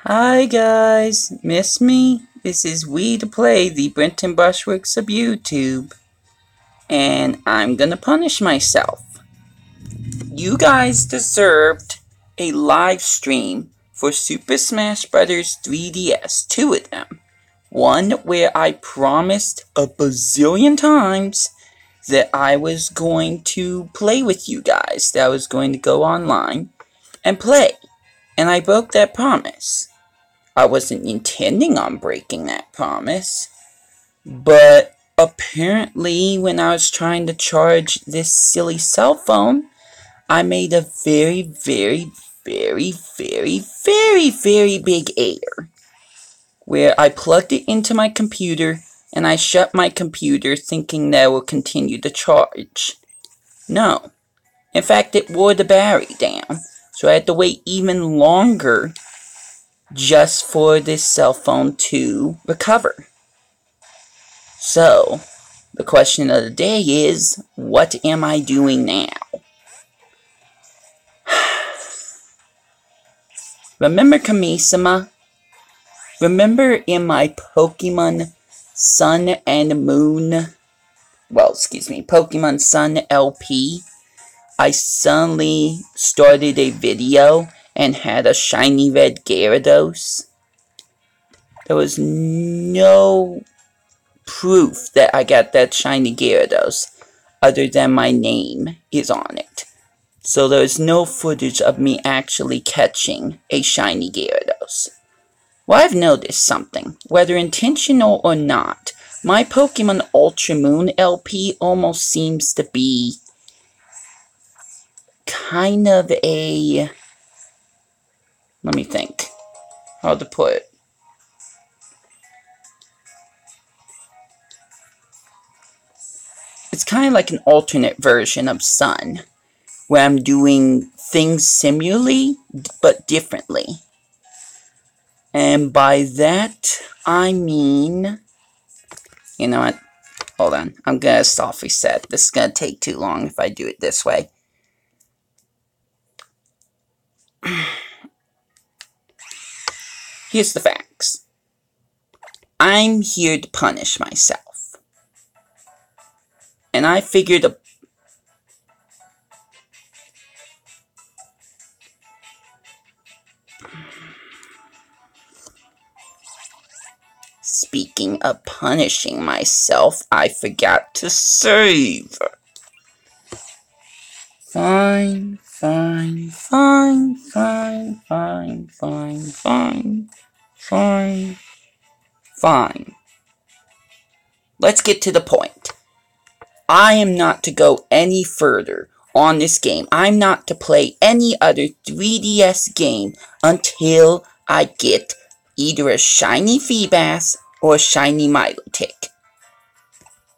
Hi guys, miss me? This is We to Play, the Brenton Brushworks of YouTube. And I'm gonna punish myself. You guys deserved a live stream for Super Smash Bros. 3DS, two of them. One where I promised a bazillion times that I was going to play with you guys, that I was going to go online and play. And I broke that promise. I wasn't intending on breaking that promise, but apparently when I was trying to charge this silly cell phone, I made a very big error, where I plugged it into my computer and I shut my computer thinking that it will continue to charge. No. In fact, it wore the battery down, so I had to wait even longer just for this cell phone to recover. So, the question of the day is, what am I doing now? Remember Kamisama? Remember in my Pokemon Sun and Moon, Pokemon Sun LP, I suddenly started a video and had a shiny red Gyarados? There was no proof that I got that shiny Gyarados other than my name is on it. So there's no footage of me actually catching a shiny Gyarados. Well, I've noticed something. Whether intentional or not, my Pokemon Ultra Moon LP almost seems to be kind of a... Let me think how to put it. It's kind of like an alternate version of Sun, where I'm doing things similarly, but differently. And by that, I mean... You know what? Hold on. I'm gonna soft reset. This is gonna take too long if I do it this way. Here's the facts. I'm here to punish myself. And I figured a... Speaking of punishing myself, I forgot to save. Fine. Let's get to the point. I am not to go any further on this game. I'm not to play any other 3DS game until I get either a shiny Feebas or a shiny Milotic.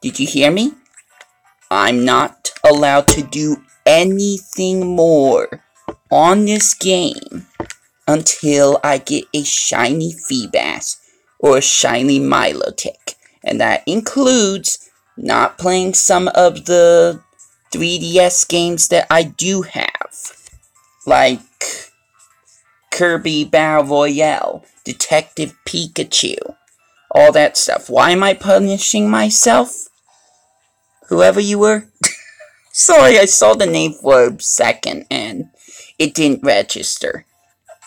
Did you hear me? I'm not allowed to do anything more on this game until I get a shiny Feebas or a shiny Milotic. And that includes not playing some of the 3DS games that I do have, like Kirby Battle Royale, Detective Pikachu, all that stuff. Why am I punishing myself? Whoever you were? Sorry, I saw the name for a second and it didn't register.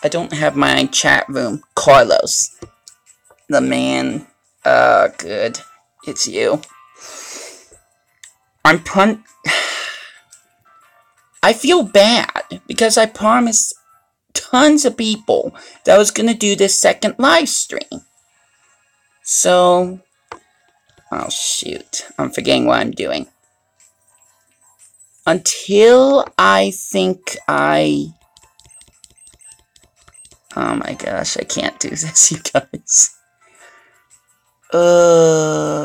I don't have my chat room. Carlos. The man. Good. It's you. I feel bad because I promised tons of people that I was gonna do this second live stream. So, oh shoot, I'm forgetting what I'm doing. Until I think oh my gosh, I can't do this, you guys.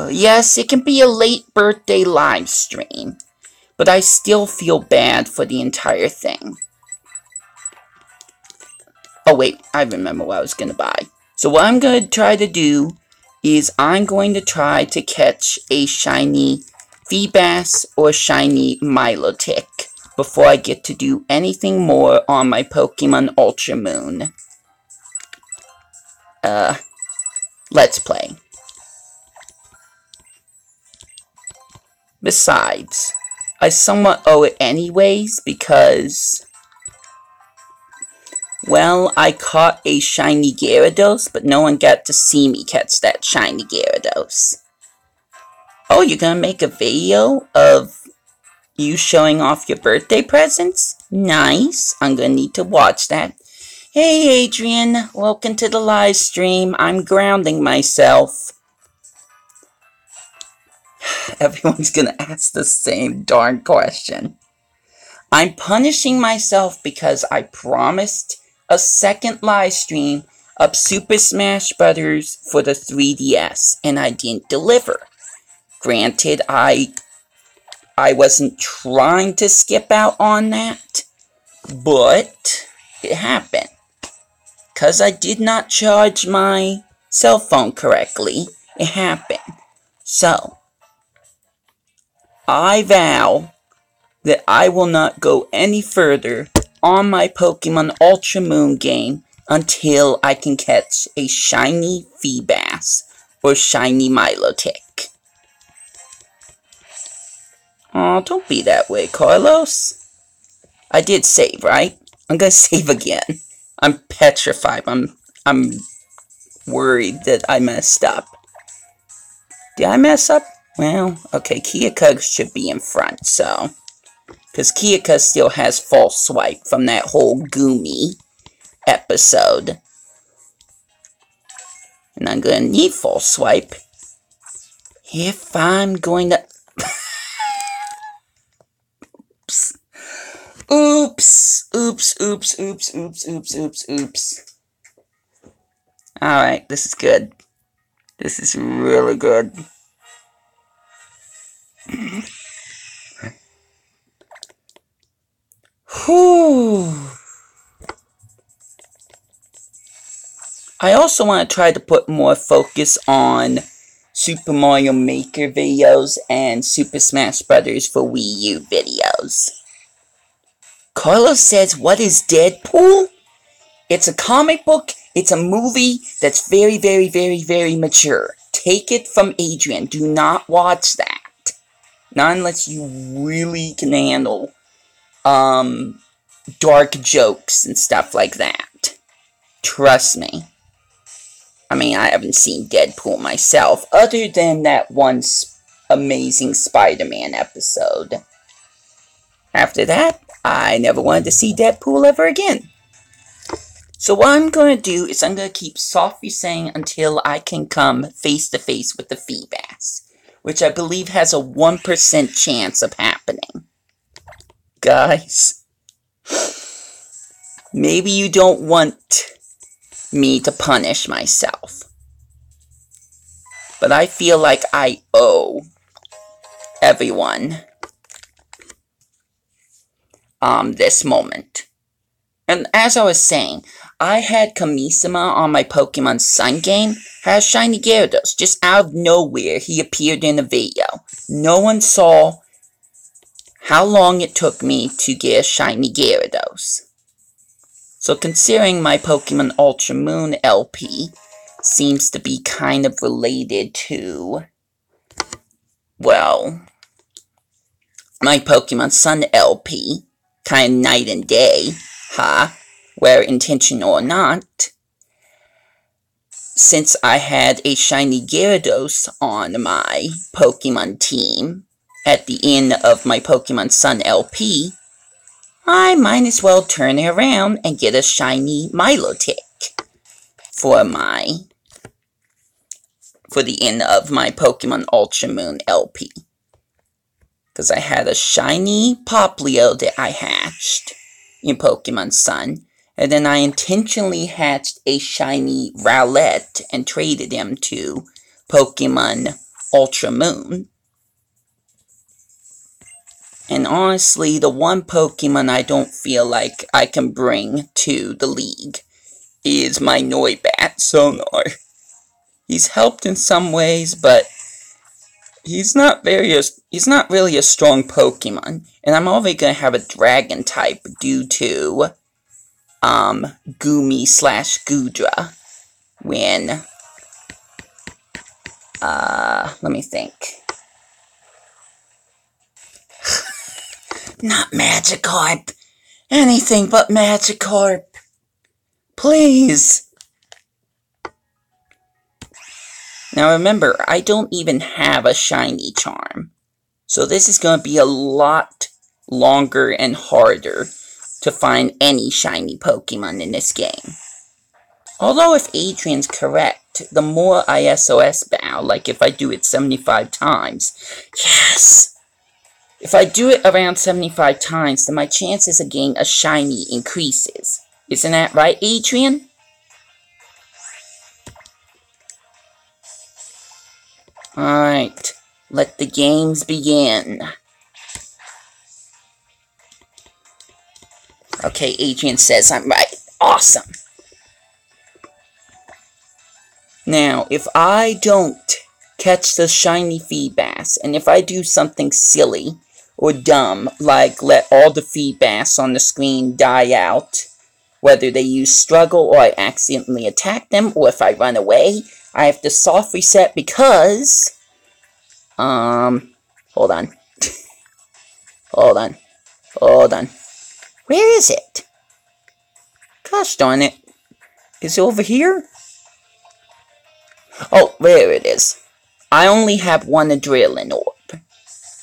Yes, it can be a late birthday live stream, but I still feel bad for the entire thing. Oh wait, I remember what I was gonna buy. So what I'm gonna try to do is I'm going to try to catch a shiny Feebas or shiny Milotic before I get to do anything more on my Pokemon Ultra Moon. Let's Play. Besides, I somewhat owe it anyways because, well, I caught a shiny Gyarados, but no one got to see me catch that shiny Gyarados. Oh, you're gonna make a video of you showing off your birthday presents? Nice. I'm gonna need to watch that. Hey, Adrian. Welcome to the live stream. I'm grounding myself. Everyone's gonna ask the same darn question. I'm punishing myself because I promised a second live stream of Super Smash Bros. For the 3DS, and I didn't deliver. Granted, I wasn't trying to skip out on that, but it happened. Because I did not charge my cell phone correctly, it happened. So, I vow that I will not go any further on my Pokemon Ultra Moon game until I can catch a shiny Feebas or shiny Milotic. Aw, don't be that way, Carlos. I did save, right? I'm gonna save again. I'm petrified. I'm worried that I messed up. Did I mess up? Well, okay, Kyeka should be in front, so. Because Kyeka still has False Swipe from that whole Goomy episode. And I'm gonna need False Swipe if I'm going to... Oops. Oops. Alright, this is good. This is really good. Whew. I also want to try to put more focus on Super Mario Maker videos and Super Smash Bros. For Wii U videos. Carlos says, what is Deadpool? It's a comic book, it's a movie that's very, very, very, very mature. Take it from Adrian. Do not watch that. Not unless you really can handle, dark jokes and stuff like that. Trust me. I mean, I haven't seen Deadpool myself, other than that one amazing Spider-Man episode. After that, I never wanted to see Deadpool ever again. So what I'm going to do is I'm going to keep softly saying until I can come face to face with the Feebas, which I believe has a 1% chance of happening. Guys, maybe you don't want me to punish myself, but I feel like I owe everyone this moment. And as I was saying, I had Kamisama on my Pokemon Sun game, has shiny Gyarados. Just out of nowhere, he appeared in a video. No one saw how long it took me to get a shiny Gyarados. So considering my Pokemon Ultra Moon LP seems to be kind of related to, well, my Pokemon Sun LP, kind of night and day, where intentional or not, since I had a shiny Gyarados on my Pokemon team at the end of my Pokemon Sun LP, I might as well turn it around and get a shiny Milotic for the end of my Pokemon Ultra Moon LP. Because I had a shiny Poplio that I hatched in Pokemon Sun, and then I intentionally hatched a shiny Rowlet and traded him to Pokemon Ultra Moon. And honestly, the one Pokemon I don't feel like I can bring to the league is my Noibat Sonar. He's helped in some ways, but he's not really a strong Pokemon. And I'm only going to have a Dragon type due to Goomy / Goodra. when, let me think. Not Magikarp. Anything but Magikarp. Please. Now remember, I don't even have a shiny charm. So this is going to be a lot longer and harder to find any shiny Pokemon in this game. Although if Adrian's correct, the more I SOS bow, like if I do it 75 times, yes! If I do it around 75 times, then my chances of getting a shiny increases. Isn't that right, Adrian? Alright, let the games begin. Okay, Adrian says I'm right. Awesome! Now, if I don't catch the shiny Feebas, and if I do something silly or dumb, like let all the Feebas on the screen die out, whether they use struggle or I accidentally attack them, or if I run away, I have to soft reset because, hold on. Hold on. Where is it? Gosh darn it. Is it over here? Oh, there it is. I only have one Adrenaline Orb.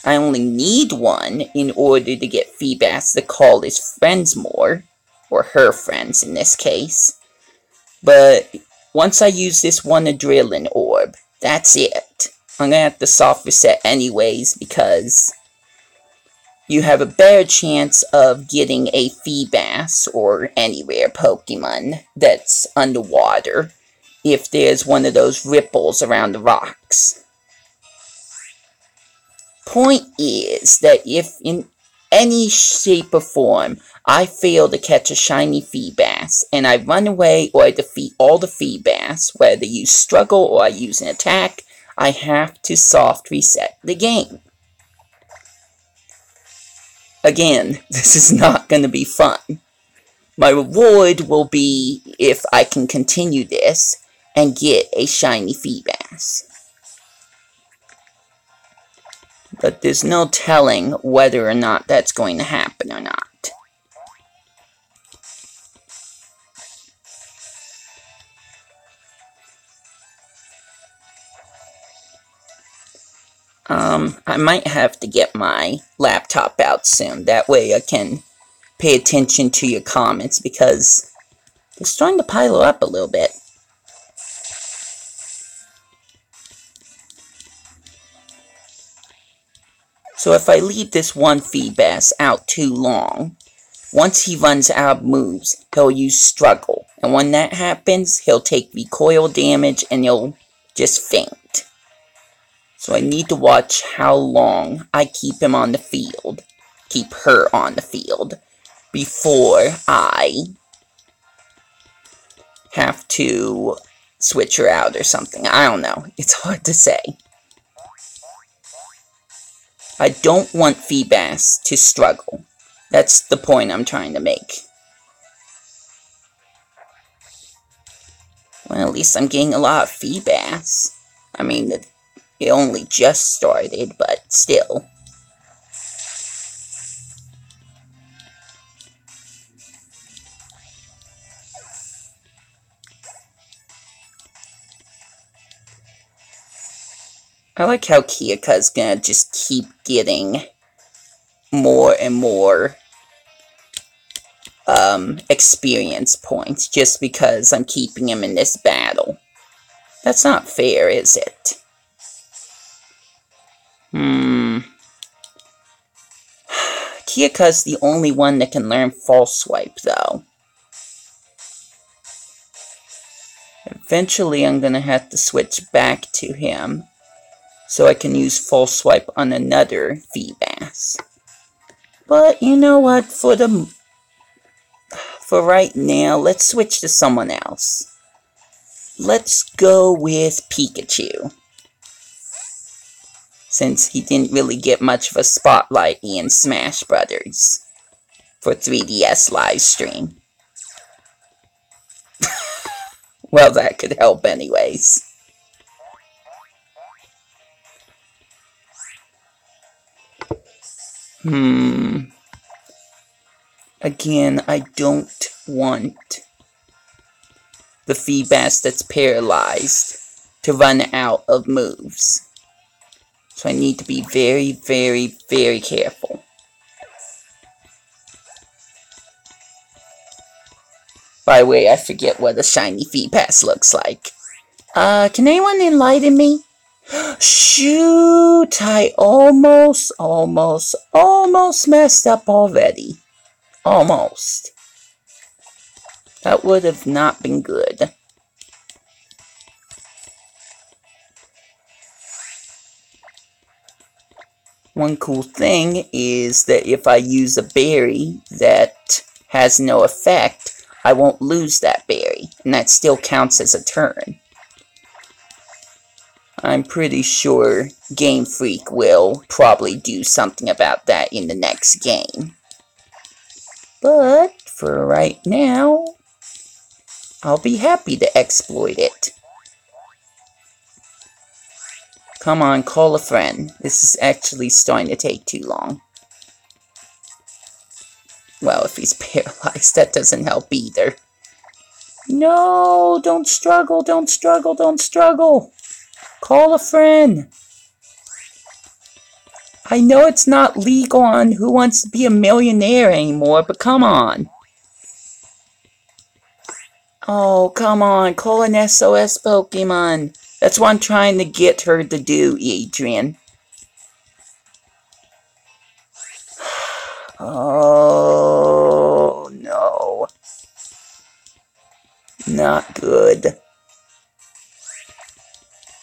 I only need one in order to get Feebas to call his friends more, or her friends in this case. But once I use this one Adrenaline Orb, that's it. I'm gonna have to soft reset anyways because you have a better chance of getting a Feebas or any rare Pokemon that's underwater if there's one of those ripples around the rocks. Point is that if in any shape or form I fail to catch a shiny Feebas and I run away or I defeat all the Feebas, whether you struggle or I use an attack, I have to soft reset the game. Again, this is not going to be fun. My reward will be if I can continue this and get a shiny Feebas. But there's no telling whether or not that's going to happen or not. I might have to get my laptop out soon. That way I can pay attention to your comments because they're starting to pile up a little bit. So if I leave this one Feebas out too long, once he runs out of moves, he'll use Struggle. And when that happens, he'll take recoil damage and he'll just faint. So I need to watch how long I keep him on the field, keep her on the field, before I have to switch her out or something. I don't know. It's hard to say. I don't want Feebas to struggle. That's the point I'm trying to make. Well, at least I'm getting a lot of Feebas. I mean, it only just started, but still. I like how Kiaka's gonna just keep getting more and more experience points just because I'm keeping him in this battle. That's not fair, is it? Kiaka's the only one that can learn False Swipe, though. Eventually, I'm gonna have to switch back to him so I can use False Swipe on another Feebas. But you know what? For right now, let's switch to someone else. Let's go with Pikachu, since he didn't really get much of a spotlight in Smash Brothers for 3DS Livestream. Well, that could help anyways. Again, I don't want the Feebas that's paralyzed to run out of moves. So I need to be very, very, very careful. By the way, I forget what a shiny Feebas looks like. Can anyone enlighten me? Shoot! I almost messed up already. Almost. That would have not been good. One cool thing is that if I use a berry that has no effect, I won't lose that berry, and that still counts as a turn. I'm pretty sure Game Freak will probably do something about that in the next game. But for right now, I'll be happy to exploit it. Come on, call a friend. This is actually starting to take too long. Well, if he's paralyzed, that doesn't help either. No, don't struggle, don't struggle, don't struggle. Call a friend. I know it's not legal on Who Wants to Be a Millionaire anymore, but come on. Oh, come on, call an SOS Pokemon. That's what I'm trying to get her to do, Adrian. Oh, no. Not good.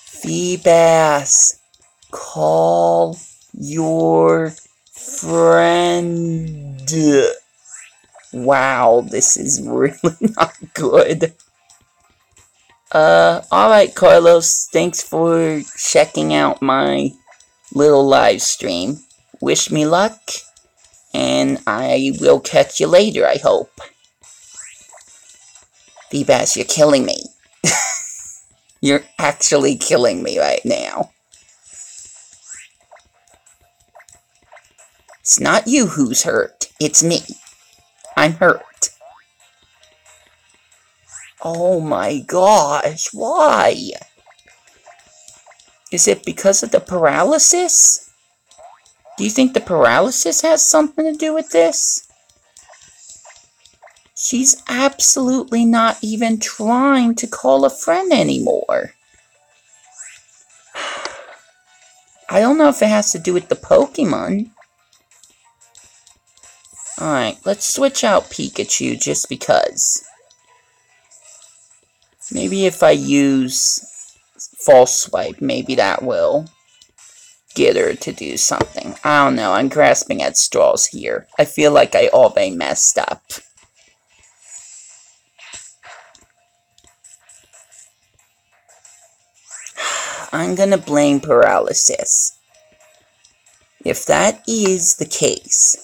Feebas, call your friend. Wow, this is really not good. Alright, Carlos, thanks for checking out my little live stream. Wish me luck, and I will catch you later, I hope. Feebas, you're killing me. You're actually killing me right now. It's not you who's hurt, it's me. I'm hurt. Oh my gosh, why? Is it because of the paralysis? Do you think the paralysis has something to do with this? She's absolutely not even trying to call a friend anymore. I don't know if it has to do with the Pokemon. Alright, let's switch out Pikachu just because. Maybe if I use False Swipe, maybe that will get her to do something. I don't know, I'm grasping at straws here. I feel like I already messed up. I'm gonna blame paralysis. If that is the case,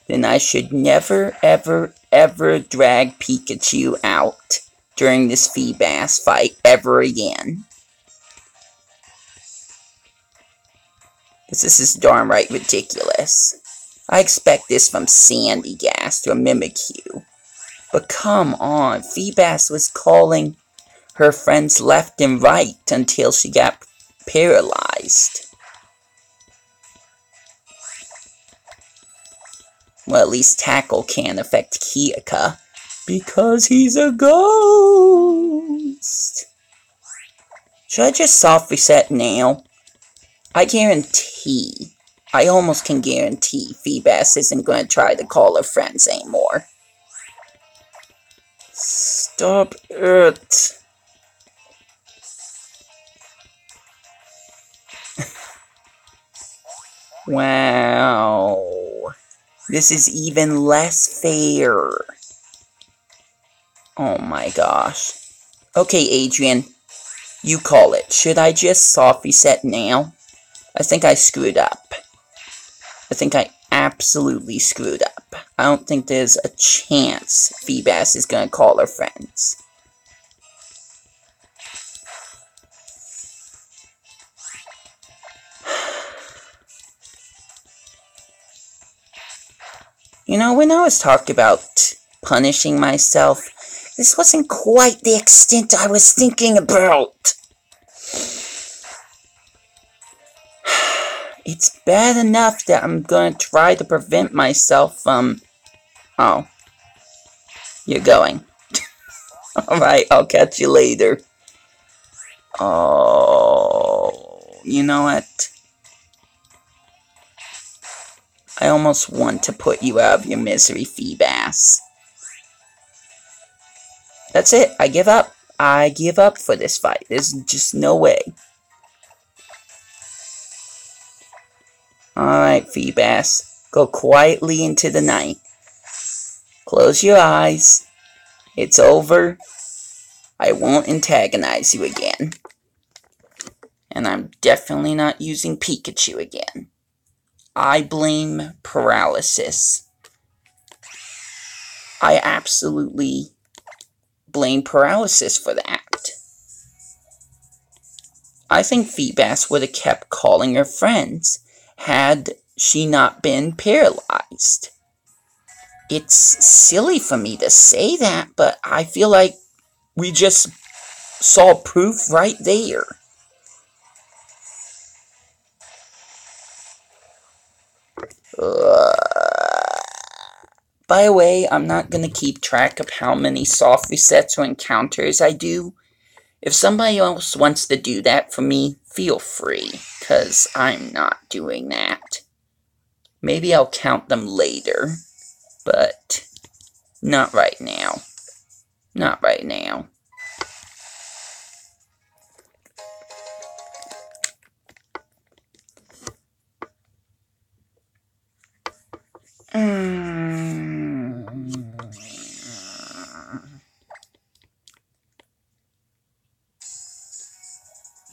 then I should never, ever, ever drag Pikachu out during this Feebas fight ever again. This is darn right ridiculous. I expect this from Sandygast or Mimikyu. But come on, Feebas was calling her friends left and right until she got paralyzed. Well, at least Tackle can't affect Kyeka, because he's a ghost. Should I just soft reset now? I almost can guarantee Feebas isn't going to try to call her friends anymore. Stop it. Wow. This is even less fair. Oh my gosh. Okay, Adrian. You call it. Should I just soft reset now? I think I screwed up. I think I absolutely screwed up. I don't think there's a chance Feebas is going to call her friends. You know, when I was talking about punishing myself, this wasn't quite the extent I was thinking about. It's bad enough that I'm gonna try to prevent myself from... Oh. You're going. Alright, I'll catch you later. Oh... You know what? I almost want to put you out of your misery, Feebass. That's it. I give up. I give up for this fight. There's just no way. Alright, Feebass. Go quietly into the night. Close your eyes. It's over. I won't antagonize you again. And I'm definitely not using Pikachu again. I blame paralysis. I absolutely blame paralysis for that. I think Feebass would have kept calling her friends had she not been paralyzed. It's silly for me to say that, but I feel like we just saw proof right there. By the way, I'm not going to keep track of how many soft resets or encounters I do. If somebody else wants to do that for me, feel free, because I'm not doing that. Maybe I'll count them later, but not right now. Not right now.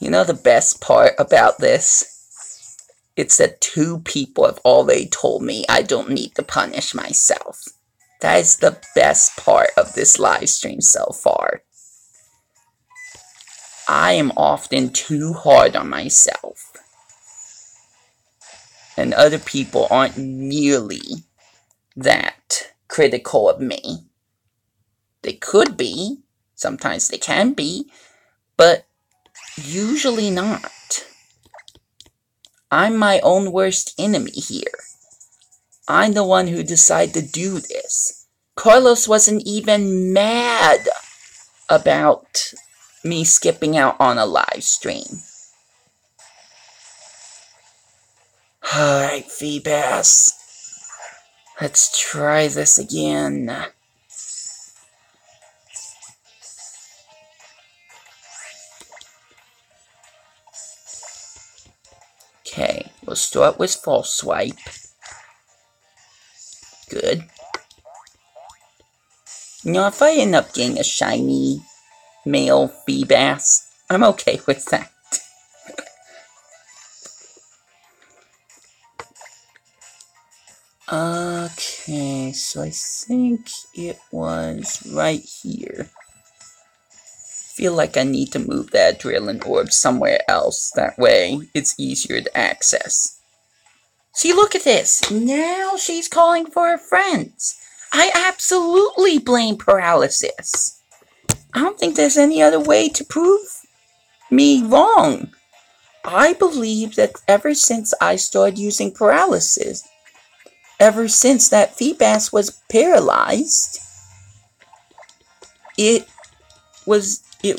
You know the best part about this? It's that 2 people have already told me I don't need to punish myself. That is the best part of this live stream so far. I am often too hard on myself. And other people aren't nearly that critical of me. They could be. Sometimes they can be. But usually not. I'm my own worst enemy here. I'm the one who decided to do this. Carlos wasn't even mad about me skipping out on a live stream. Alright, Feebass. Let's try this again. Okay, we'll start with false swipe. Good. You know, if I end up getting a shiny male Feebass, I'm okay with that. Okay, so I think it was right here. Feel like I need to move that Adrenaline Orb somewhere else. That way, it's easier to access. See, look at this. Now she's calling for her friends. I absolutely blame paralysis. I don't think there's any other way to prove me wrong. I believe that ever since I started using paralysis, ever since that Feebass was paralyzed, it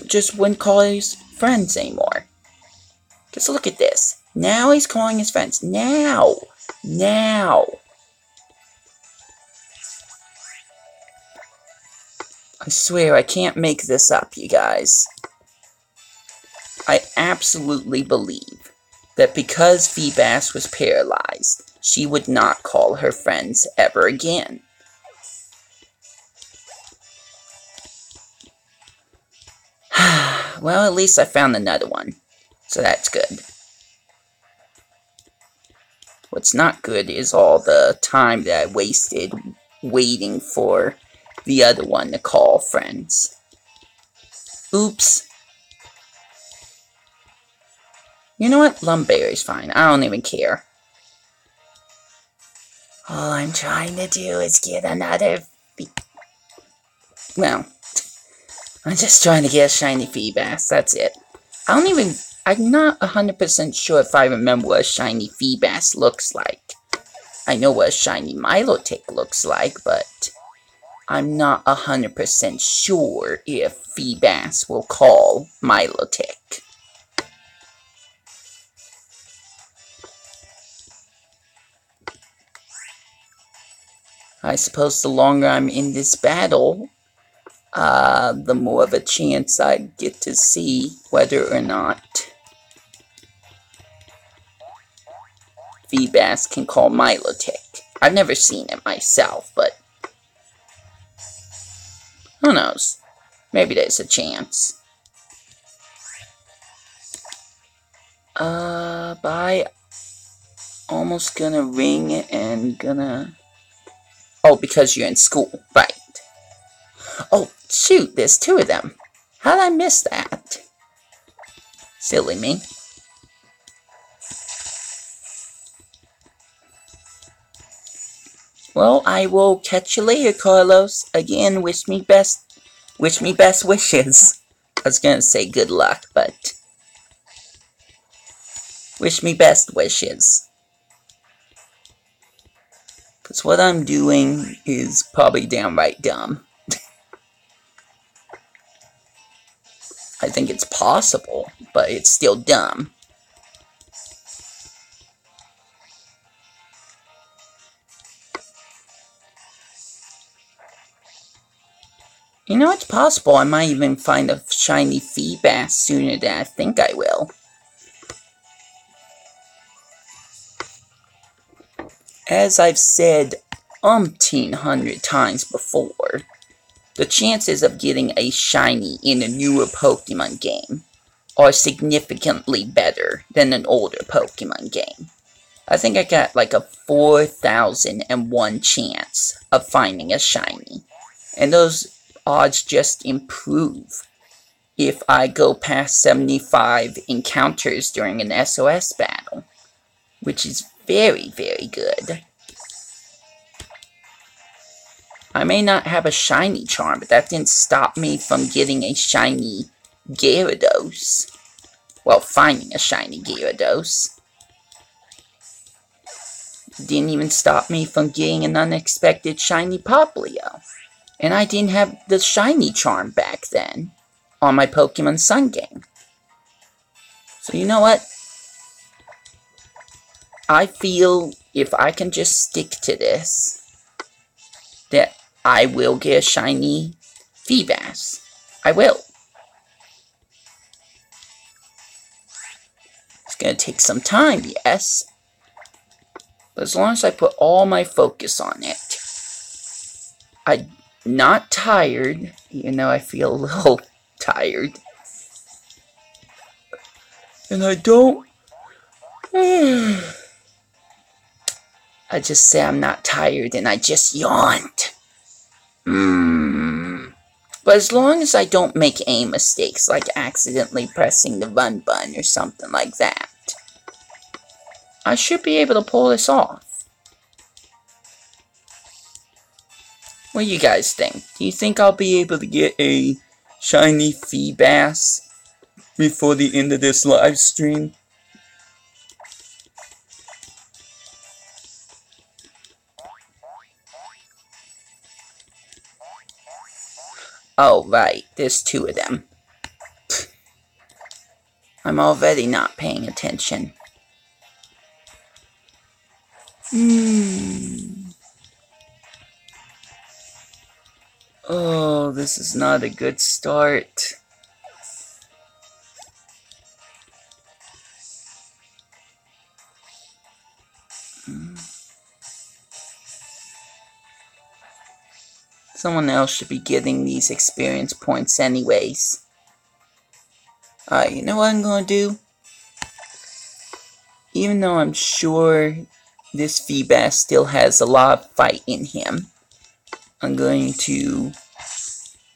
just wouldn't call his friends anymore. Just look at this. Now he's calling his friends. Now. I swear, I can't make this up, you guys. I absolutely believe that because Feebass was paralyzed, she would not call her friends ever again. Well, at least I found another one, so that's good. What's not good is all the time that I wasted waiting for the other one to call friends. Oops. You know what? Lumberry's fine. I don't even care. All I'm trying to do is get another... Well, I'm just trying to get a shiny Feebas, that's it. I'm not 100% sure if I remember what a shiny Feebas looks like. I know what a shiny Milotic looks like, but I'm not 100% sure if Feebas will call Milotic. I suppose the longer I'm in this battle, the more of a chance I get to see whether or not Feebas can call Milotic. I've never seen it myself, but who knows? Maybe there's a chance. But I almost gonna ring and gonna... Oh, because you're in school, right. Oh, shoot, there's two of them. How'd I miss that? Silly me. Well, I will catch you later, Carlos. Again, wish me best wishes. I was gonna say good luck, but... Wish me best wishes. Because what I'm doing is probably downright dumb. I think it's possible, but it's still dumb. You know, it's possible I might even find a shiny Feebas sooner than I think I will. As I've said umpteen hundred times before, the chances of getting a shiny in a newer Pokemon game are significantly better than an older Pokemon game. I think I got like a 4,001 chance of finding a shiny. And those odds just improve if I go past 75 encounters during an SOS battle, which is very, very good. I may not have a shiny charm, but that didn't stop me from getting a shiny Gyarados. Well, finding a shiny Gyarados. Didn't even stop me from getting an unexpected shiny Popplio. And I didn't have the shiny charm back then on my Pokemon Sun game. So you know what? I feel if I can just stick to this, that I will get a shiny Feebas. I will. It's gonna take some time, yes. But as long as I put all my focus on it, I'm not tired, even though I feel a little tired. And I don't... I just say I'm not tired and I just yawned. But as long as I don't make any mistakes, like accidentally pressing the run button or something like that, I should be able to pull this off. What do you guys think? Do you think I'll be able to get a shiny Feebas before the end of this live stream? Oh, right. There's two of them. I'm already not paying attention. Oh, this is not a good start. Someone else should be getting these experience points anyways. Alright, you know what I'm gonna do? Even though I'm sure this Feebas still has a lot of fight in him, I'm going to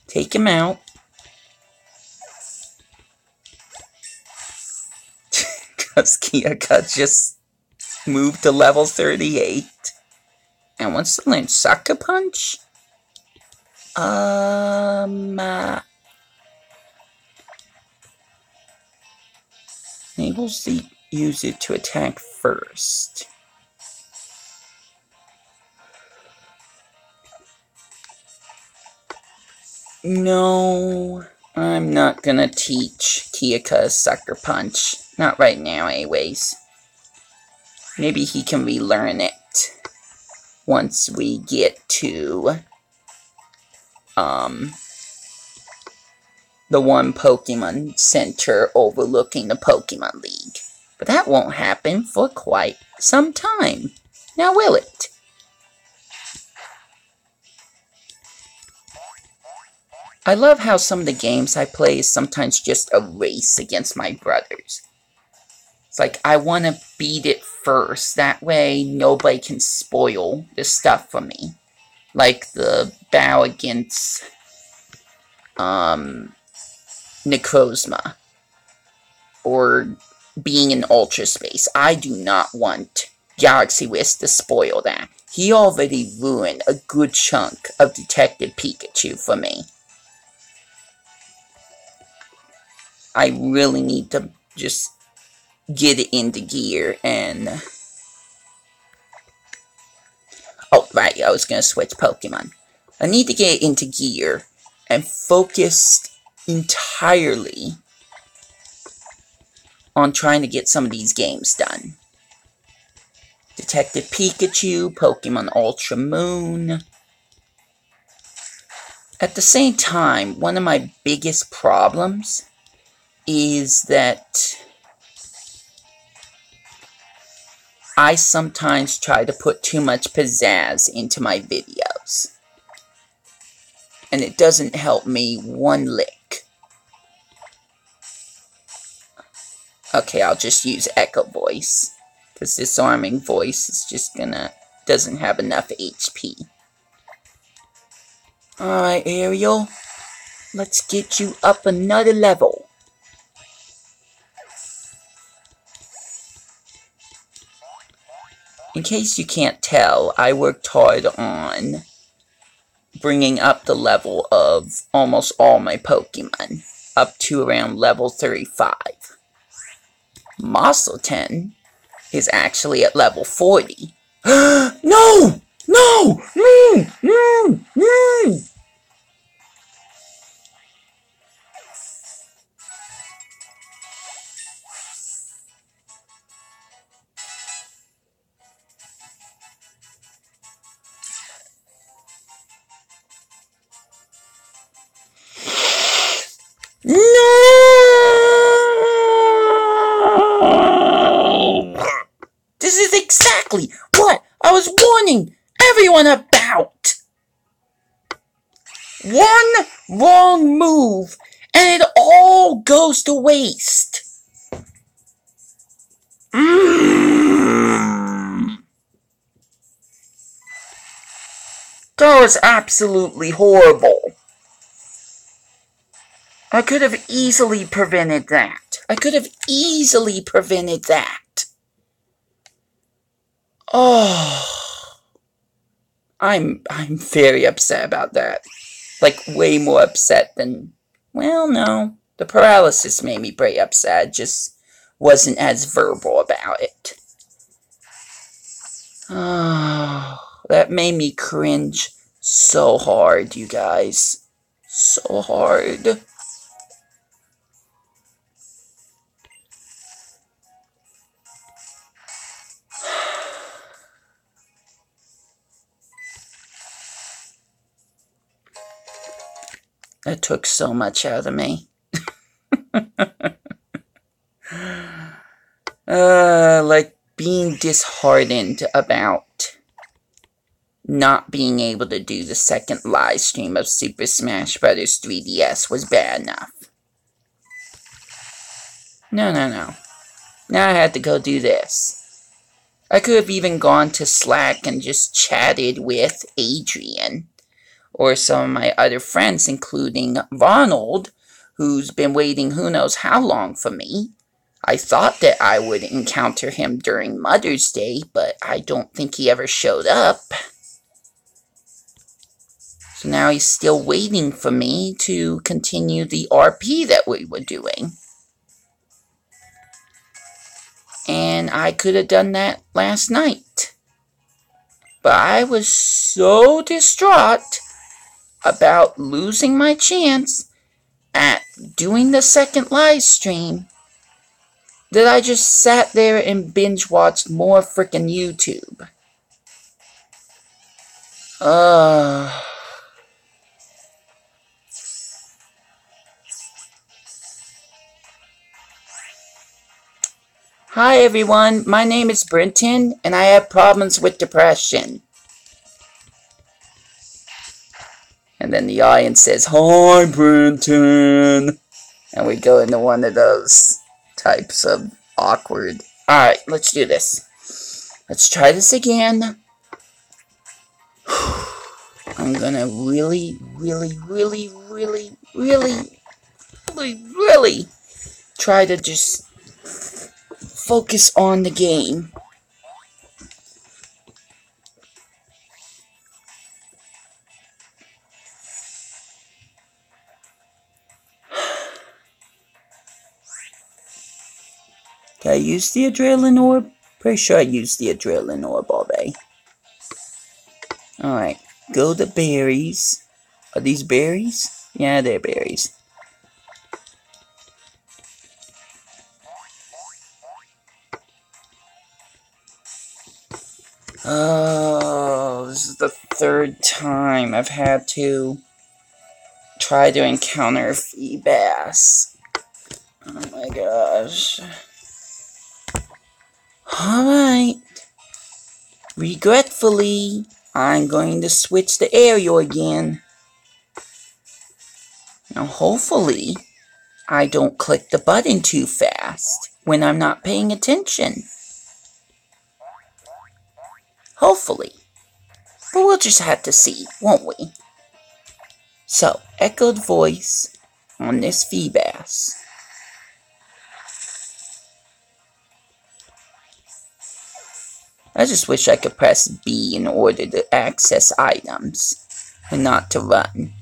take him out. Because Kyogre just moved to level 38. and wants to learn Sucker Punch? Enables the user to attack first. No, I'm not gonna teach Kiyaka Sucker Punch. Not right now, anyways. Maybe he can relearn it once we get to, the one Pokemon Center overlooking the Pokemon League. But that won't happen for quite some time. Now will it? I love how some of the games I play is sometimes just a race against my brothers. It's like, I want to beat it first. That way, nobody can spoil the stuff for me. Like the battle against, Necrozma. Or being in Ultra Space. I do not want Galaxy Wisp to spoil that. He already ruined a good chunk of Detective Pikachu for me. I really need to just get it into gear and... Oh, right, I was going to switch Pokemon. I need to get it into gear and focus entirely on trying to get some of these games done. Detective Pikachu, Pokemon Ultra Moon. At the same time, one of my biggest problems is that I sometimes try to put too much pizzazz into my videos. And it doesn't help me one lick. Okay, I'll just use Echo Voice. Because Disarming Voice is just doesn't have enough HP. Alright, Ariel. Let's get you up another level. In case you can't tell, I worked hard on bringing up the level of almost all my Pokemon, up to around level 35. Mosselton is actually at level 40. No! No! No! No! No! This is exactly what I was warning everyone about. One wrong move and it all goes to waste. That was absolutely horrible. I could have easily prevented that. Oh, I'm very upset about that. Like, way more upset than, well, no. The paralysis made me pretty upset. I just wasn't as verbal about it. Oh, that made me cringe so hard, you guys. So hard. That took so much out of me. Like being disheartened about not being able to do the second live stream of Super Smash Bros. 3DS was bad enough. No. Now I had to go do this. I could have even gone to Slack and just chatted with Adrian. Or some of my other friends, including Ronald, who's been waiting who knows how long for me. I thought that I would encounter him during Mother's Day, but I don't think he ever showed up. So now he's still waiting for me to continue the RP that we were doing. And I could have done that last night. But I was so distraught about losing my chance at doing the second live stream that I just sat there and binge watched more frickin' YouTube. Hi everyone, my name is Brenton, and I have problems with depression. And then the audience says, "Hi Brenton," and we go into one of those types of awkward. Alright, let's do this. Let's try this again. I'm gonna really try to just focus on the game. Did I use the adrenaline orb? Pretty sure I used the adrenaline orb already. Alright, go to berries. Are these berries? Yeah, they're berries. Oh, this is the third time I've had to try to encounter a Feebass. Oh my gosh. Alright. Regretfully, I'm going to switch to aerial again. Now hopefully, I don't click the button too fast when I'm not paying attention. Hopefully. But we'll just have to see, won't we? So, echoed voice on this Feebass. I just wish I could press B in order to access items and not to run.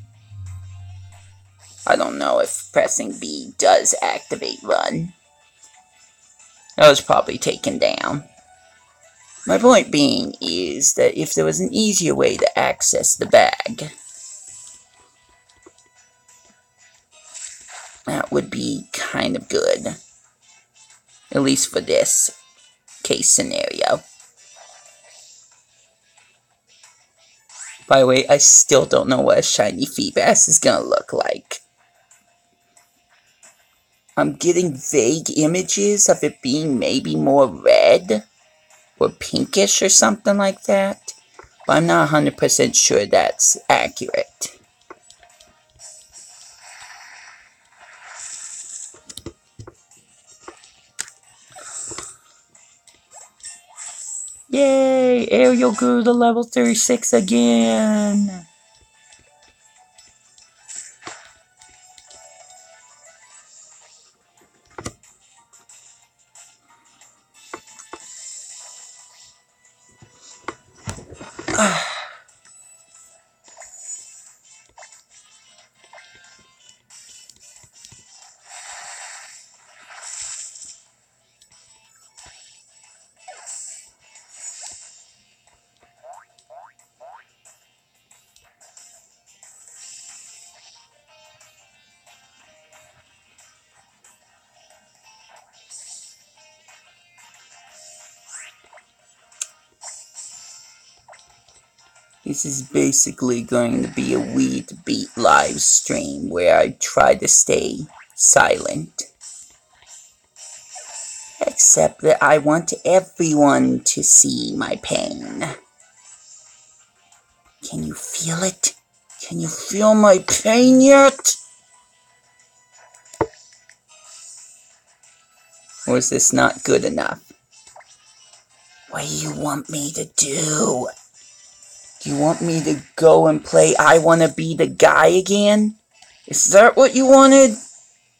I don't know if pressing B does activate run. That was probably taken down. My point being is that if there was an easier way to access the bag, that would be kind of good. At least for this case scenario. By the way, I still don't know what a shiny Feebass is gonna look like. I'm getting vague images of it being maybe more red or pinkish or something like that, but I'm not 100% sure that's accurate. Yay! Ariel grew to level 36 again! This is basically going to be a Weed Beat live stream where I try to stay silent. Except that I want everyone to see my pain. Can you feel it? Can you feel my pain yet? Or is this not good enough? What do you want me to do? Do you want me to go and play I Wanna Be the Guy again? Is that what you wanted?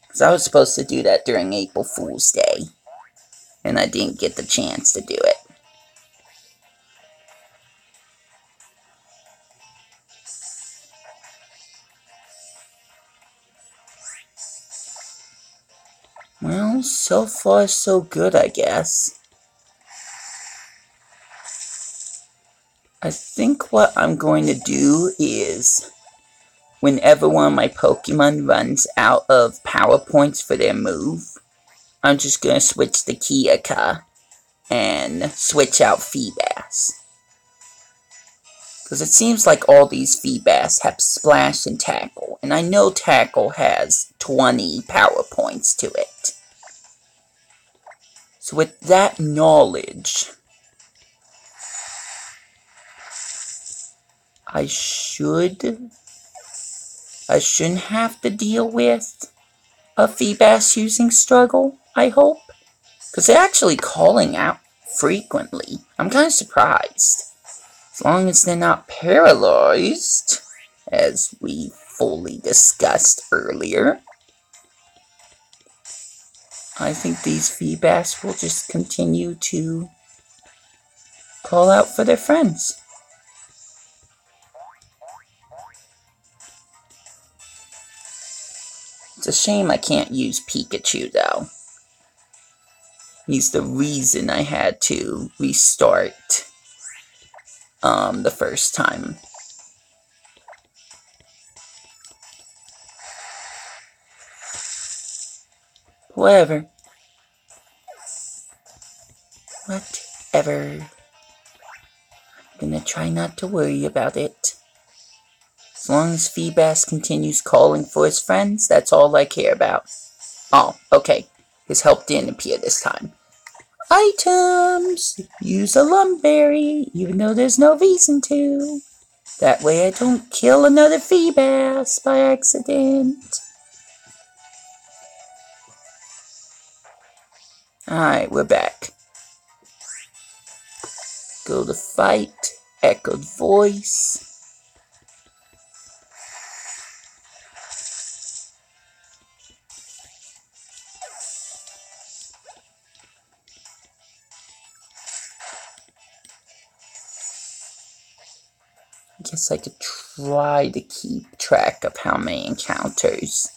Because I was supposed to do that during April Fool's Day. And I didn't get the chance to do it. Well, so far so good, I guess. I think what I'm going to do is, whenever one of my Pokemon runs out of power points for their move, I'm just going to switch to Kiaka and switch out Feebas. Because it seems like all these Feebas have Splash and Tackle, and I know Tackle has 20 power points to it. So with that knowledge, I shouldn't have to deal with a Feebas using Struggle, I hope. Because they're actually calling out frequently. I'm kind of surprised. As long as they're not paralyzed, as we fully discussed earlier, I think these Feebas will just continue to call out for their friends. It's a shame I can't use Pikachu, though. He's the reason I had to restart the first time. Whatever. Whatever. I'm gonna try not to worry about it. As long as Feebas continues calling for his friends, that's all I care about. Oh, okay. His help didn't appear this time. Items! Use a Lumberry, even though there's no reason to. That way I don't kill another Feebas by accident. Alright, we're back. Go to fight. Echoed voice. I guess I could try to keep track of how many encounters.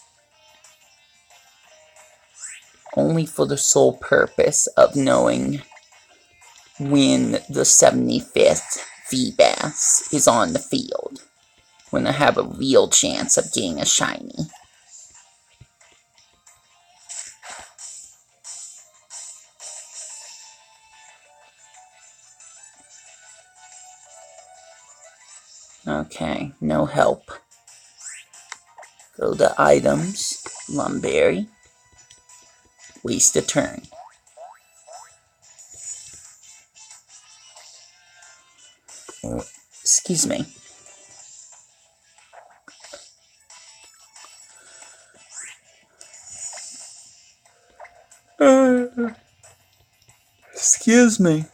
Only for the sole purpose of knowing when the 75th Feebas is on the field. When I have a real chance of getting a shiny. Okay, no help. Go to items, Lumberry. Waste a turn. Oh, excuse me. Excuse me.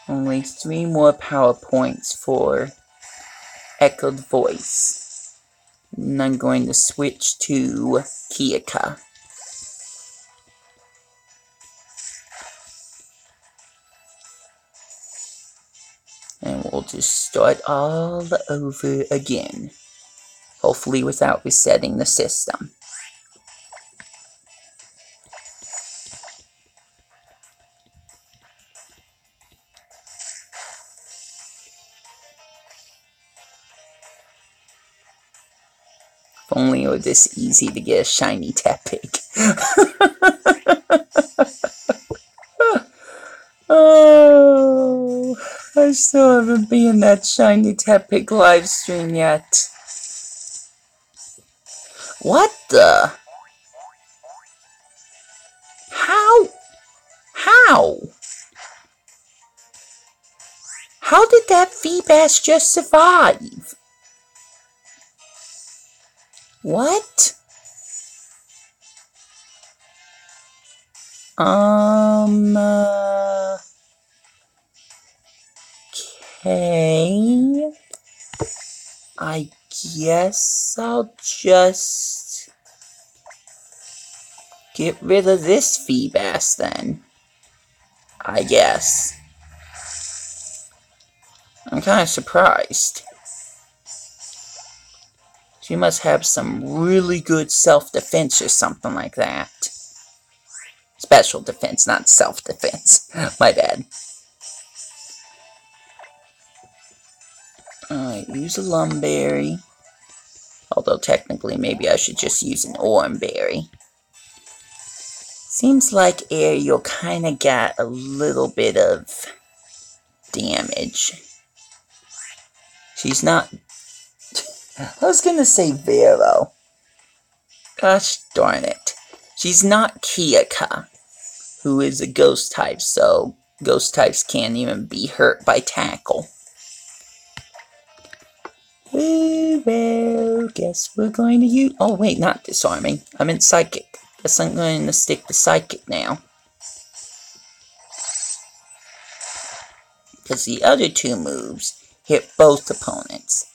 Only 3 more power points for Echoed Voice. And I'm going to switch to Kiaka. And we'll just start all over again. Hopefully without resetting the system. If only it were this easy to get a shiny Tepig. Oh, I still haven't been in that shiny Tepig live stream yet. What the? How? How? How did that Feebas just survive? What? Okay. I guess I'll just get rid of this Feebas then. I guess. I'm kind of surprised. She must have some really good self-defense or something like that. Special defense, not self-defense. My bad. Use a Lumberry. Although technically maybe I should just use an Oranberry. Seems like Ariel kinda got a little bit of damage. She's not... I was gonna say Vero. Gosh darn it. She's not Kiaka, who is a ghost type, so ghost types can't even be hurt by tackle. Well, guess we're going to use... Oh wait, not disarming. I'm in Psychic. Guess I'm going to stick to Psychic now. Because the other two moves hit both opponents.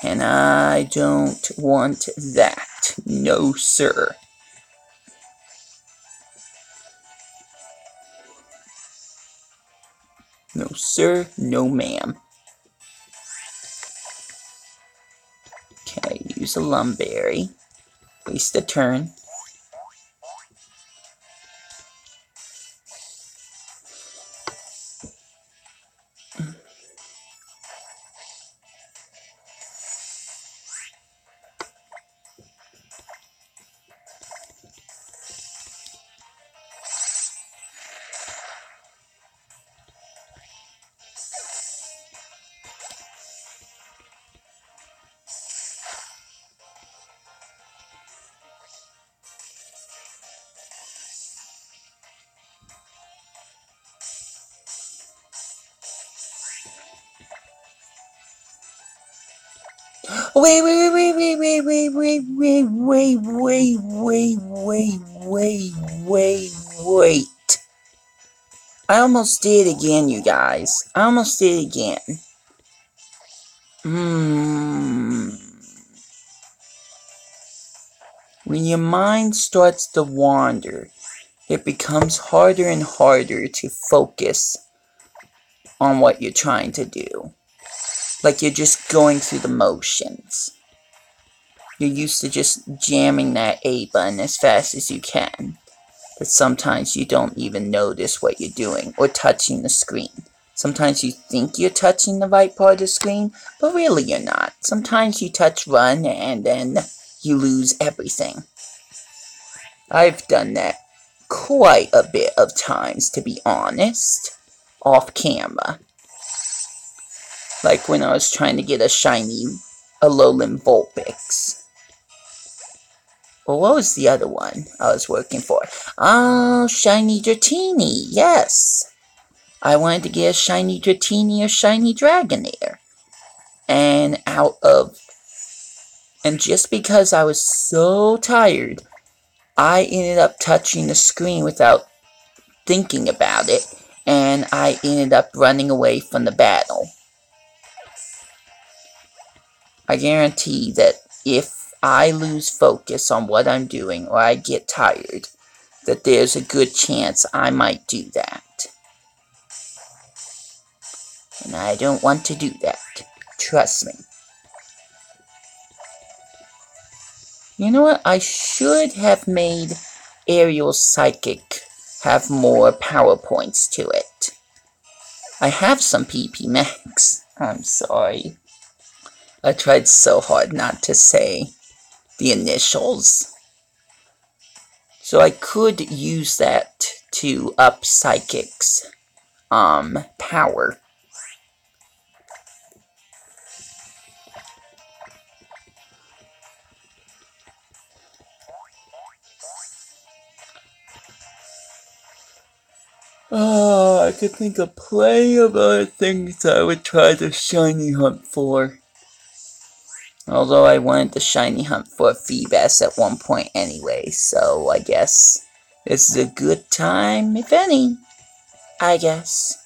And I don't want that. No, sir. No, sir. No, ma'am. Okay, use a Lumberry. Waste a turn. Wait. I almost did it again, you guys. I almost did it again. When your mind starts to wander, it becomes harder and harder to focus on what you're trying to do. Like you're just going through the motions. You're used to just jamming that A button as fast as you can. But sometimes you don't even notice what you're doing or touching the screen. Sometimes you think you're touching the right part of the screen, but really you're not. Sometimes you touch run and then you lose everything. I've done that quite a bit of times, to be honest, off camera. Like when I was trying to get a shiny Alolan Vulpix. Well, what was the other one I was working for? Oh, Shiny Dratini, yes. I wanted to get a Shiny Dratini or Shiny Dragonair. And just because I was so tired, I ended up touching the screen without thinking about it. And I ended up running away from the battle. I guarantee that if I lose focus on what I'm doing or I get tired, that there's a good chance I might do that. And I don't want to do that. Trust me. You know what? I should have made Ariel's Psychic have more power points to it. I have some PP Max. I'm sorry. I tried so hard not to say the initials. So I could use that to up Psychic's power. Oh, I could think of plenty of other things I would try to shiny hunt for. Although I wanted to shiny hunt for a Feebas at one point anyway, so I guess this is a good time, if any. I guess.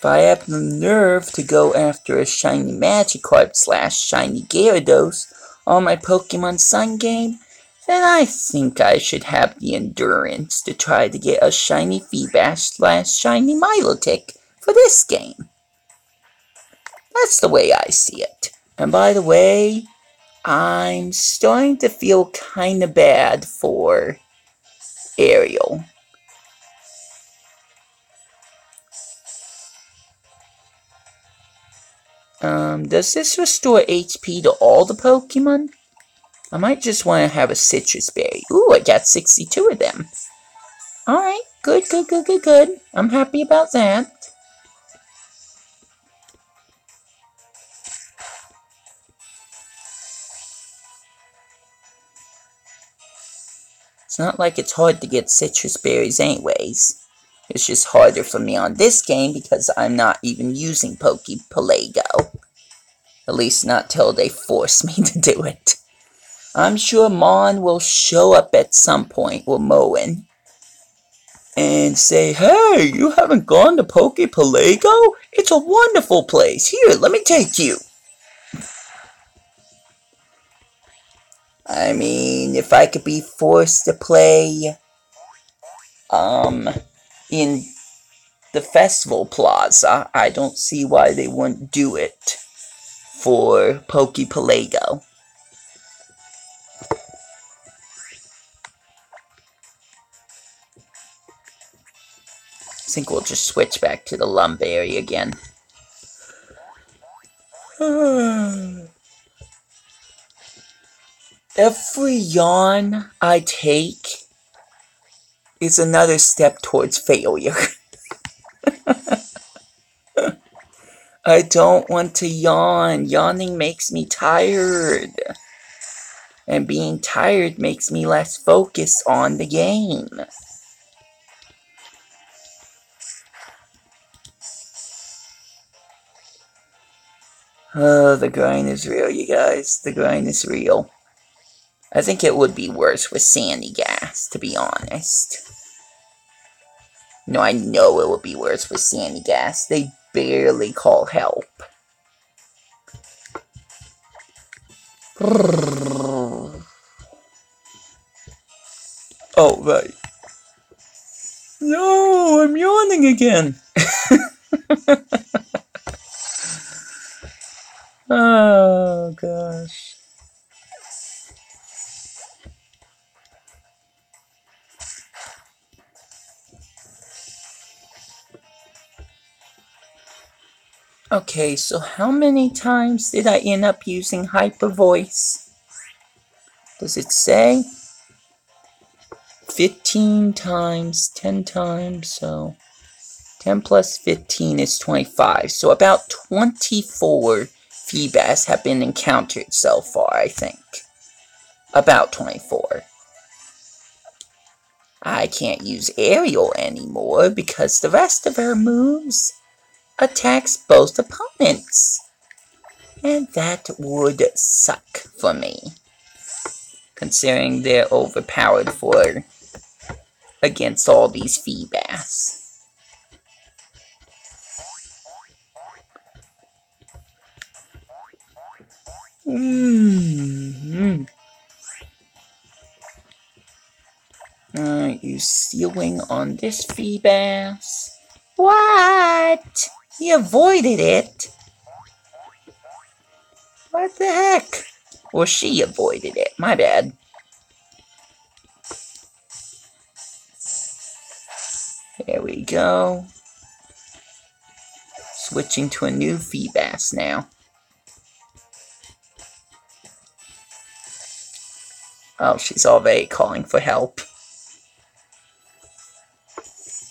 If I have the nerve to go after a shiny Magikarp / shiny Gyarados on my Pokemon Sun game, then I think I should have the endurance to try to get a shiny Feebas / shiny Milotic for this game. That's the way I see it. And by the way, I'm starting to feel kinda bad for Ariel. Does this restore HP to all the Pokemon? I might just want to have a citrus berry. Ooh, I got 62 of them. Alright, good. I'm happy about that. It's not like it's hard to get citrus berries anyways. It's just harder for me on this game because I'm not even using Pokepelago. At least not till they force me to do it. I'm sure Mon will show up at some point with Moen and say, "Hey, you haven't gone to Pokepelago? It's a wonderful place. Here, let me take you." I mean, if I could be forced to play in the Festival Plaza, I don't see why they wouldn't do it for Pokepelago. I think we'll just switch back to the Lumberry again. Every yawn I take is another step towards failure. I don't want to yawn. Yawning makes me tired. And being tired makes me less focused on the game. Oh, the grind is real, you guys. The grind is real. I think it would be worse with Sandy Gas, to be honest. No, I know it would be worse with Sandy Gas. They barely call help. Oh, right. No, I'm yawning again. Oh, gosh. Okay, so how many times did I end up using Hyper Voice? Does it say? 15 times, 10 times, so 10 plus 15 is 25. So about 24 Feebas have been encountered so far, I think. About 24. I can't use Ariel anymore because the rest of her moves attacks both opponents. And that would suck for me, considering they're overpowered against all these Feebas. You stealing on this Feebas? What? He avoided it? What the heck? Or she avoided it. My bad. There we go. Switching to a new Feebas now. Oh, she's already calling for help.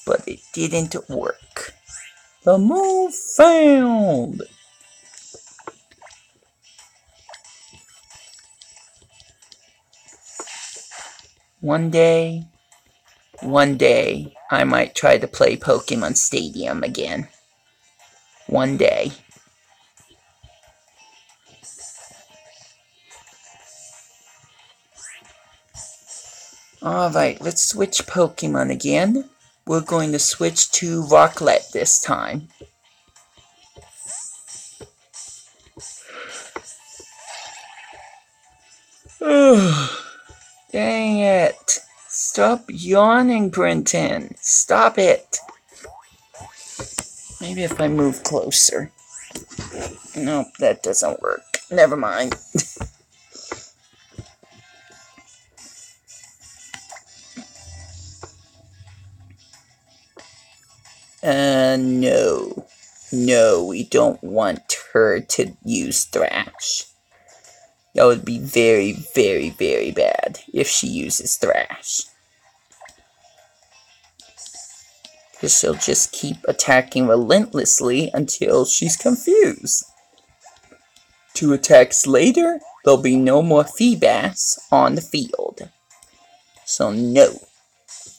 But it didn't work. The move failed! One day, I might try to play Pokemon Stadium again. One day. Alright, let's switch Pokemon again. We're going to switch to Rocklet this time. Dang it. Stop yawning, Brenton. Stop it. Maybe if I move closer. Nope, that doesn't work. Never mind. No. No, we don't want her to use Thrash. That would be very, very, very bad if she uses Thrash. Because she'll just keep attacking relentlessly until she's confused. 2 attacks later, there'll be no more Feebas on the field. So no.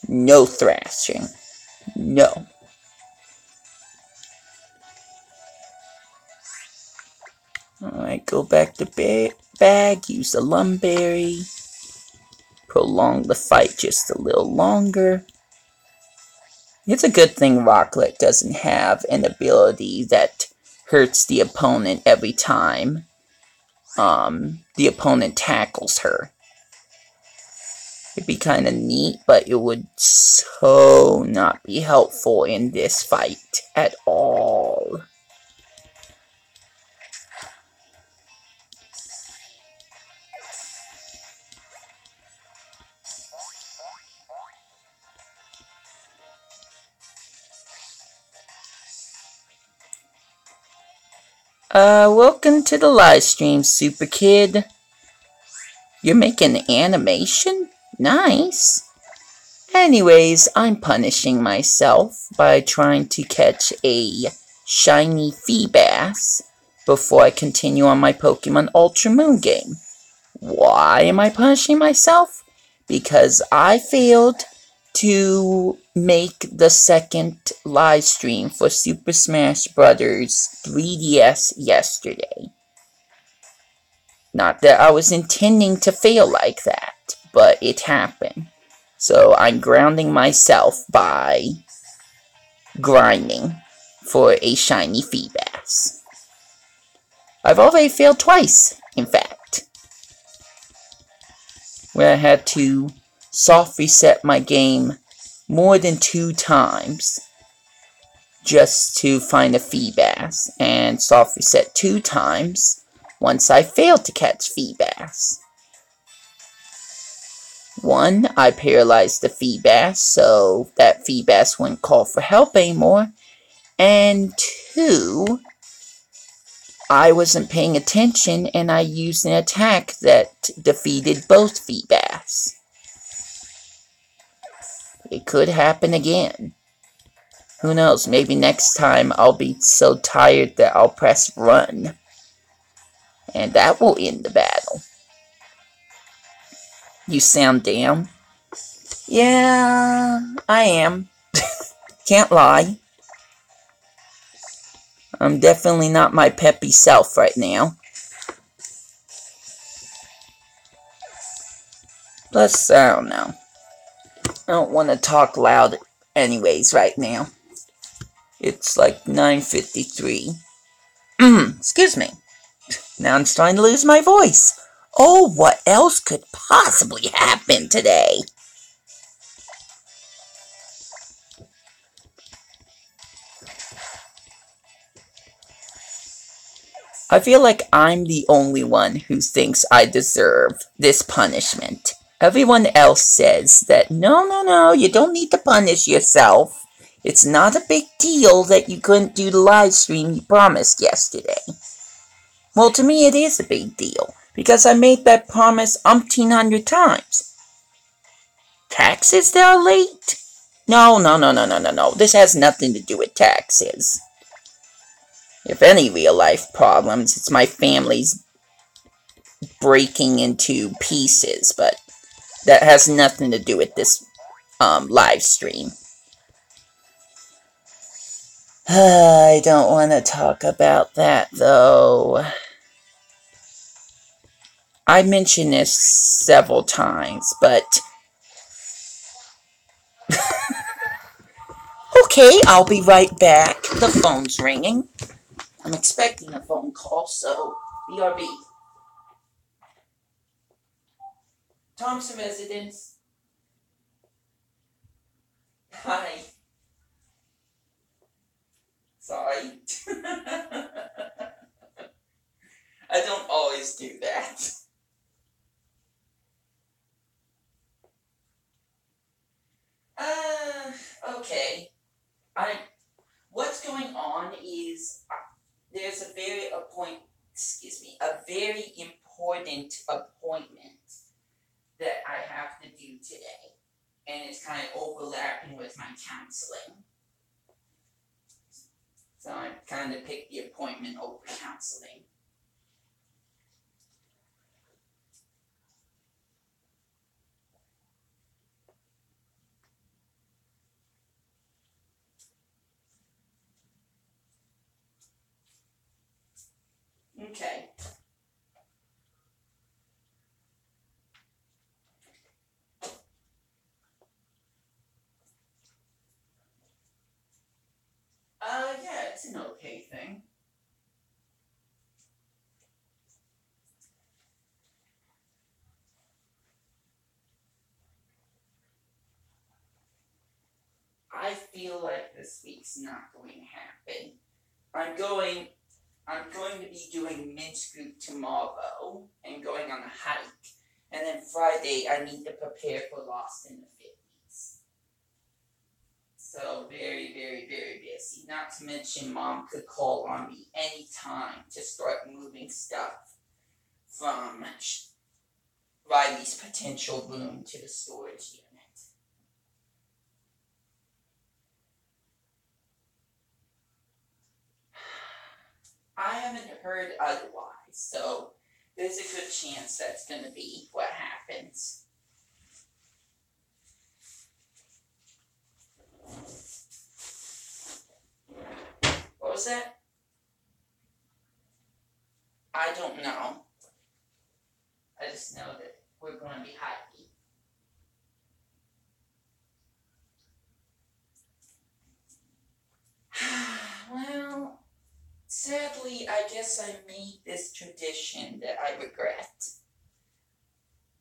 No thrashing. No. Alright, go back to bag, use the Lumberry. Prolong the fight just a little longer. It's a good thing Rocklet doesn't have an ability that hurts the opponent every time the opponent tackles her. It'd be kind of neat, but it would so not be helpful in this fight at all. Welcome to the live stream, Super Kid. You're making an animation? Nice. Anyways, I'm punishing myself by trying to catch a shiny Feebas before I continue on my Pokemon Ultra Moon game. Why am I punishing myself? Because I failed to make the second live stream for Super Smash Bros. 3DS yesterday. Not that I was intending to fail like that, but it happened. So I'm grounding myself by grinding for a shiny Feebas. I've already failed twice, in fact. Where I had to soft reset my game more than 2 times just to find a Feebas, and soft reset 2 times once I failed to catch Feebas. 1, I paralyzed the Feebas, so that Feebas wouldn't call for help anymore, and 2, I wasn't paying attention and I used an attack that defeated both Feebas. It could happen again. Who knows, maybe next time I'll be so tired that I'll press run. And that will end the battle. You sound down? Yeah, I am. Can't lie. I'm definitely not my peppy self right now. Plus, I don't know. I don't want to talk loud anyways right now. It's like 9:53. Excuse me. Now I'm starting to lose my voice. Oh, what else could possibly happen today? I feel like I'm the only one who thinks I deserve this punishment. Everyone else says that, no, you don't need to punish yourself. It's not a big deal that you couldn't do the live stream you promised yesterday. Well, to me it is a big deal, because I made that promise umpteen hundred times. Taxes that are late? No. This has nothing to do with taxes. If any real life problems, it's my family's breaking into pieces, but that has nothing to do with this live stream. I don't want to talk about that, though. I mentioned this several times, but... Okay, I'll be right back. The phone's ringing. I'm expecting a phone call, so BRB. Thompson residence. Hi. Sorry. I don't always do that. Okay. What's going on is there's a very important appointment that I have to do today, and it's kind of overlapping with my counseling. So I kind of picked the appointment over counseling. Okay. Yeah, it's an okay thing. I feel like this week's not going to happen. I'm going to be doing Minsk Group tomorrow and going on a hike. And then Friday, I need to prepare for Lost in the 50s. So very, very, very busy. Not to mention Mom could call on me anytime to start moving stuff from Riley's potential room to the storage unit. I haven't heard otherwise, so there's a good chance that's going to be what happens. What was that? I don't know. I just know that we're going to be hiking. Well, sadly, I guess I made this tradition that I regret.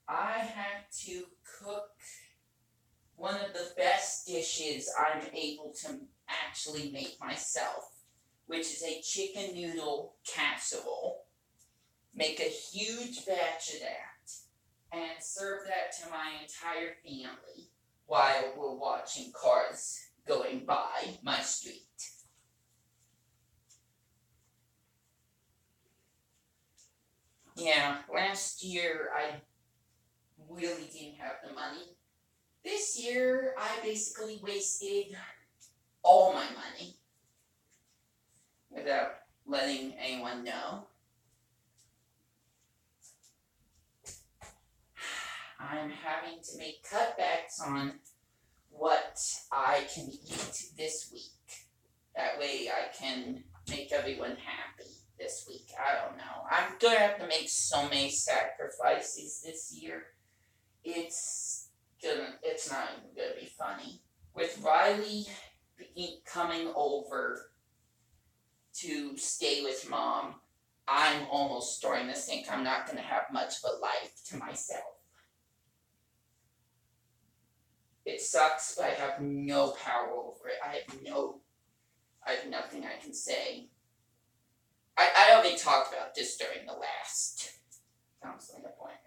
I had to cook one of the best dishes I'm able to actually make myself, which is a chicken noodle casserole. Make a huge batch of that and serve that to my entire family while we're watching cars going by my street. Yeah, last year I really didn't have the money. This year I basically wasted all my money without letting anyone know. I'm having to make cutbacks on what I can eat this week. That way I can make everyone happy this week. I don't know. I'm going to have to make so many sacrifices this year. It's not even going to be funny. With Riley coming over to stay with Mom, I'm almost starting to think I'm not going to have much of a life to myself. It sucks, but I have no power over it. I have nothing I can say. I already talked about this during the last counseling appointment.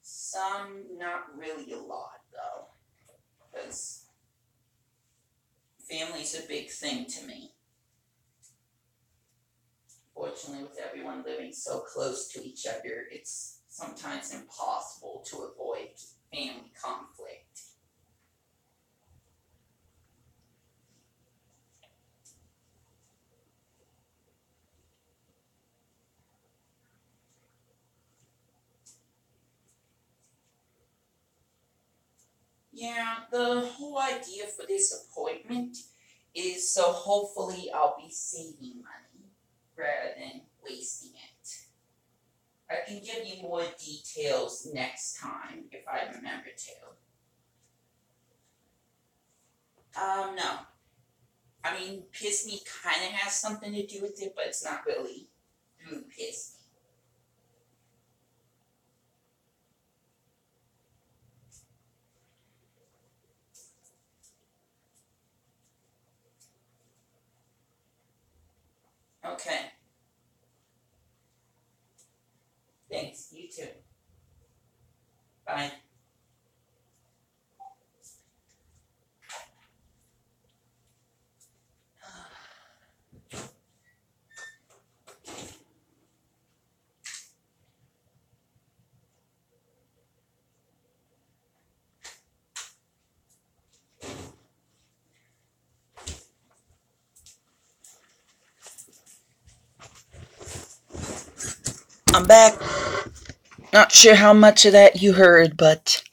Some, not really a lot, though. Because family's a big thing to me. Fortunately, with everyone living so close to each other, it's sometimes impossible to avoid family conflict. Yeah, the whole idea for this appointment is so hopefully I'll be saving money rather than wasting it. I can give you more details next time if I remember to. No. I mean, piss me kind of has something to do with it, but it's not really piss me. Okay. Thanks. You too. Bye. I'm back. Not sure how much of that you heard, but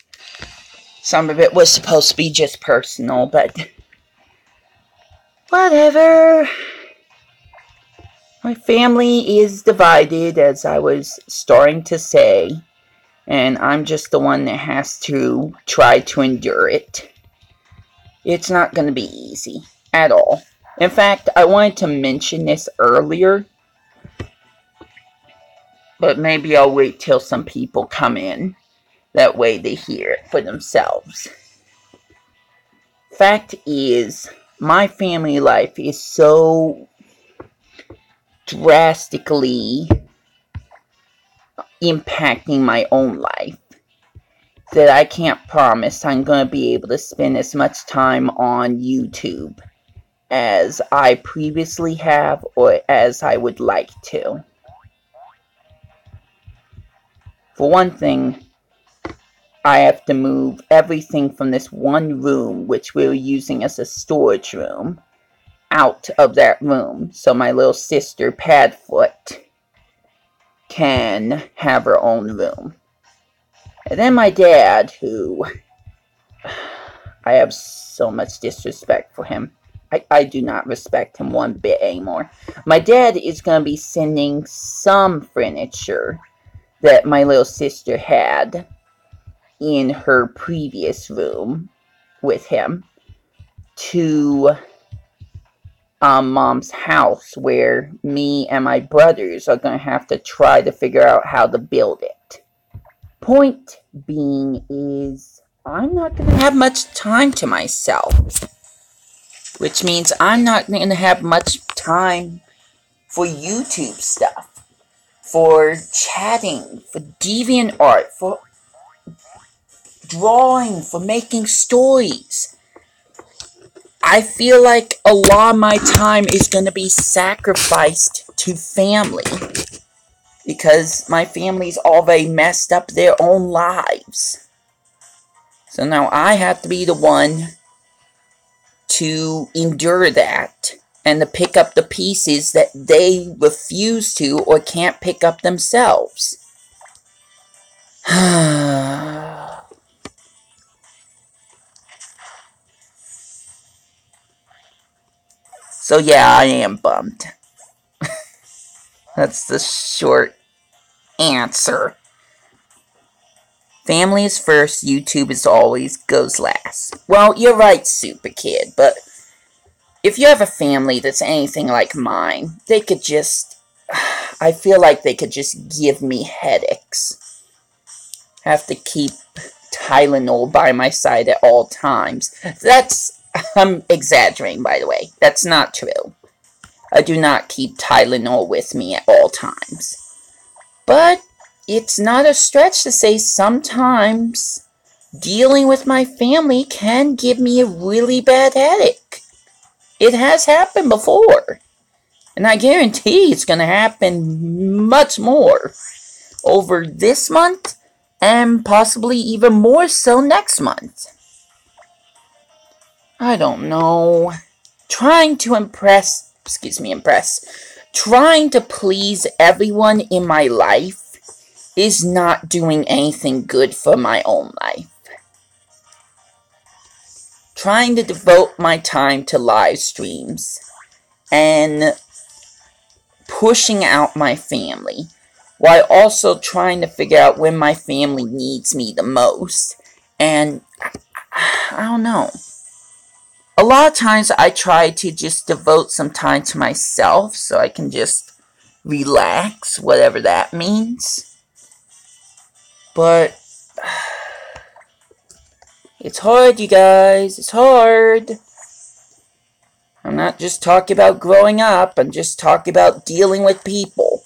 some of it was supposed to be just personal, but whatever. My family is divided, as I was starting to say, and I'm just the one that has to try to endure it. It's not going to be easy at all. In fact, I wanted to mention this earlier, but maybe I'll wait till some people come in. That way they hear it for themselves. Fact is, my family life is so drastically impacting my own life that I can't promise I'm going to be able to spend as much time on YouTube as I previously have or as I would like to. For one thing, I have to move everything from this one room, which we're using as a storage room, out of that room so my little sister Padfoot can have her own room. And then my dad, who I have so much disrespect for him. I do not respect him one bit anymore. My dad is going to be sending some furniture that my little sister had in her previous room with him to Mom's house, where me and my brothers are going to have to try to figure out how to build it. Point being is, I'm not going to have much time to myself, which means I'm not going to have much time for YouTube stuff, for chatting, for DeviantArt, for drawing, for making stories. I feel like a lot of my time is going to be sacrificed to family, because my family's already messed up their own lives. So now I have to be the one to endure that and to pick up the pieces that they refuse to or can't pick up themselves. So yeah, I am bummed. That's the short answer. Family is first, YouTube is always goes last. Well, you're right, Super Kid, but if you have a family that's anything like mine, they could just... I feel like they could just give me headaches. Have to keep Tylenol by my side at all times. I'm exaggerating, by the way. That's not true. I do not keep Tylenol with me at all times. But it's not a stretch to say sometimes dealing with my family can give me a really bad headache. It has happened before. And I guarantee it's going to happen much more over this month and possibly even more so next month. I don't know. Trying to trying to please everyone in my life is not doing anything good for my own life. Trying to devote my time to live streams and pushing out my family, while also trying to figure out when my family needs me the most. And I don't know. a lot of times I try to just devote some time to myself so I can just relax, whatever that means. But it's hard, you guys. It's hard. I'm not just talking about growing up. I'm just talking about dealing with people.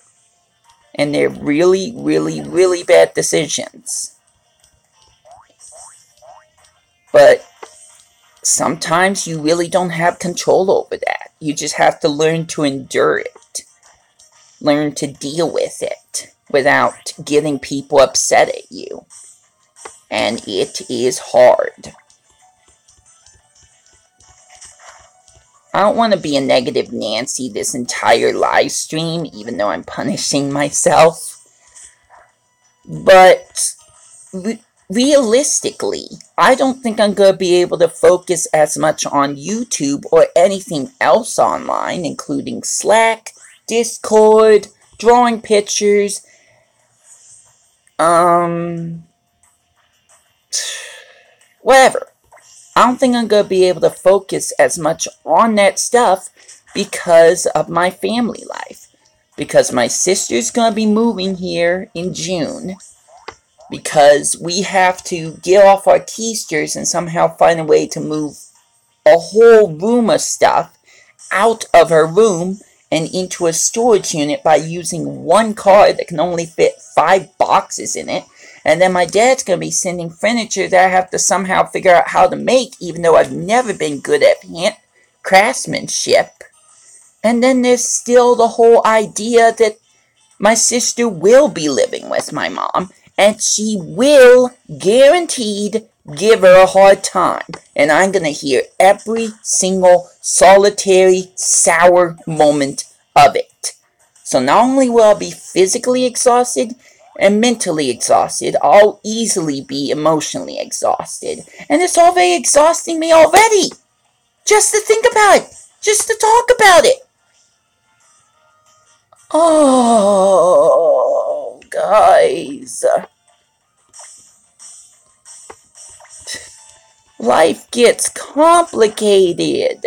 And they're really, really, really bad decisions. But sometimes you really don't have control over that. You just have to learn to endure it. Learn to deal with it without getting people upset at you. And it is hard. I don't want to be a negative Nancy this entire live stream, even though I'm punishing myself. But realistically, I don't think I'm going to be able to focus as much on YouTube or anything else online, including Slack, Discord, drawing pictures, whatever. I don't think I'm going to be able to focus as much on that stuff because of my family life. Because my sister's going to be moving here in June. Because we have to get off our keisters and somehow find a way to move a whole room of stuff out of her room and into a storage unit by using one car that can only fit 5 boxes in it. And then my dad's going to be sending furniture that I have to somehow figure out how to make, even though I've never been good at craftsmanship. And then there's still the whole idea that my sister will be living with my mom, and she will, guaranteed, give her a hard time. And I'm going to hear every single solitary, sour moment of it. So not only will I be physically exhausted and mentally exhausted, I'll easily be emotionally exhausted. And it's already exhausting me already. Just to think about it. Just to talk about it. Oh, guys. Life gets complicated.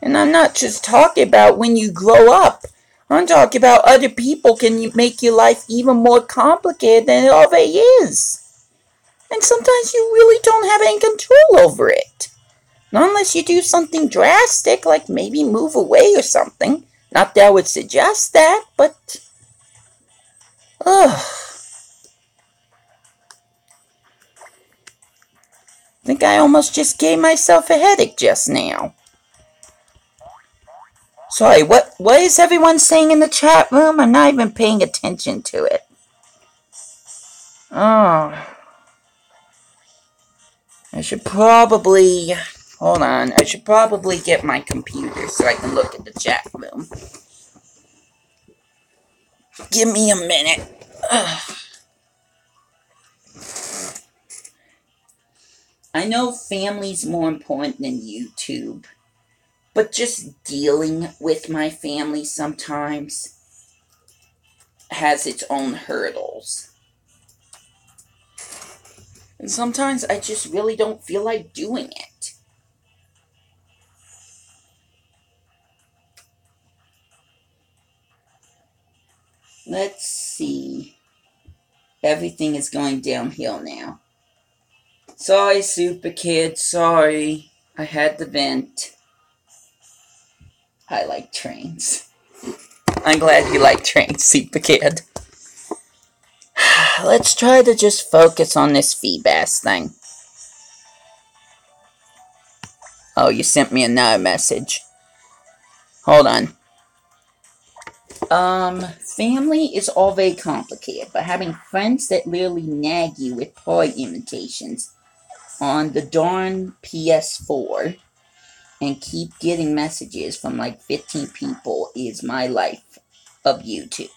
And I'm not just talking about when you grow up. I'm talking about other people can make your life even more complicated than it already is. And sometimes you really don't have any control over it. Not unless you do something drastic, like maybe move away or something. Not that I would suggest that, but... I think I almost just gave myself a headache just now. Sorry, what is everyone saying in the chat room? I'm not even paying attention to it. Oh. I should probably... Hold on. I should probably get my computer so I can look at the chat room. Give me a minute. I know family's more important than YouTube. But just dealing with my family sometimes has its own hurdles. And sometimes I just really don't feel like doing it. Let's see. Everything is going downhill now. Sorry, Super Kid. Sorry. I had to vent. I like trains. I'm glad you like trains, Super Kid. Let's try to just focus on this Feebas thing. Oh, you sent me another message. Hold on. Family is all very complicated, but having friends that literally nag you with toy imitations on the darn PS4 and keep getting messages from like 15 people is my life of YouTube.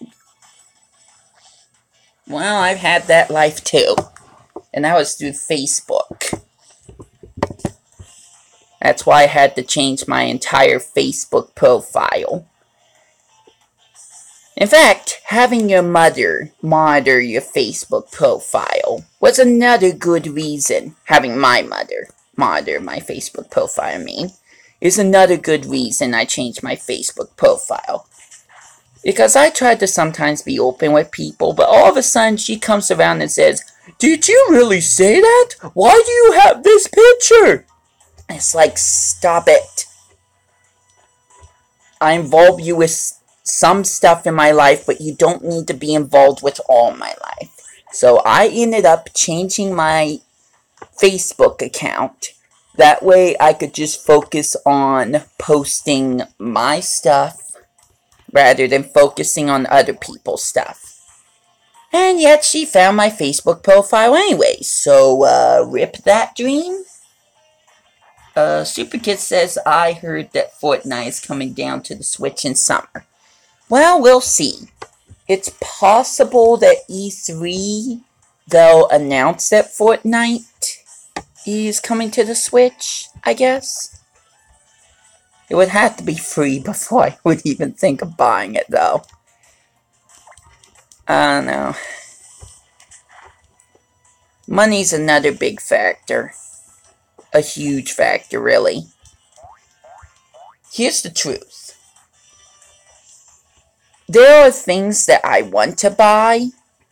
Well, I've had that life too. And that was through Facebook. That's why I had to change my entire Facebook profile. In fact, having your mother monitor your Facebook profile was another good reason, having my mother monitor my Facebook profile, is another good reason I changed my Facebook profile. Because I tried to sometimes be open with people, but all of a sudden she comes around and says, "Did you really say that? Why do you have this picture?" It's like, stop it. I involve you with some stuff in my life, but you don't need to be involved with all my life. So I ended up changing my Facebook account. That way I could just focus on posting my stuff rather than focusing on other people's stuff. And yet she found my Facebook profile anyway, so rip that dream. Super Kid says, "I heard that Fortnite is coming down to the Switch in summer." Well, we'll see. It's possible that E3, they'll announce that Fortnite is coming to the Switch, I guess. It would have to be free before I would even think of buying it, though. I don't know. Money's another big factor. A huge factor, really. Here's the truth. There are things that I want to buy,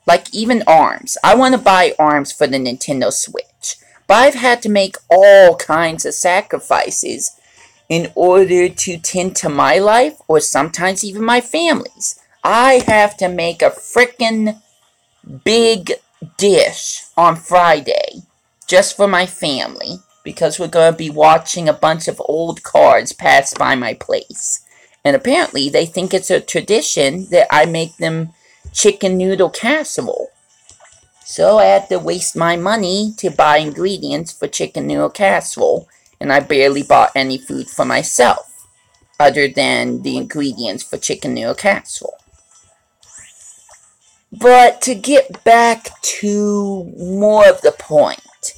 like even ARMS. I want to buy ARMS for the Nintendo Switch, but I've had to make all kinds of sacrifices in order to tend to my life, or sometimes even my family's. I have to make a frickin' big dish on Friday just for my family, because we're going to be watching a bunch of old cards pass by my place. And apparently they think it's a tradition that I make them chicken noodle casserole. So I had to waste my money to buy ingredients for chicken noodle casserole, and I barely bought any food for myself, other than the ingredients for chicken noodle casserole. But to get back to more of the point,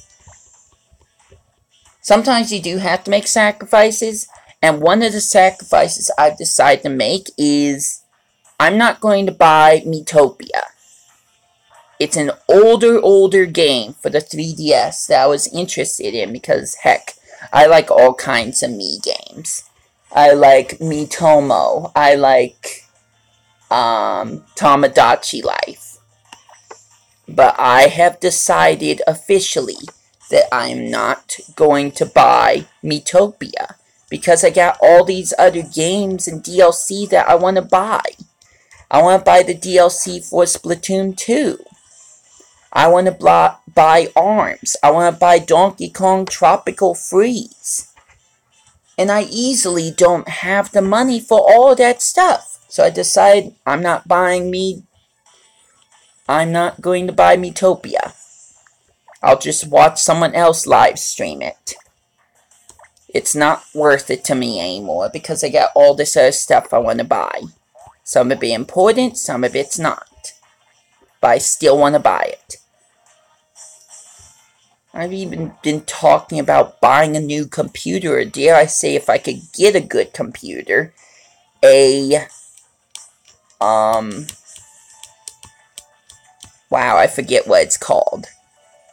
sometimes you do have to make sacrifices, and one of the sacrifices I've decided to make is I'm not going to buy Miitopia. It's an older game for the 3DS that I was interested in because, heck, I like all kinds of Mii games. I like Miitomo. I like Tamagotchi Life. But I have decided officially that I'm not going to buy Miitopia because I got all these other games and DLC that I want to buy. I want to buy the DLC for Splatoon 2. I want to buy ARMS. I want to buy Donkey Kong Tropical Freeze. And I easily don't have the money for all of that stuff. So I decided I'm not going to buy Miitopia. I'll just watch someone else live stream it. It's not worth it to me anymore because I got all this other stuff I want to buy. Some of it important, some of it's not. But I still want to buy it. I've even been talking about buying a new computer, or dare I say, if I could get a good computer, wow, I forget what it's called.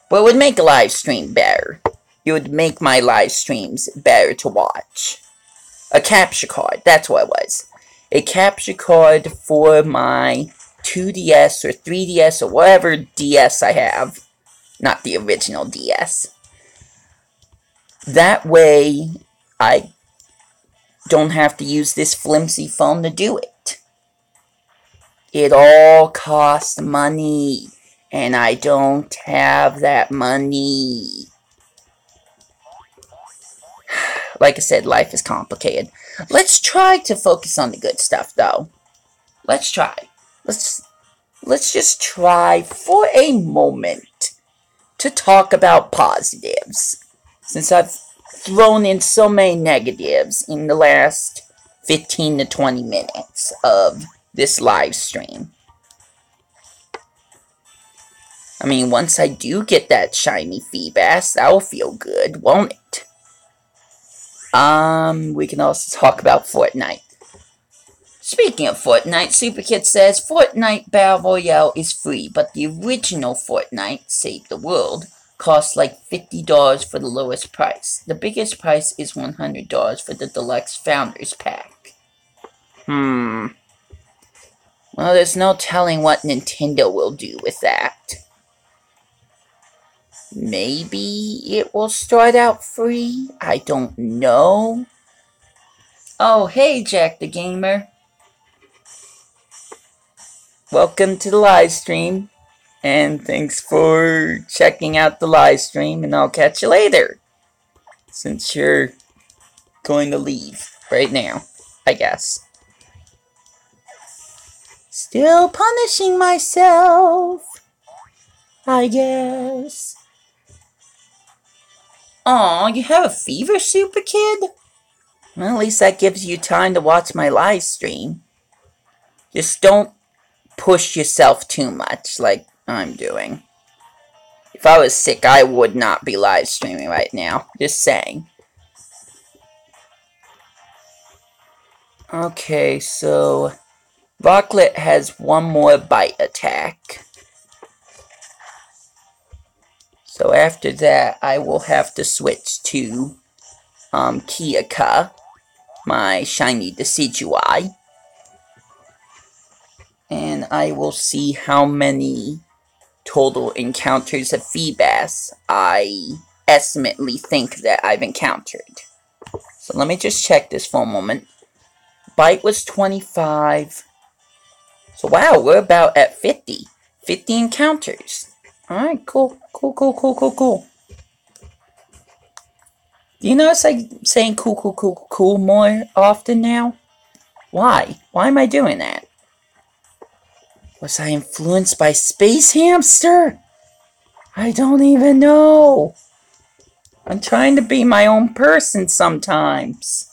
But it would make a live stream better. It would make my live streams better to watch. A capture card, that's what it was. A capture card for my 2DS or 3DS or whatever DS I have. Not the original DS. That way, I don't have to use this flimsy phone to do it. It all costs money, and I don't have that money. Like I said, life is complicated. Let's try to focus on the good stuff, though. Let's try. Let's just try for a moment to talk about positives, since I've thrown in so many negatives in the last 15 to 20 minutes of this live stream. I mean, once I do get that shiny Feebas, that'll feel good, won't it? We can also talk about Fortnite. Speaking of Fortnite, Superkid says, Fortnite Battle Royale is free, but the original Fortnite, Save the World, costs like $50 for the lowest price. The biggest price is $100 for the Deluxe Founders Pack. Well, there's no telling what Nintendo will do with that. Maybe it will start out free? I don't know. Oh, hey, Jack the Gamer. Welcome to the live stream. And thanks for checking out the live stream, and I'll catch you later. Since you're going to leave right now, I guess. Still punishing myself, I guess. Aw, you have a fever, Super Kid? Well, at least that gives you time to watch my live stream. Just don't push yourself too much like I'm doing. If I was sick, I would not be live streaming right now. Just saying. Okay, so Rocklet has one more bite attack. So after that, I will have to switch to Kiaka, my shiny Decidueye. And I will see how many total encounters of Feebas I estimately think that I've encountered. So let me just check this for a moment. Bite was 25. So wow, we're about at 50. 50 encounters. Alright, cool. Cool. Do you notice I'm saying cool more often now? Why? Why am I doing that? Was I influenced by Space Hamster? I don't even know. I'm trying to be my own person sometimes.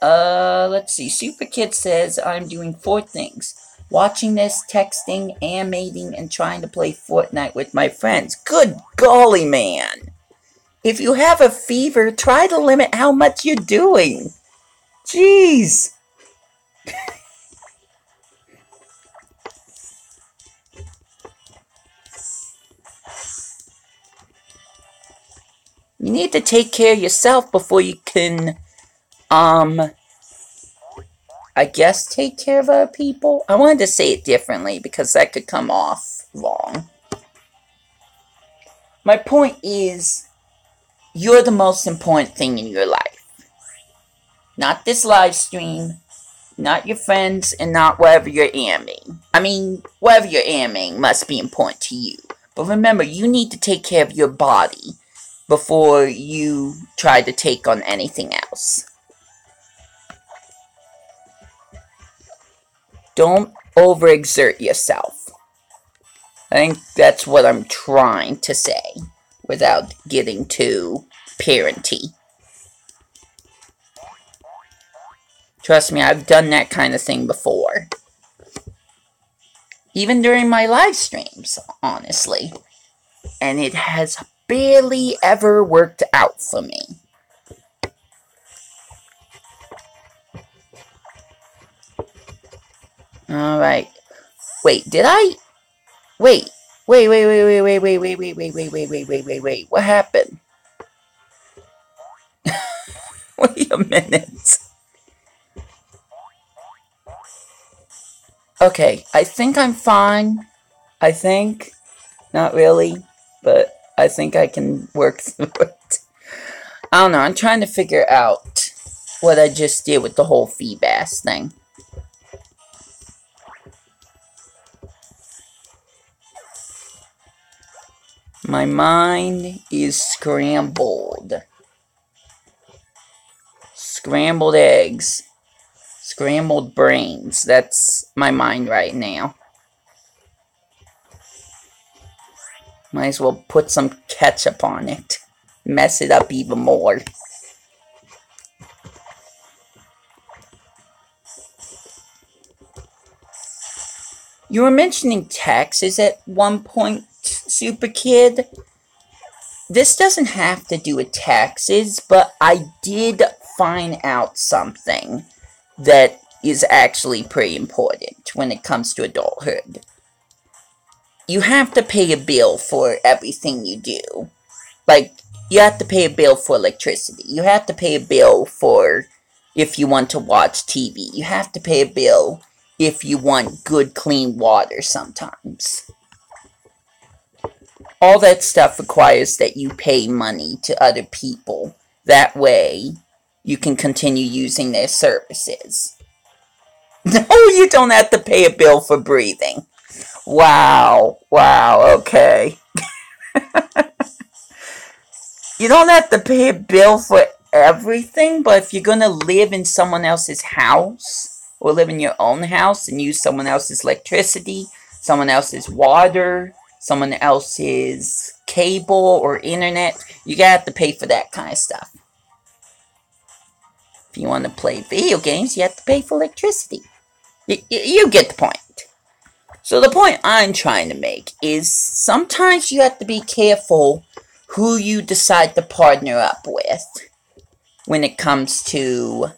Let's see. Super Kid says I'm doing 4 things. Watching this, texting, animating, and trying to play Fortnite with my friends. Good golly, man. If you have a fever, try to limit how much you're doing. Jeez. You need to take care of yourself before you can, I guess take care of other people? I wanted to say it differently because that could come off wrong. My point is, you're the most important thing in your life. Not this live stream, not your friends, and not whatever you're aiming. I mean, whatever you're aiming must be important to you. But remember, you need to take care of your body before you try to take on anything else. Don't overexert yourself. I think that's what I'm trying to say without getting too parenty. Trust me, I've done that kind of thing before. Even during my live streams, honestly. And it has barely ever worked out for me. Alright. Wait, did I? Wait. Wait. What happened? Wait a minute. Okay, I think I'm fine. I think. Not really. But I think I can work through it. I don't know, I'm trying to figure out what I just did with the whole Feebas thing. My mind is scrambled. Scrambled eggs. Scrambled brains. That's my mind right now. Might as well put some ketchup on it. Mess it up even more. You were mentioning taxes at one point, Super Kid. This doesn't have to do with taxes, but I did find out something that is actually pretty important when it comes to adulthood. you have to pay a bill for everything you do. Like, you have to pay a bill for electricity. You have to pay a bill for if you want to watch TV. You have to pay a bill if you want good, clean water sometimes. All that stuff requires that you pay money to other people. That way, you can continue using their services. No, you don't have to pay a bill for breathing. Wow, okay. You don't have to pay a bill for everything, but if you're gonna live in someone else's house, or live in your own house and use someone else's electricity, someone else's water, someone else's cable or internet, you gotta have to pay for that kind of stuff. If you want to play video games, you have to pay for electricity. You get the point. So the point I'm trying to make is sometimes you have to be careful who you decide to partner up with when it comes to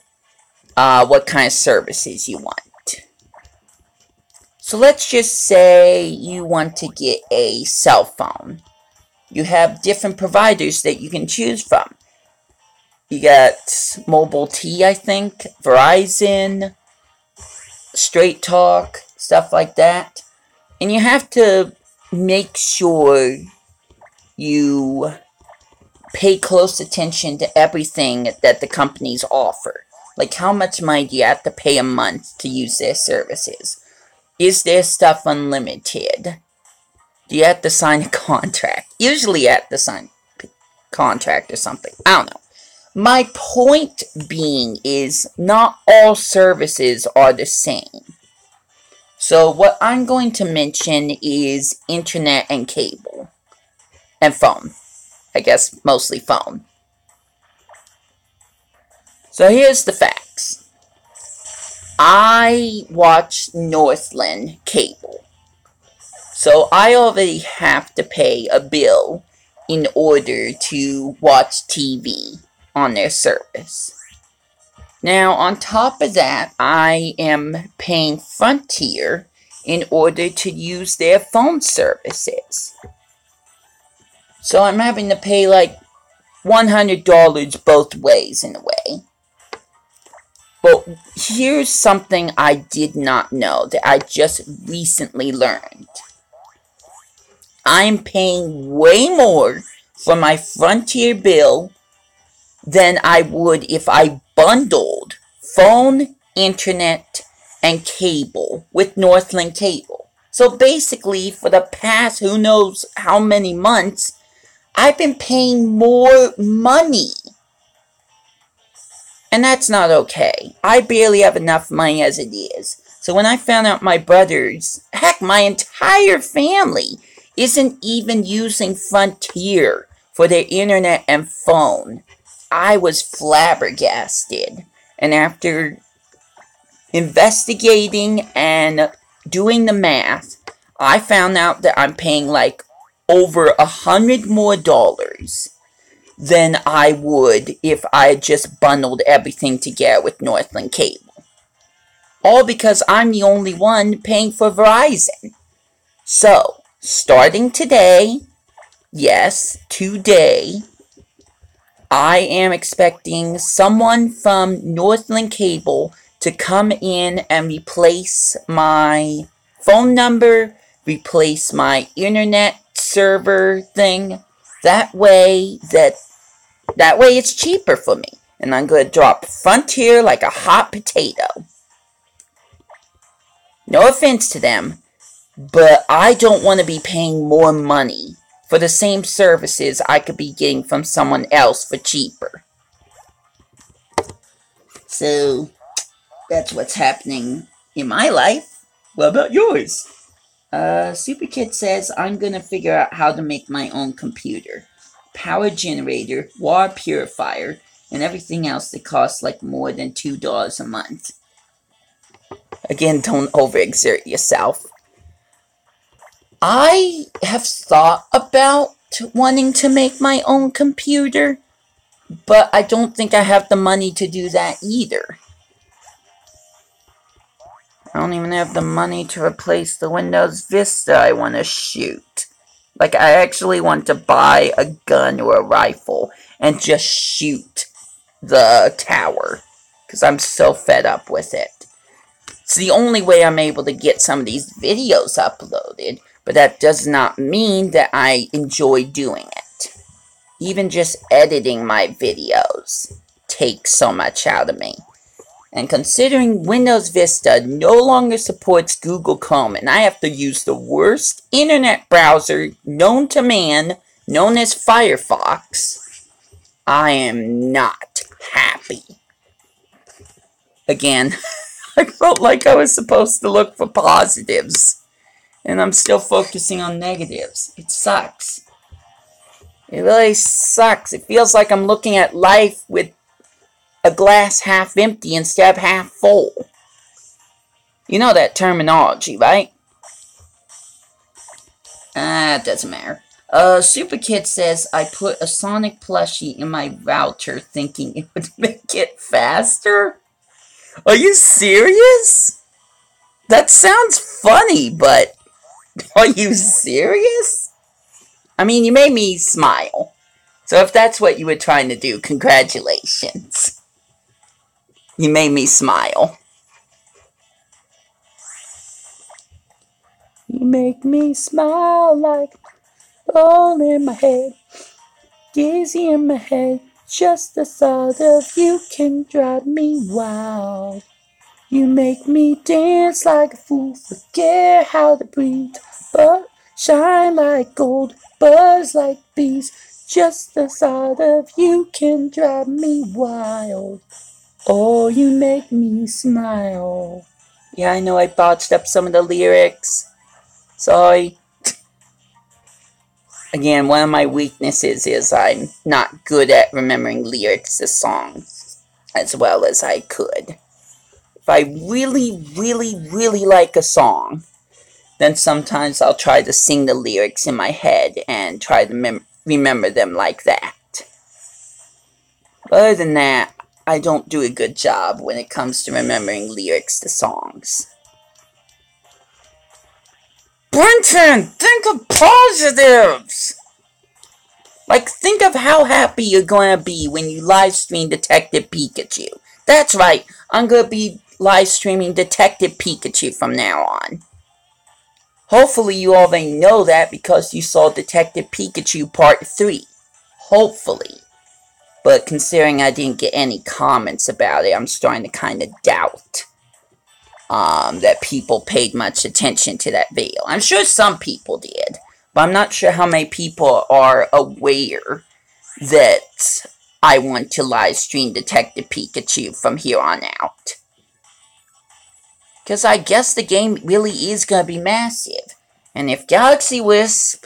what kind of services you want. So let's just say you want to get a cell phone. You have different providers that you can choose from. You got Mobile T, I think, Verizon, Straight Talk, stuff like that. And you have to make sure you pay close attention to everything that the companies offer. Like, how much money do you have to pay a month to use their services? Is their stuff unlimited? Do you have to sign a contract? Usually you have to sign a contract or something. I don't know. My point being is not all services are the same. So what I'm going to mention is internet and cable. And phone. I guess mostly phone. So here's the facts. I watch Northland Cable. So I already have to pay a bill in order to watch TV on their service. Now, on top of that, I am paying Frontier in order to use their phone services. So I'm having to pay like $100 both ways in a way. But here's something I did not know that I just recently learned. I'm paying way more for my Frontier bill than I would if I bundled phone, internet, and cable with Northland Cable. So basically, for the past who knows how many months, I've been paying more money. And that's not okay. I barely have enough money as it is. So when I found out my brothers, heck, my entire family, isn't even using Frontier for their internet and phone, I was flabbergasted. And after investigating and doing the math, I found out that I'm paying like over $100 more than I would if I had just bundled everything together with Northland Cable. All because I'm the only one paying for Verizon. So, starting today, yes, today, I am expecting someone from Northland Cable to come in and replace my phone number, replace my internet server thing. That way it's cheaper for me. And I'm going to drop Frontier like a hot potato. No offense to them, but I don't want to be paying more money for the same services I could be getting from someone else for cheaper. So, that's what's happening in my life. What about yours? Super Kid says, I'm gonna figure out how to make my own computer. Power generator, water purifier, and everything else that costs like more than $2 a month. Again, don't overexert yourself. I have thought about wanting to make my own computer, but I don't think I have the money to do that either. I don't even have the money to replace the Windows Vista I want to shoot. Like, I actually want to buy a gun or a rifle and just shoot the tower. Because I'm so fed up with it. It's the only way I'm able to get some of these videos uploaded. But that does not mean that I enjoy doing it. Even just editing my videos takes so much out of me. And considering Windows Vista no longer supports Google Chrome, and I have to use the worst internet browser known to man, known as Firefox, I am not happy. Again, I felt like I was supposed to look for positives, and I'm still focusing on negatives. It sucks. It really sucks. It feels like I'm looking at life with a glass half empty instead of half full. You know that terminology, right? It doesn't matter. Super Kid says, I put a Sonic plushie in my router thinking it would make it faster? Are you serious? That sounds funny, but are you serious? I mean, you made me smile. So if that's what you were trying to do, congratulations. You made me smile. You make me smile like all in my head, dizzy in my head. Just the thought of you can drive me wild. You make me dance like a fool, forget how to breathe, but shine like gold, buzz like bees. Just the thought of you can drive me wild. Oh, you make me smile. Yeah, I know I botched up some of the lyrics. Sorry. Again, one of my weaknesses is I'm not good at remembering lyrics to songs as well as I could. If I really, really, really like a song, then sometimes I'll try to sing the lyrics in my head and try to remember them like that. But other than that, I don't do a good job when it comes to remembering lyrics to songs. Brenton, think of positives! Like, think of how happy you're going to be when you live stream Detective Pikachu. That's right, I'm going to be live streaming Detective Pikachu from now on. Hopefully you already know that because you saw Detective Pikachu Part 3. Hopefully. But considering I didn't get any comments about it, I'm starting to kind of doubt that people paid much attention to that video. I'm sure some people did, but I'm not sure how many people are aware that I want to live stream Detective Pikachu from here on out. Because I guess the game really is going to be massive. And if Galaxy Wisp,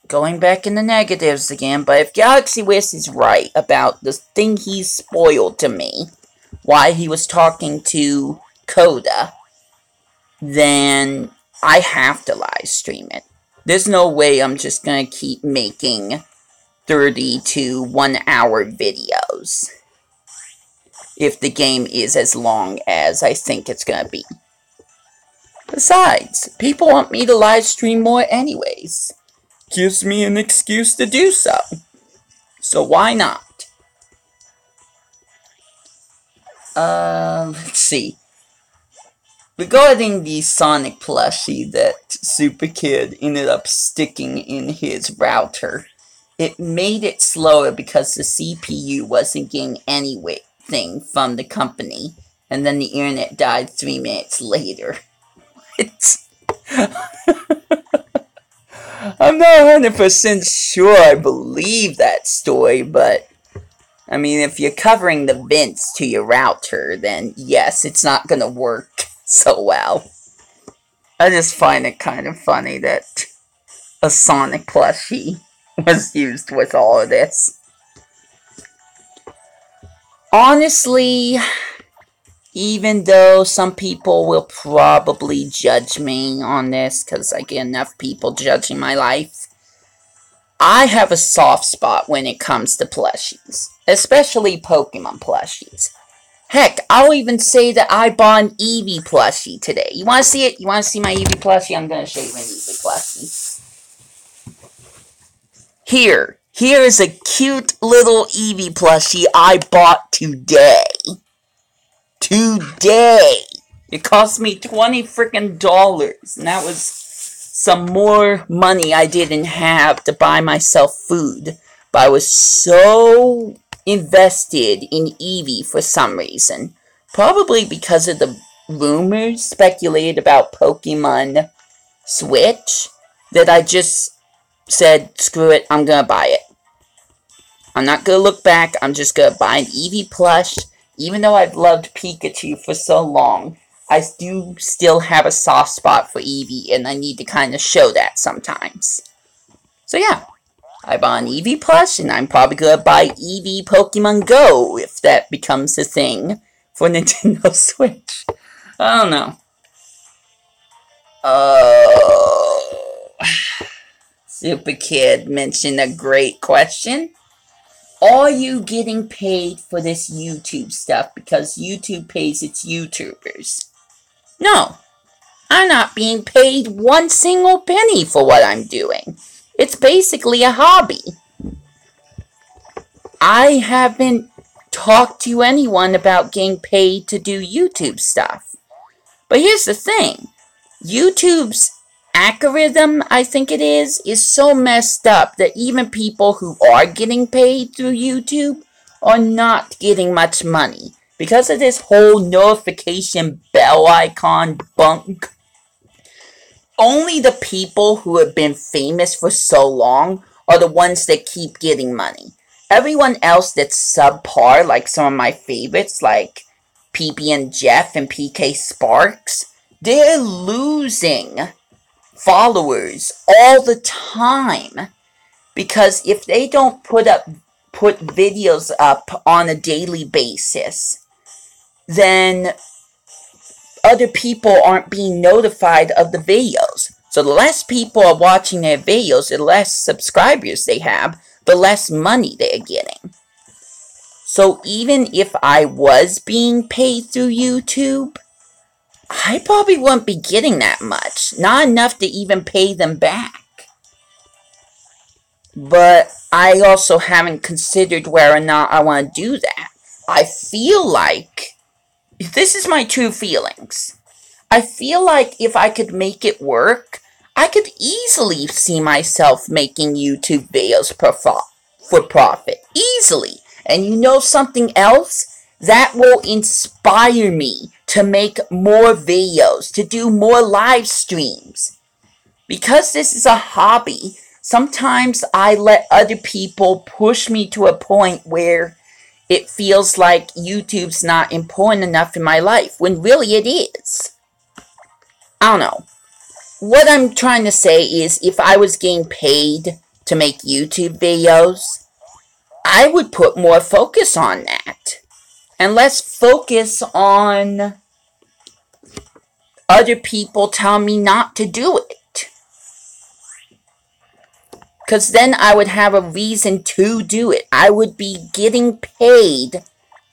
going back in the negatives again, but if Galaxy Wisp is right about the thing he spoiled to me, why he was talking to Coda, then I have to live stream it. There's no way I'm just going to keep making 30 to 1 hour videos if the game is as long as I think it's going to be. Besides, people want me to live stream more anyways. Gives me an excuse to do so. So why not? Let's see. Regarding the Sonic plushie that Super Kid ended up sticking in his router, it made it slower because the CPU wasn't getting anything from the company, and then the internet died 3 minutes later. I'm not 100% sure I believe that story, but I mean, if you're covering the vents to your router, then yes, it's not gonna work so well. I just find it kind of funny that a Sonic plushie was used with all of this. Honestly, even though some people will probably judge me on this, because I get enough people judging my life, I have a soft spot when it comes to plushies, especially Pokemon plushies. Heck, I'll even say that I bought an Eevee plushie today. You want to see it? You want to see my Eevee plushie? I'm going to show you my Eevee plushie. Here is a cute little Eevee plushie I bought today. It cost me $20 freaking dollars, and that was some more money I didn't have to buy myself food. But I was so invested in Eevee for some reason. Probably because of the rumors speculated about Pokemon Switch, that I just said, screw it, I'm gonna buy it. I'm not gonna look back, I'm just gonna buy an Eevee plush. Even though I've loved Pikachu for so long, I do still have a soft spot for Eevee, and I need to kind of show that sometimes. So yeah, I bought an Eevee plush, and I'm probably gonna buy Eevee Pokemon Go if that becomes a thing for Nintendo Switch. I don't know. Super Kid mentioned a great question. Are you getting paid for this YouTube stuff because YouTube pays its YouTubers? No, I'm not being paid one single penny for what I'm doing. It's basically a hobby. I haven't talked to anyone about getting paid to do YouTube stuff. But here's the thing. YouTube's algorithm, I think it is so messed up that even people who are getting paid through YouTube are not getting much money. Because of this whole notification bell icon bunk, only the people who have been famous for so long are the ones that keep getting money. Everyone else that's subpar, like some of my favorites, like PB and Jeff and PK Sparks, they're losing followers all the time. Because if they don't put videos up on a daily basis, then other people aren't being notified of the videos. So the less people are watching their videos, the less subscribers they have, the less money they're getting. So even if I was being paid through YouTube, I probably wouldn't be getting that much. Not enough to even pay them back. But I also haven't considered whether or not I want to do that. I feel like, this is my true feelings. I feel like if I could make it work, I could easily see myself making YouTube videos for profit. Easily. And you know something else? That will inspire me to make more videos, to do more live streams. Because this is a hobby, sometimes I let other people push me to a point where it feels like YouTube's not important enough in my life, when really it is. I don't know. What I'm trying to say is, if I was getting paid to make YouTube videos, I would put more focus on that. And less focus on other people telling me not to do it. Because then I would have a reason to do it. I would be getting paid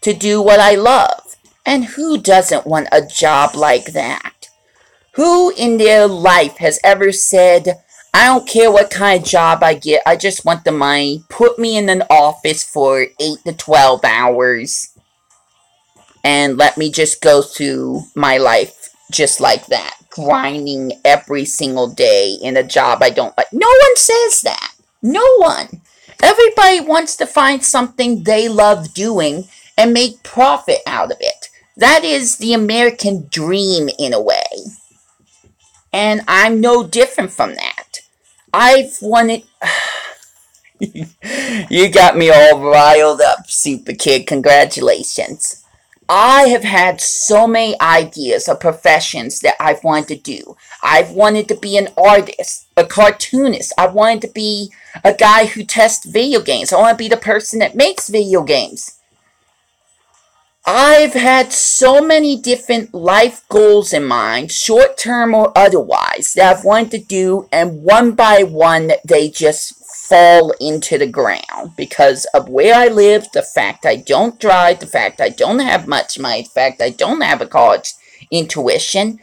to do what I love. And who doesn't want a job like that? Who in their life has ever said, I don't care what kind of job I get, I just want the money, put me in an office for 8 to 12 hours, and let me just go through my life just like that, grinding every single day in a job I don't like. No one says that. No one. Everybody wants to find something they love doing and make profit out of it. That is the American dream in a way. And I'm no different from that. I've wanted... You got me all riled up, Super Kid. Congratulations. I have had so many ideas of professions that I've wanted to do. I've wanted to be an artist, a cartoonist. I wanted to be a guy who tests video games. I want to be the person that makes video games. I've had so many different life goals in mind, short-term or otherwise, that I've wanted to do, and one by one, they just fall into the ground because of where I live, the fact I don't drive, the fact I don't have much money, the fact I don't have a college intuition.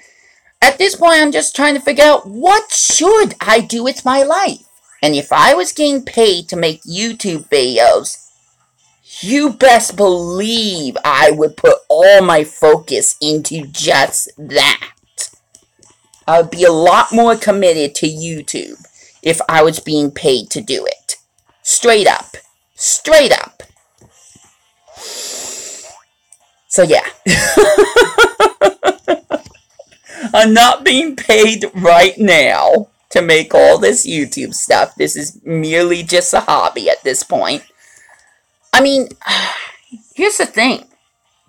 At this point, I'm just trying to figure out what should I do with my life. And if I was getting paid to make YouTube videos, you best believe I would put all my focus into just that. I would be a lot more committed to YouTube if I was being paid to do it. Straight up. Straight up. So yeah. I'm not being paid right now to make all this YouTube stuff. This is merely just a hobby at this point. I mean, here's the thing.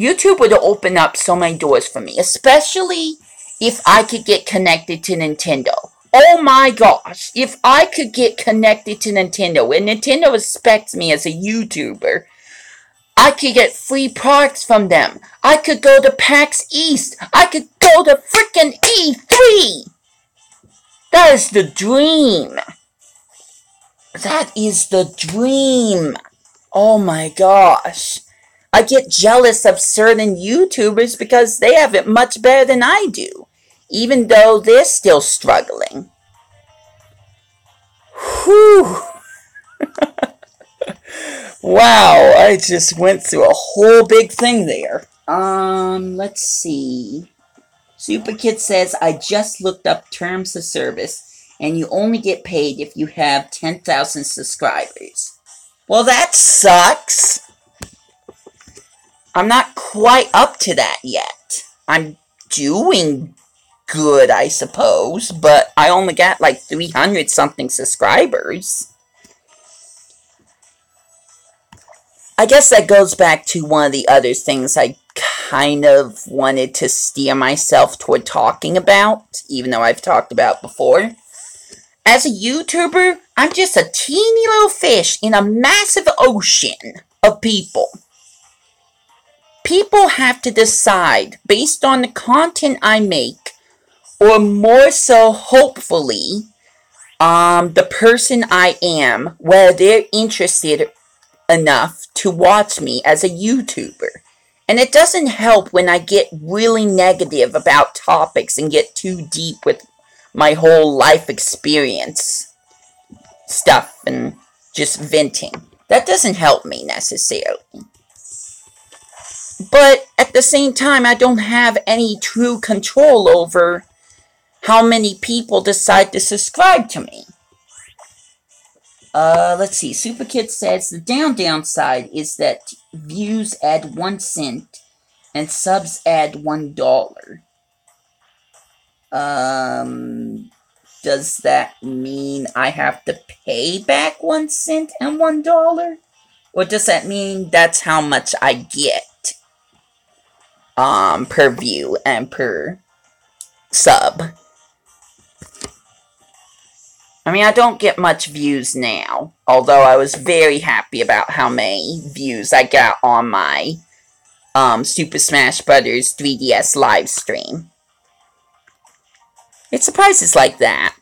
YouTube would open up so many doors for me, especially if I could get connected to Nintendo. Oh my gosh, if I could get connected to Nintendo, and Nintendo expects me as a YouTuber, I could get free products from them. I could go to PAX East. I could go to frickin' E3. That is the dream. That is the dream. Oh my gosh. I get jealous of certain YouTubers because they have it much better than I do, even though they're still struggling. Whew. Wow, I just went through a whole big thing there. Let's see. Super Kid says, I just looked up terms of service, and you only get paid if you have 10,000 subscribers. Well, that sucks. I'm not quite up to that yet. I'm doing good, I suppose, but I only got like 300-something subscribers. I guess that goes back to one of the other things I kind of wanted to steer myself toward talking about, even though I've talked about before. As a YouTuber, I'm just a teeny little fish in a massive ocean of people. People have to decide, based on the content I make, or more so, hopefully, the person I am, whether they're interested enough to watch me as a YouTuber. And it doesn't help when I get really negative about topics and get too deep with my whole life experience stuff and just venting. That doesn't help me necessarily. But at the same time, I don't have any true control over how many people decide to subscribe to me. Let's see. Super Kid says, the downside is that views add 1 cent and subs add $1. Does that mean I have to pay back 1 cent and $1? Or does that mean that's how much I get, per view and per sub? I mean, I don't get much views now, although I was very happy about how many views I got on my Super Smash Bros. 3DS live stream. It's surprises like that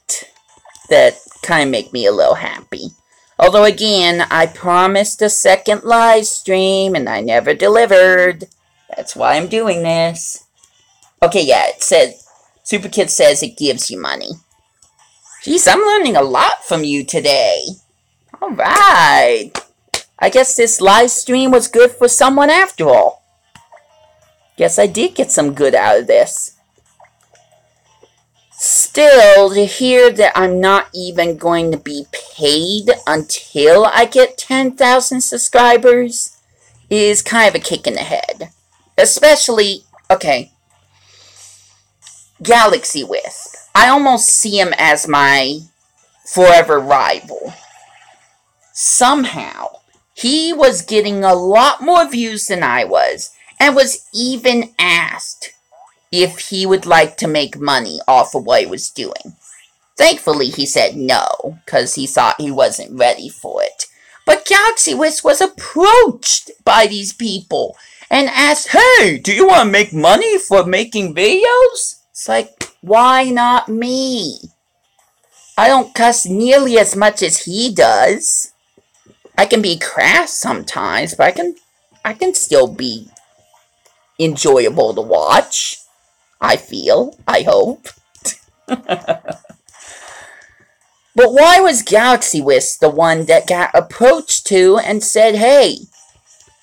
kind of make me a little happy. Although, again, I promised a second live stream, and I never delivered. That's why I'm doing this. Okay, yeah, it said, Super Kid says it gives you money. Jeez, I'm learning a lot from you today. Alright. I guess this live stream was good for someone after all. Guess I did get some good out of this. Still, to hear that I'm not even going to be paid until I get 10,000 subscribers is kind of a kick in the head. Especially, okay, Galaxy Wisp. I almost see him as my forever rival. Somehow, he was getting a lot more views than I was, and was even asked if he would like to make money off of what he was doing. Thankfully, he said no, because he thought he wasn't ready for it. But Galaxy Wisp was approached by these people and asked, hey, do you want to make money for making videos? It's like, why not me? I don't cuss nearly as much as he does. I can be crass sometimes, but I can still be enjoyable to watch. I feel. I hope. But why was Galaxy Wisp the one that got approached to and said, hey,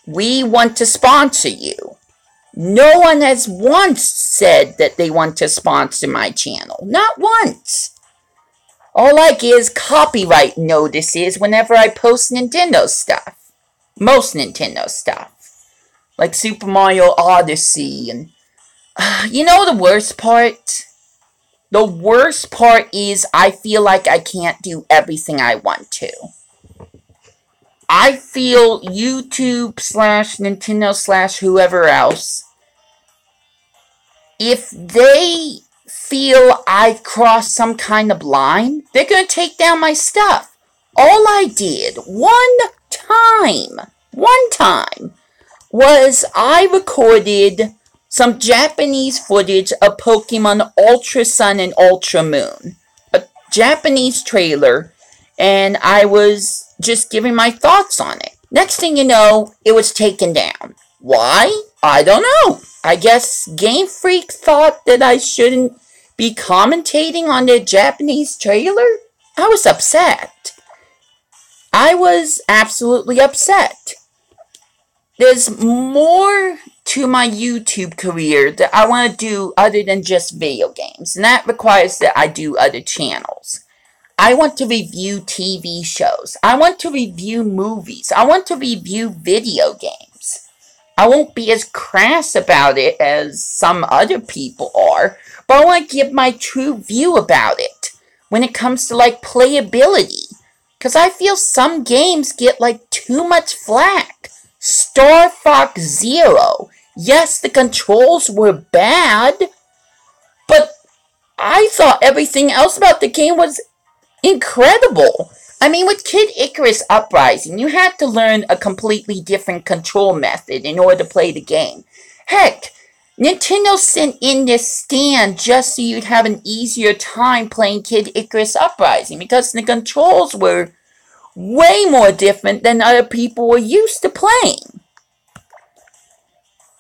we want to sponsor you? No one has once said that they want to sponsor my channel. Not once. All I get is copyright notices whenever I post Nintendo stuff. Most Nintendo stuff. Like Super Mario Odyssey and... you know the worst part? The worst part is I feel like I can't do everything I want to. I feel YouTube / Nintendo / whoever else, if they feel I've crossed some kind of line, they're going to take down my stuff. All I did one time, was I recorded some Japanese footage of Pokemon Ultra Sun and Ultra Moon. A Japanese trailer, and I was just giving my thoughts on it. Next thing you know, it was taken down. Why? I don't know. I guess Game Freak thought that I shouldn't be commentating on their Japanese trailer? I was upset. I was absolutely upset. There's more to my YouTube career that I want to do other than just video games, and that requires that I do other channels. I want to review TV shows. I want to review movies. I want to review video games. I won't be as crass about it as some other people are, but I want to give my true view about it when it comes to, like, playability. Because I feel some games get, like, too much flack. Star Fox Zero. Yes, the controls were bad, but I thought everything else about the game was incredible. I mean, with Kid Icarus Uprising, you had to learn a completely different control method in order to play the game. Heck, Nintendo sent in this stand just so you'd have an easier time playing Kid Icarus Uprising, because the controls were way more different than other people were used to playing.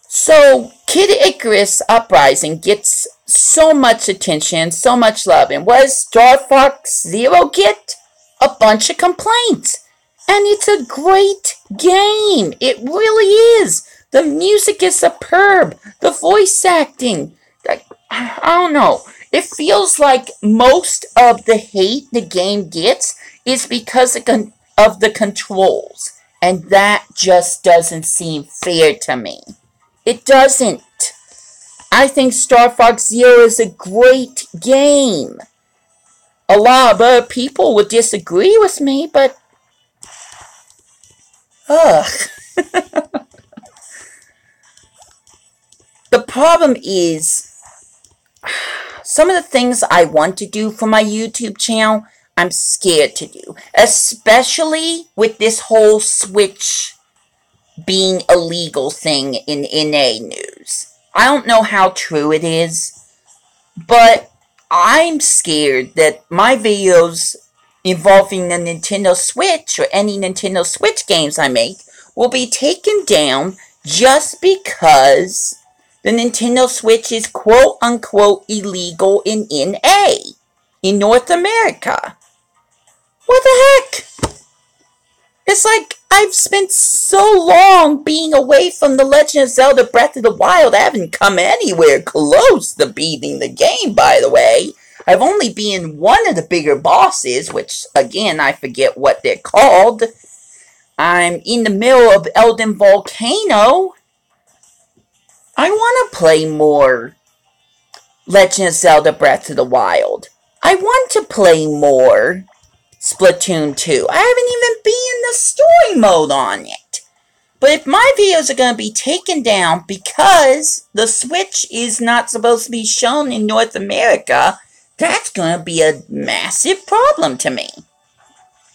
So, Kid Icarus Uprising gets so much attention, so much love. And what does Star Fox Zero get? A bunch of complaints. And it's a great game. It really is. The music is superb. The voice acting. I don't know. It feels like most of the hate the game gets is because of the controls. And that just doesn't seem fair to me. It doesn't. I think Star Fox Zero is a great game. A lot of other people would disagree with me, but... ugh. The problem is, some of the things I want to do for my YouTube channel, I'm scared to do. Especially with this whole Switch being illegal thing in NA news. I don't know how true it is, but I'm scared that my videos involving the Nintendo Switch or any Nintendo Switch games I make will be taken down just because the Nintendo Switch is quote-unquote illegal in NA, in North America. What the heck? It's like I've spent so long being away from The Legend of Zelda Breath of the Wild, I haven't come anywhere close to beating the game, by the way. I've only been one of the bigger bosses, which, again, I forget what they're called. I'm in the middle of Elden Volcano. I want to play more Legend of Zelda Breath of the Wild. I want to play more Splatoon 2. I haven't even been in the story mode on it. But if my videos are going to be taken down because the Switch is not supposed to be shown in North America, that's going to be a massive problem to me.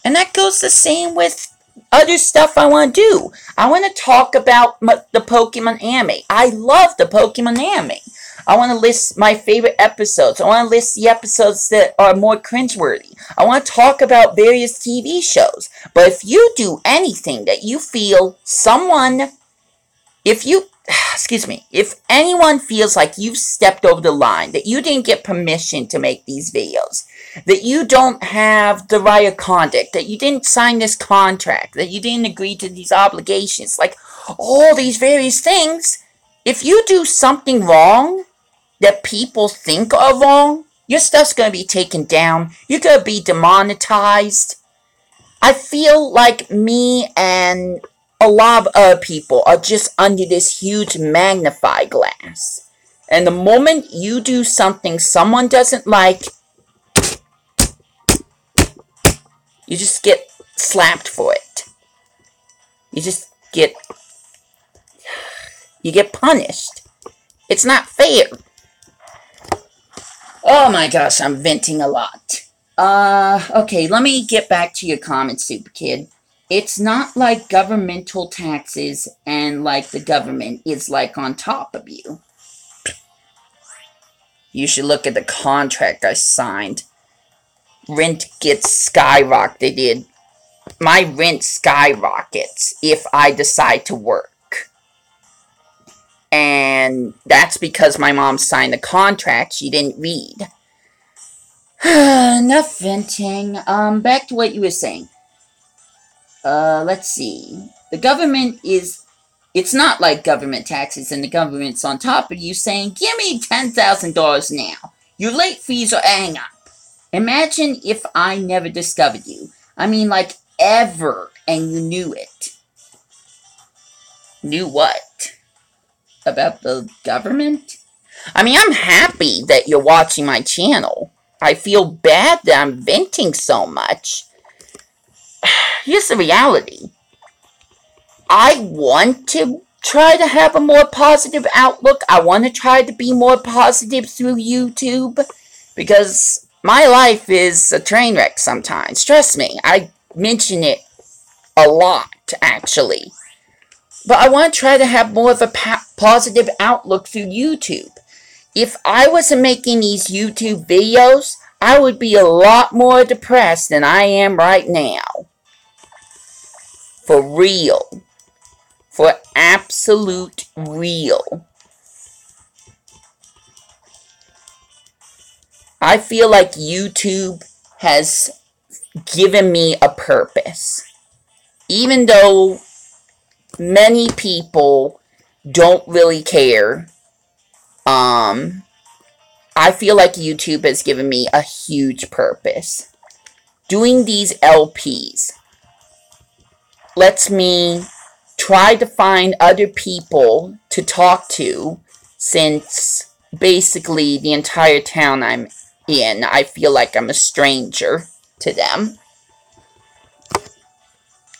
And that goes the same with other stuff I want to do. I want to talk about the Pokemon anime. I love the Pokemon anime. I want to list my favorite episodes. I want to list the episodes that are more cringeworthy. I want to talk about various TV shows. But if you do anything that you feel if anyone feels like you've stepped over the line, that you didn't get permission to make these videos, that you don't have the right of conduct, that you didn't sign this contract, that you didn't agree to these obligations, like all these various things, if you do something wrong that people think are wrong, your stuff's going to be taken down, you're going to be demonetized. I feel like me and a lot of other people are just under this huge magnifying glass. And the moment you do something someone doesn't like, you just get slapped for it. You get punished. It's not fair. Oh my gosh, I'm venting a lot. Okay, let me get back to your comment, Super Kid. It's not like governmental taxes and like the government is like on top of you. You should look at the contract I signed. Rent gets skyrocketed. My rent skyrockets if I decide to work. And that's because my mom signed the contract she didn't read. Enough venting. Back to what you were saying. Let's see. The government it's not like government taxes and the government's on top of you saying, give me $10,000 now. Your late fees are hang up. Imagine if I never discovered you. I mean, like, ever, and you knew it. Knew what? About the government? I mean, I'm happy that you're watching my channel. I feel bad that I'm venting so much. Here's the reality. I want to try to have a more positive outlook. I want to try to be more positive through YouTube. Because my life is a train wreck sometimes. Trust me, I mention it a lot, actually. But I want to try to have more of a positive outlook through YouTube. If I wasn't making these YouTube videos, I would be a lot more depressed than I am right now. For real. For absolute real. I feel like YouTube has given me a purpose. Even though many people don't really care, I feel like YouTube has given me a huge purpose. Doing these LPs lets me try to find other people to talk to, since basically the entire town I'm in, I feel like I'm a stranger to them.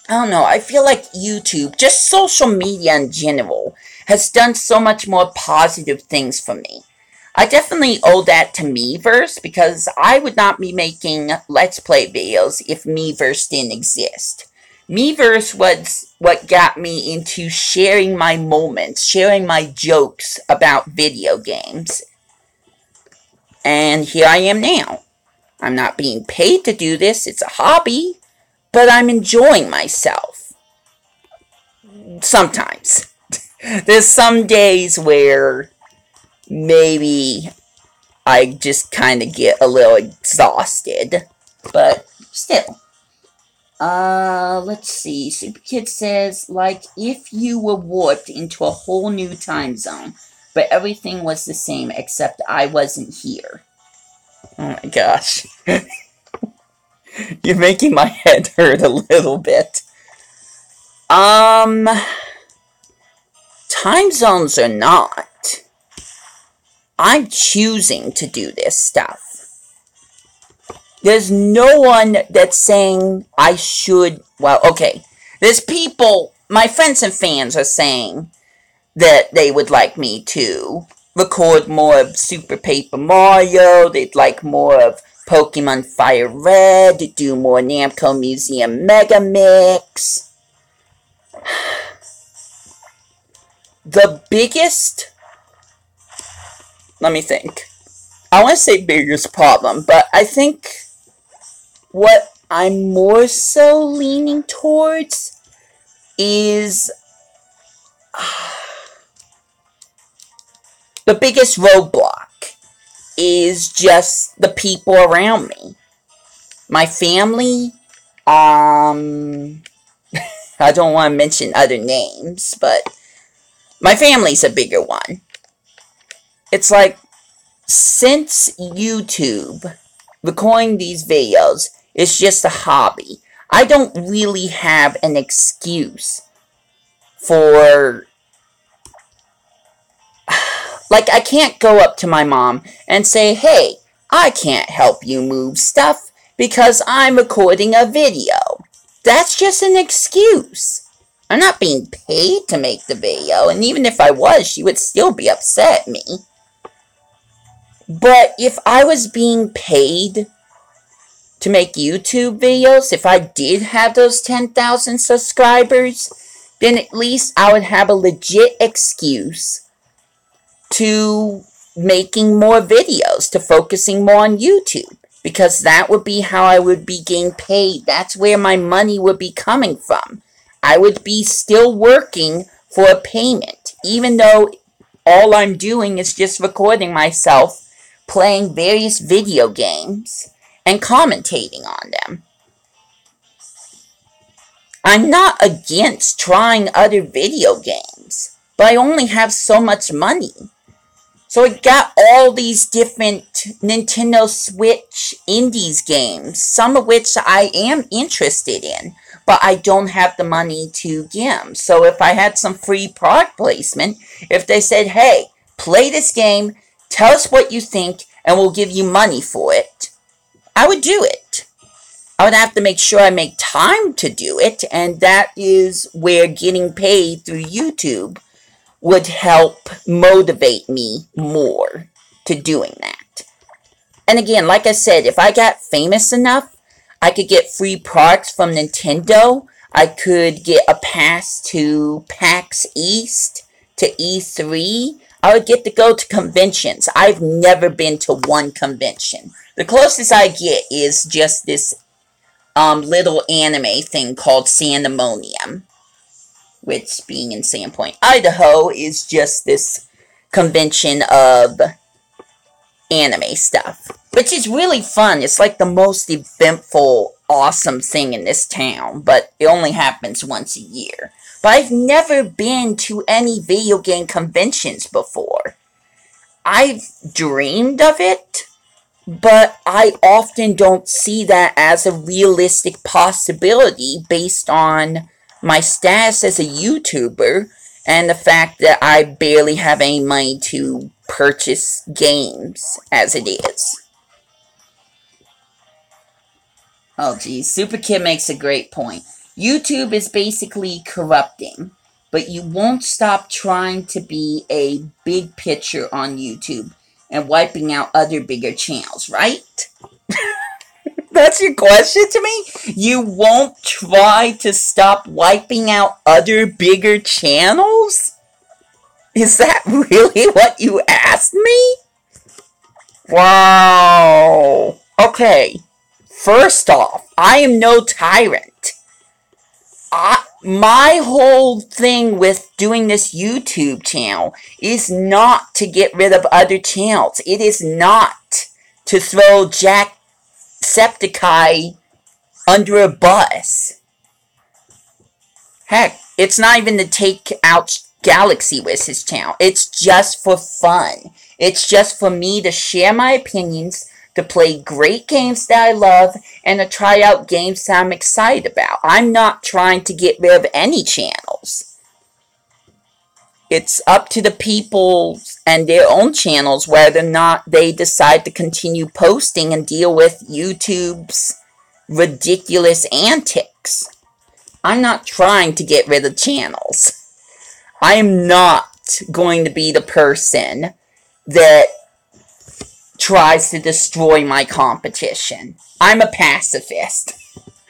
I don't know, I feel like YouTube, just social media in general, has done so much more positive things for me. I definitely owe that to Miiverse, because I would not be making Let's Play videos if Miiverse didn't exist. Miiverse was what got me into sharing my moments, sharing my jokes about video games. And here I am now. I'm not being paid to do this, it's a hobby, but I'm enjoying myself. Sometimes. There's some days where maybe I just kind of get a little exhausted, but still. Let's see. Super Kid says, like, if you were warped into a whole new time zone, but everything was the same except I wasn't here. Oh my gosh. You're making my head hurt a little bit. Time zones or not, I'm choosing to do this stuff. There's no one that's saying I should, well, okay. There's people, my friends and fans are saying that they would like me to record more of Super Paper Mario, they'd like more of Pokemon Fire Red, to do more Namco Museum Mega Mix. The biggest let me think. I want to say biggest problem, but I think what I'm more so leaning towards is the biggest roadblock is just the people around me. My family, I don't want to mention other names, but my family's a bigger one. It's like, since YouTube, recording these videos is just a hobby, I don't really have an excuse for, like, I can't go up to my mom and say, hey, I can't help you move stuff because I'm recording a video. That's just an excuse. I'm not being paid to make the video, and even if I was, she would still be upset at me. But if I was being paid to make YouTube videos, if I did have those 10,000 subscribers, then at least I would have a legit excuse to making more videos, to focusing more on YouTube. Because that would be how I would be getting paid. That's where my money would be coming from. I would be still working for a payment, even though all I'm doing is just recording myself playing various video games and commentating on them. I'm not against trying other video games, but I only have so much money. So I got all these different Nintendo Switch Indies games, some of which I am interested in, but I don't have the money to get them. So if I had some free product placement, if they said, hey, play this game, tell us what you think, and we'll give you money for it, I would do it. I would have to make sure I make time to do it, and that is where getting paid through YouTube would help motivate me more to doing that. And again, like I said, if I got famous enough, I could get free products from Nintendo. I could get a pass to PAX East, to E3. I would get to go to conventions. I've never been to one convention. The closest I get is just this little anime thing called Sandemonium, which, being in Sandpoint, Idaho, is just this convention of anime stuff, which is really fun. It's like the most eventful, awesome thing in this town, but it only happens once a year. But I've never been to any video game conventions before. I've dreamed of it, but I often don't see that as a realistic possibility based on my status as a YouTuber and the fact that I barely have any money to purchase games as it is. Oh geez, Super Kid makes a great point. YouTube is basically corrupting, but you won't stop trying to be a big picture on YouTube and wiping out other bigger channels, right? That's your question to me? You won't try to stop wiping out other bigger channels? Is that really what you asked me? Wow. Okay. First off, I am no tyrant. My whole thing with doing this YouTube channel is not to get rid of other channels. It is not to throw Jacksepticeye under a bus. Heck, it's not even to take out Galaxy with his channel. It's just for fun. It's just for me to share my opinions, to play great games that I love, and to try out games that I'm excited about. I'm not trying to get rid of any channels. It's up to the people and their own channels whether or not they decide to continue posting and deal with YouTube's ridiculous antics. I'm not trying to get rid of channels. I am not going to be the person that tries to destroy my competition. I'm a pacifist.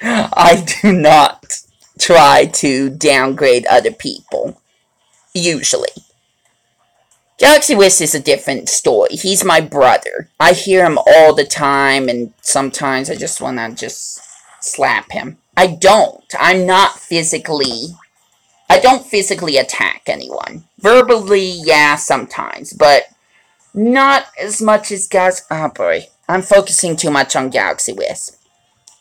I do not try to downgrade other people. Usually. Galaxy Wiz is a different story. He's my brother. I hear him all the time, and sometimes I just want to just slap him. I don't. I don't physically attack anyone. Verbally, yeah, sometimes, but not as much as guys. Oh boy, I'm focusing too much on Galaxy Wiz.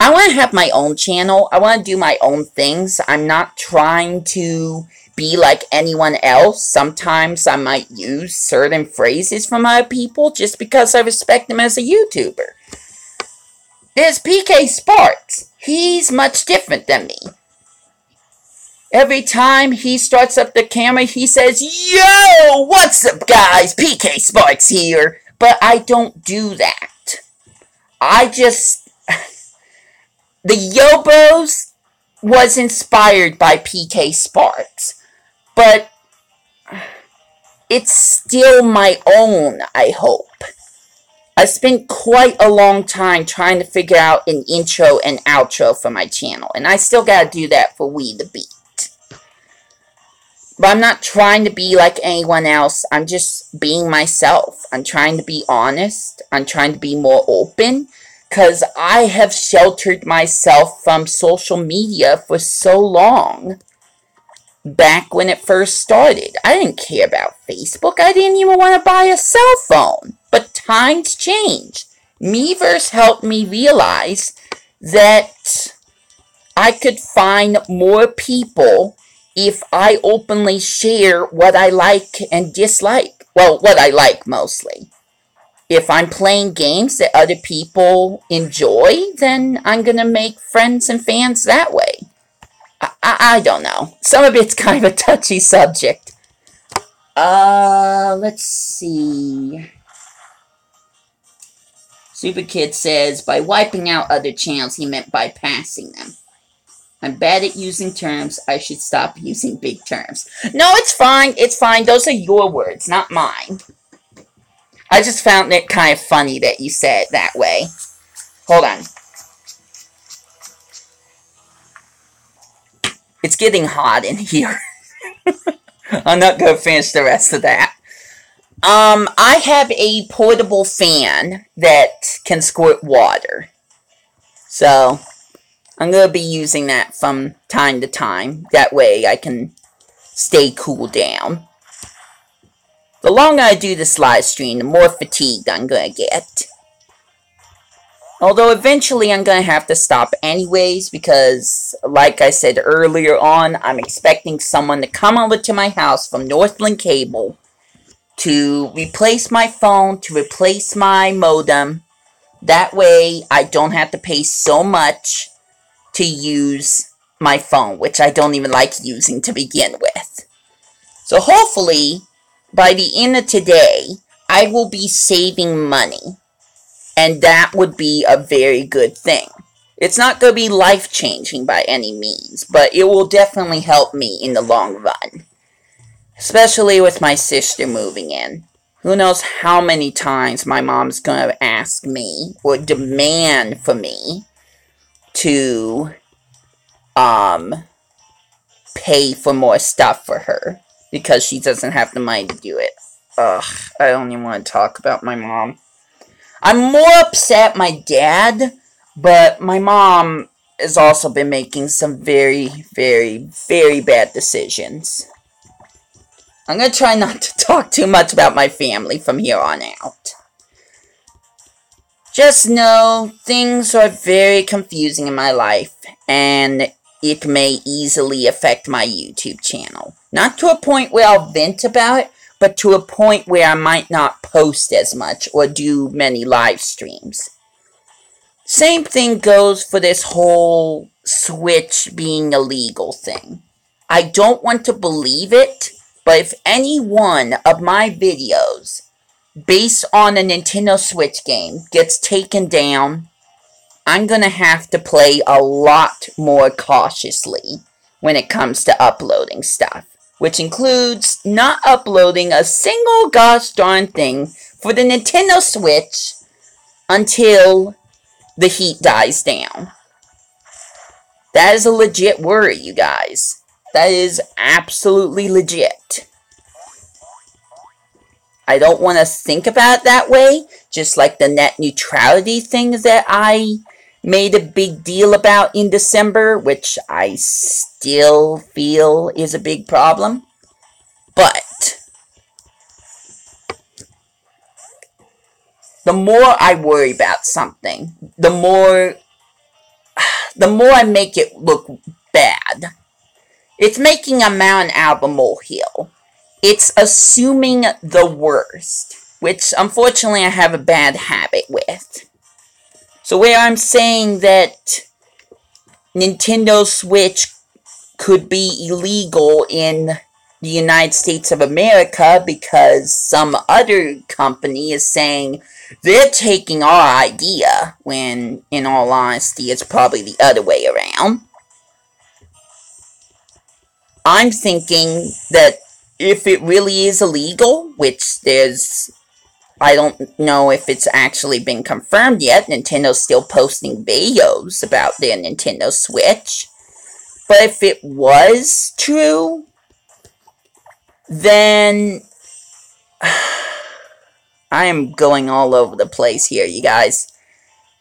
I want to have my own channel. I want to do my own things. I'm not trying to be like anyone else. Sometimes I might use certain phrases from other people just because I respect them as a YouTuber. There's PK Sparks. He's much different than me. Every time he starts up the camera, he says, "Yo, what's up, guys? PK Sparks here." But I don't do that. The Yobos was inspired by PK Sparks. But it's still my own, I hope. I spent quite a long time trying to figure out an intro and outro for my channel. And I still gotta do that for We The Beat. But I'm not trying to be like anyone else. I'm just being myself. I'm trying to be honest. I'm trying to be more open. Because I have sheltered myself from social media for so long. Back when it first started. I didn't care about Facebook. I didn't even want to buy a cell phone. But times change. Miiverse helped me realize that I could find more people if I openly share what I like and dislike. Well, what I like mostly. If I'm playing games that other people enjoy, then I'm going to make friends and fans that way. I don't know. Some of it's kind of a touchy subject. Let's see. Super Kid says, by wiping out other channels, he meant bypassing them. I'm bad at using terms. I should stop using big terms. No, it's fine. It's fine. Those are your words, not mine. I just found it kind of funny that you said it that way. Hold on. It's getting hot in here. I'm not going to finish the rest of that. I have a portable fan that can squirt water. So, I'm going to be using that from time to time. That way I can stay cool down. The longer I do this live stream, the more fatigued I'm going to get. Although eventually I'm going to have to stop anyways because, like I said earlier on, I'm expecting someone to come over to my house from Northland Cable to replace my phone, to replace my modem. That way I don't have to pay so much to use my phone, which I don't even like using to begin with. So hopefully, by the end of today, I will be saving money. And that would be a very good thing. It's not going to be life-changing by any means, but it will definitely help me in the long run. Especially with my sister moving in. Who knows how many times my mom's going to ask me, or demand for me, to, pay for more stuff for her. Because she doesn't have the money to do it. Ugh, I don't even want to talk about my mom. I'm more upset my dad, but my mom has also been making some very, very, very bad decisions. I'm going to try not to talk too much about my family from here on out. Just know, things are very confusing in my life, and it may easily affect my YouTube channel. Not to a point where I'll vent about it, but to a point where I might not post as much or do many live streams. Same thing goes for this whole Switch being illegal thing. I don't want to believe it, but if any one of my videos based on a Nintendo Switch game gets taken down, I'm going to have to play a lot more cautiously when it comes to uploading stuff. Which includes not uploading a single gosh darn thing for the Nintendo Switch until the heat dies down. That is a legit worry, you guys. That is absolutely legit. I don't want to think about it that way. Just like the net neutrality thing that I made a big deal about in December, which I still feel is a big problem. But the more I worry about something, the more I make it look bad. It's making a mountain out of a molehill. It's assuming the worst, which unfortunately I have a bad habit with. So where I'm saying that Nintendo Switch could be illegal in the United States of America because some other company is saying they're taking our idea, when in all honesty it's probably the other way around. I'm thinking that if it really is illegal, which I don't know if it's actually been confirmed yet. Nintendo's still posting videos about their Nintendo Switch. But if it was true, then I am going all over the place here, you guys.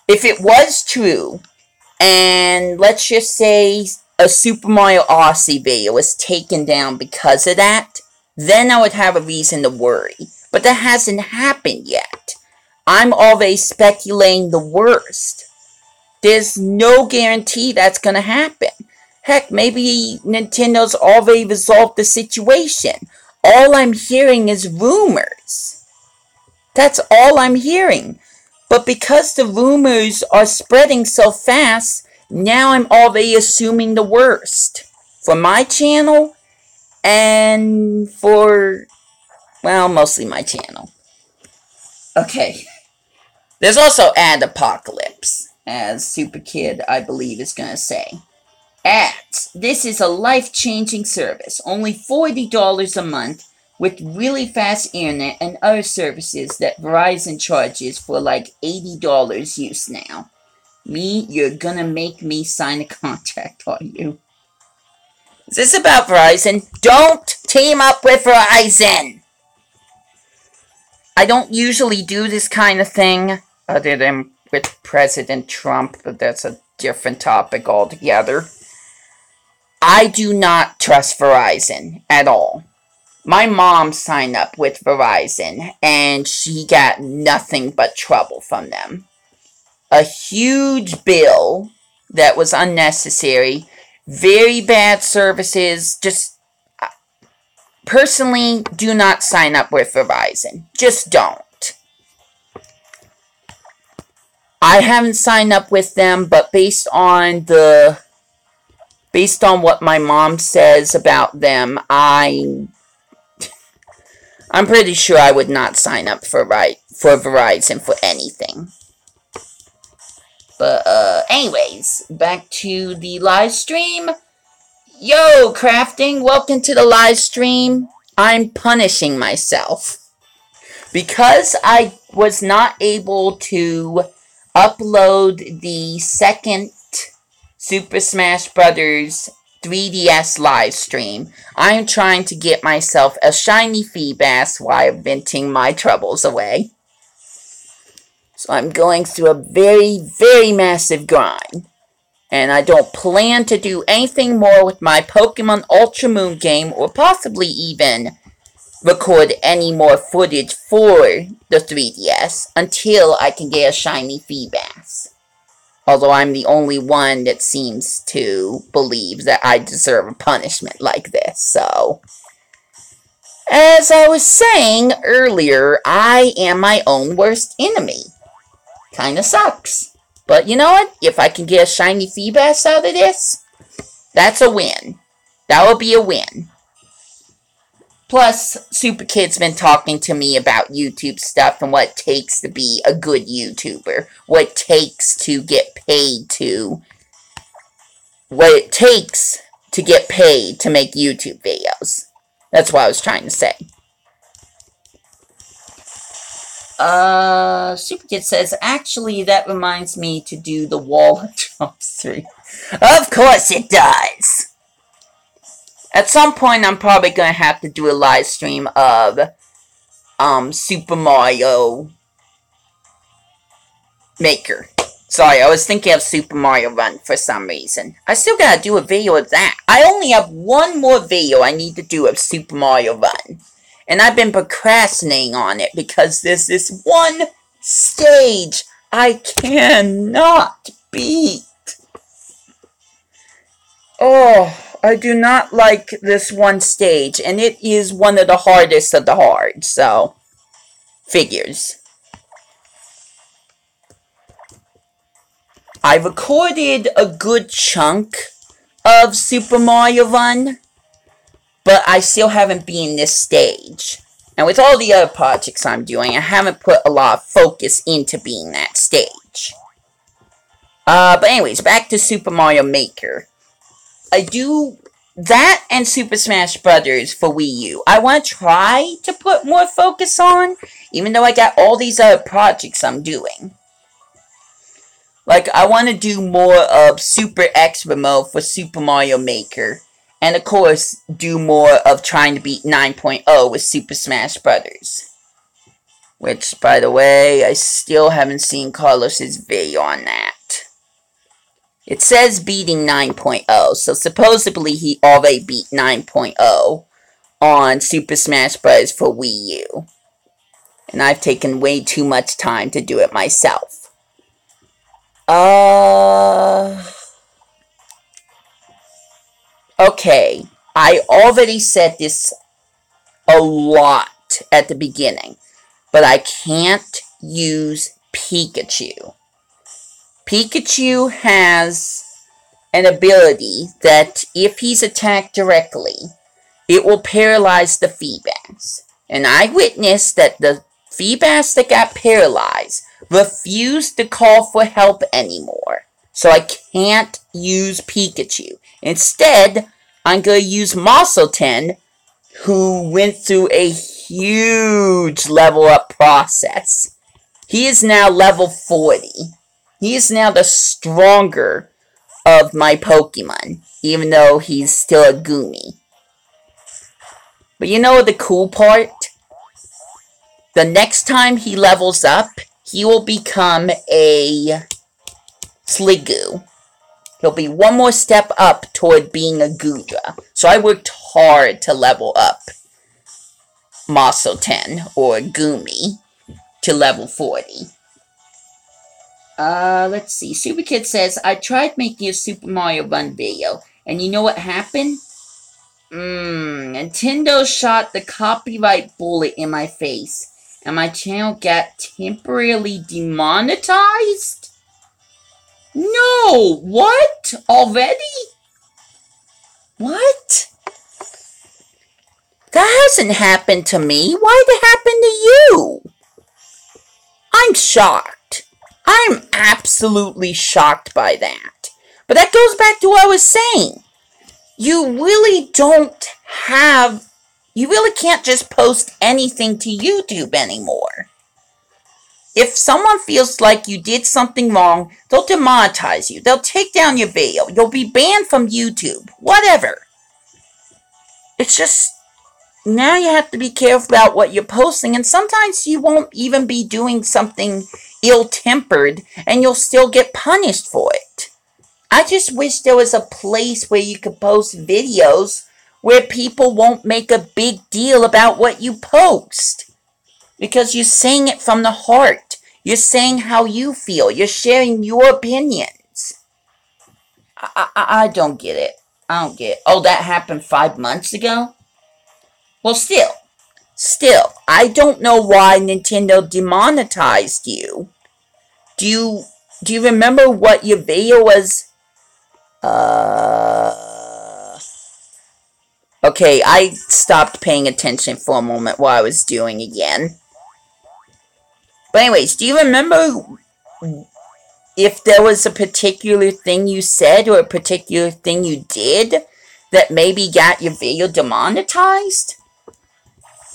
If it was true, and let's just say a Super Mario Odyssey video was taken down because of that, then I would have a reason to worry. But that hasn't happened yet. I'm always speculating the worst. There's no guarantee that's going to happen. Heck, maybe Nintendo's already resolved the situation. All I'm hearing is rumors. That's all I'm hearing. But because the rumors are spreading so fast, now I'm already assuming the worst. For my channel, and for, well, mostly my channel. Okay. There's also Ad Apocalypse, as Super Kid, I believe, is going to say. Ads. This is a life-changing service. Only $40 a month with really fast internet and other services that Verizon charges for like $80 use now. Me, you're gonna make me sign a contract, are you? Is this about Verizon? Don't team up with Verizon! I don't usually do this kind of thing, other than with President Trump, but that's a different topic altogether. I do not trust Verizon at all. My mom signed up with Verizon, and she got nothing but trouble from them. A huge bill that was unnecessary, very bad services, just personally do not sign up with Verizon. Just don't. I haven't signed up with them, but based on what my mom says about them, I'm pretty sure I would not sign up for Verizon for anything. But, anyways, back to the live stream. Yo, Crafting, welcome to the live stream. I'm punishing myself. Because I was not able to upload the second Super Smash Bros. 3DS live stream, I am trying to get myself a shiny Feebas while venting my troubles away. So I'm going through a very, very massive grind. And I don't plan to do anything more with my Pokemon Ultra Moon game, or possibly even record any more footage for the 3DS until I can get a shiny Feebas. Although I'm the only one that seems to believe that I deserve a punishment like this, so. As I was saying earlier, I am my own worst enemy. Kinda sucks. But you know what? If I can get a shiny Feebas out of this, that's a win. That will be a win. Plus, Super Kid's been talking to me about YouTube stuff and what it takes to be a good YouTuber. What it takes to get paid to... What it takes to get paid to make YouTube videos. That's what I was trying to say. Super Kid says, actually, that reminds me to do the wall of jumps 3. Of course it does! At some point, I'm probably going to have to do a live stream of Super Mario Maker. Sorry, I was thinking of Super Mario Run for some reason. I still gotta do a video of that. I only have one more video I need to do of Super Mario Run. And I've been procrastinating on it because there's this one stage I cannot beat. Oh, I do not like this one stage, and it is one of the hardest of the hard, so figures. I recorded a good chunk of Super Mario Run, but I still haven't beaten this stage. And with all the other projects I'm doing, I haven't put a lot of focus into being that stage. But anyways, back to Super Mario Maker. I do that and Super Smash Brothers for Wii U. I want to try to put more focus on, even though I got all these other projects I'm doing. Like, I want to do more of Super Extra Mode for Super Mario Maker. And of course, do more of trying to beat 9.0 with Super Smash Brothers. Which, by the way, I still haven't seen Carlos's video on that. It says beating 9.0, so supposedly he already beat 9.0 on Super Smash Bros. For Wii U. And I've taken way too much time to do it myself. Okay, I already said this a lot at the beginning, but I can't use Pikachu. Pikachu has an ability that if he's attacked directly, it will paralyze the Feebas. And I witnessed that the Feebas that got paralyzed refused to call for help anymore. So I can't use Pikachu. Instead, I'm going to use Mosselton, who went through a huge level up process. He is now level 40. He is now the stronger of my Pokemon, even though he's still a Goomy. But you know the cool part? The next time he levels up, he will become a Sliggoo. He'll be one more step up toward being a Goodra. So I worked hard to level up Mosselton, or Goomy, to level 40. Let's see. Super Kid says, I tried making a Super Mario Run video, and you know what happened? Nintendo shot the copyright bullet in my face, and my channel got temporarily demonetized? No! What? Already? What? That hasn't happened to me. Why did it happen to you? I'm shocked. I'm absolutely shocked by that. But that goes back to what I was saying. You really can't just post anything to YouTube anymore. If someone feels like you did something wrong, they'll demonetize you. They'll take down your video. You'll be banned from YouTube. Whatever. It's just, now you have to be careful about what you're posting, and sometimes you won't even be doing something ill-tempered, and you'll still get punished for it. I just wish there was a place where you could post videos where people won't make a big deal about what you post. Because you're saying it from the heart. You're saying how you feel. You're sharing your opinions. I don't get it. I don't get it. Oh, that happened 5 months ago? Well, still, I don't know why Nintendo demonetized you. Do you remember what your video was? Okay, I stopped paying attention for a moment while I was doing again. But anyways, do you remember if there was a particular thing you said or a particular thing you did that maybe got your video demonetized?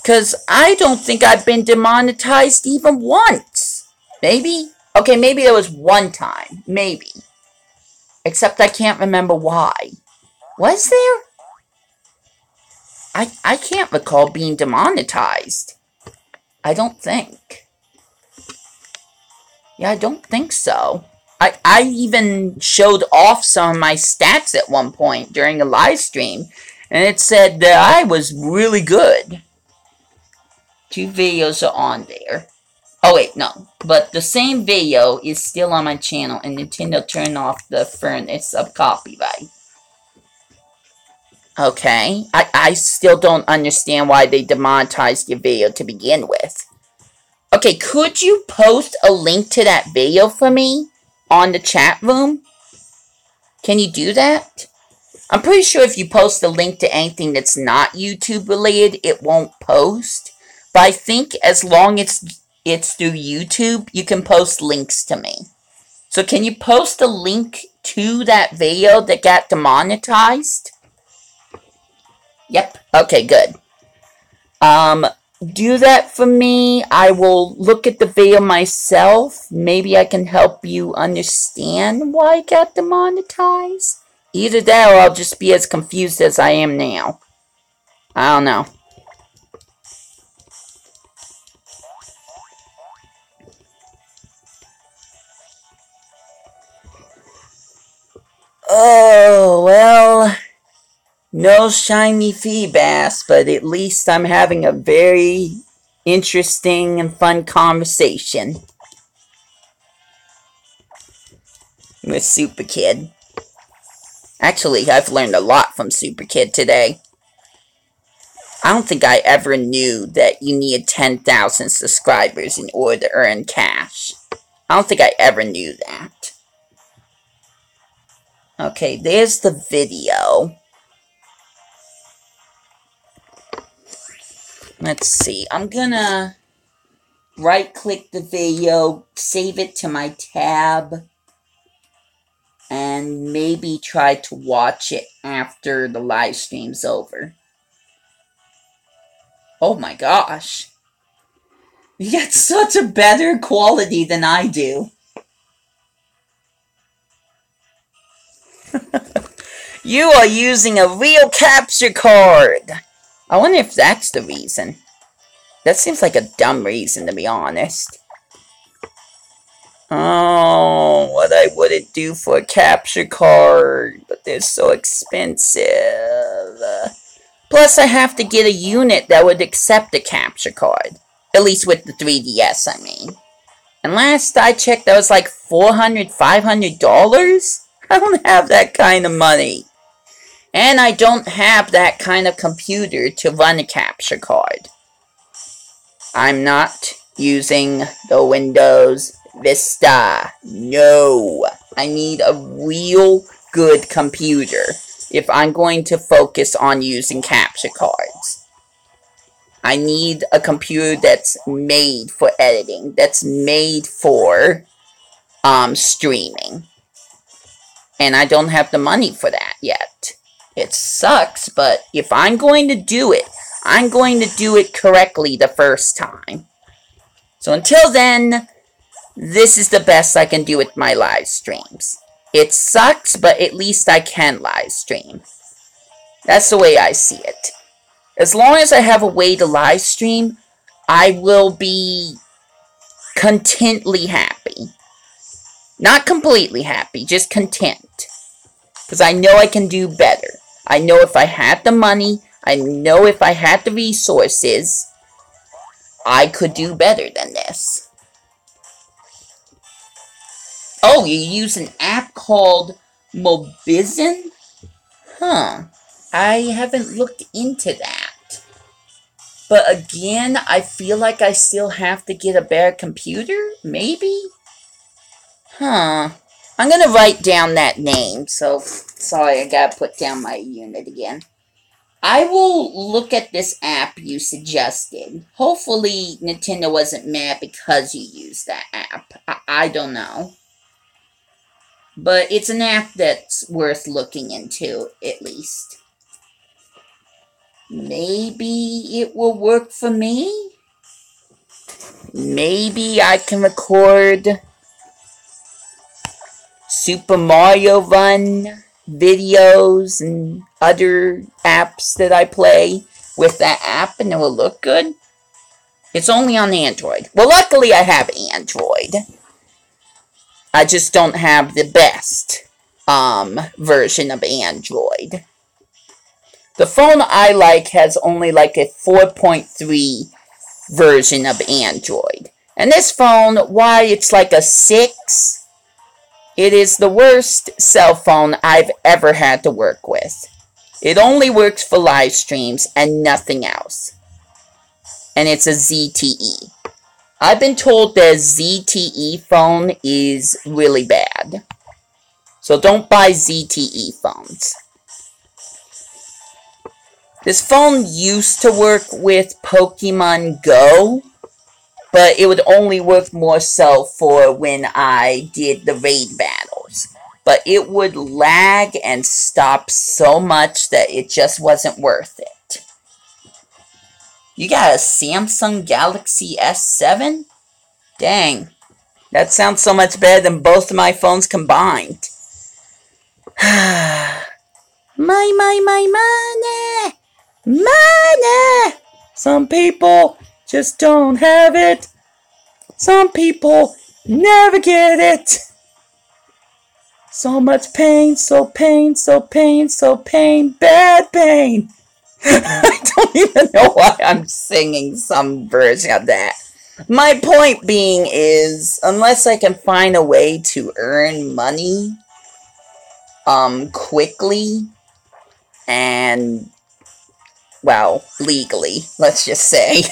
Because I don't think I've been demonetized even once. Maybe? Okay, maybe there was one time. Maybe. Except I can't remember why. Was there? I can't recall being demonetized. I don't think. Yeah, I don't think so. I even showed off some of my stats at one point during a live stream, and it said that I was really good. 2 videos are on there. Oh wait, no. But the same video is still on my channel, and Nintendo turned off the furnace of copyright. Okay, I still don't understand why they demonetized your video to begin with. Okay, could you post a link to that video for me on the chat room? Can you do that? I'm pretty sure if you post a link to anything that's not YouTube related, it won't post. But I think as long as it's through YouTube, you can post links to me. So can you post a link to that video that got demonetized? Yep. Okay, good. Do that for me. I will look at the video myself. Maybe I can help you understand why it got demonetized. Either that or I'll just be as confused as I am now. I don't know. Oh, well, no shiny Feebas, but at least I'm having a very interesting and fun conversation with Super Kid. Actually, I've learned a lot from Super Kid today. I don't think I ever knew that you needed 10,000 subscribers in order to earn cash. I don't think I ever knew that. Okay, there's the video. Let's see. I'm gonna right-click the video, save it to my tab, and maybe try to watch it after the live stream's over. Oh my gosh. You get such a better quality than I do. You are using a real capture card. I wonder if that's the reason. That seems like a dumb reason, to be honest. Oh, what I wouldn't do for a capture card, but they're so expensive. Plus, I have to get a unit that would accept a capture card. At least with the 3DS, I mean. And last I checked, that was like $400, $500? I don't have that kind of money. And I don't have that kind of computer to run a capture card. I'm not using the Windows Vista. No. I need a real good computer if I'm going to focus on using capture cards. I need a computer that's made for editing, that's made for streaming. And I don't have the money for that yet. It sucks, but if I'm going to do it, I'm going to do it correctly the first time. So until then, this is the best I can do with my live streams. It sucks, but at least I can live stream. That's the way I see it. As long as I have a way to live stream, I will be contently happy. Not completely happy, just content. Because I know I can do better. I know if I had the money, I know if I had the resources, I could do better than this. Oh, you use an app called Mobizen? Huh. I haven't looked into that. But again, I feel like I still have to get a better computer? Maybe? Huh. I'm gonna write down that name, so sorry, I gotta put down my unit again. I will look at this app you suggested. Hopefully Nintendo wasn't mad because you used that app. I don't know. But it's an app that's worth looking into, at least. Maybe it will work for me? Maybe I can record Super Mario Run videos and other apps that I play with that app and it will look good. It's only on Android. Well, luckily I have Android. I just don't have the best version of Android. The phone I like has only like a 4.3 version of Android. And this phone, why it's like a 6, it is the worst cell phone I've ever had to work with. It only works for live streams and nothing else. And it's a ZTE. I've been told the ZTE phone is really bad. So don't buy ZTE phones. This phone used to work with Pokemon Go, but it would only work more so for when I did the raid battles. But it would lag and stop so much that it just wasn't worth it. You got a Samsung Galaxy S7? Dang. That sounds so much better than both of my phones combined. my money! Money! Some people just don't have it. Some people never get it. So much pain, so pain, so pain, so pain, bad pain. I don't even know why I'm singing some version of that. My point being is, unless I can find a way to earn money, quickly, and, well, legally, let's just say,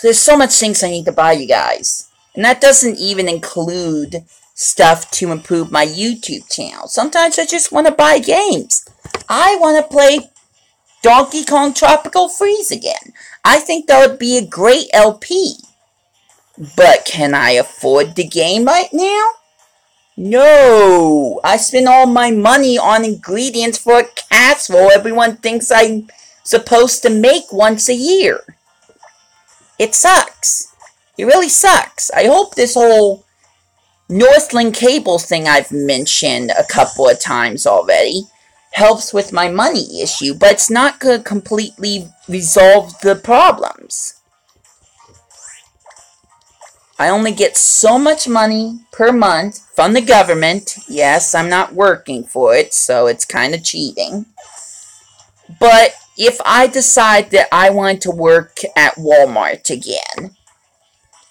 there's so much things I need to buy, you guys. And that doesn't even include stuff to improve my YouTube channel. Sometimes I just want to buy games. I want to play Donkey Kong Tropical Freeze again. I think that would be a great LP. But can I afford the game right now? No. I spend all my money on ingredients for a casserole everyone thinks I'm supposed to make once a year. It sucks. It really sucks. I hope this whole Northland cable thing I've mentioned a couple of times already helps with my money issue, but it's not going to completely resolve the problems. I only get so much money per month from the government. Yes, I'm not working for it, so it's kind of cheating. But if I decide that I want to work at Walmart again,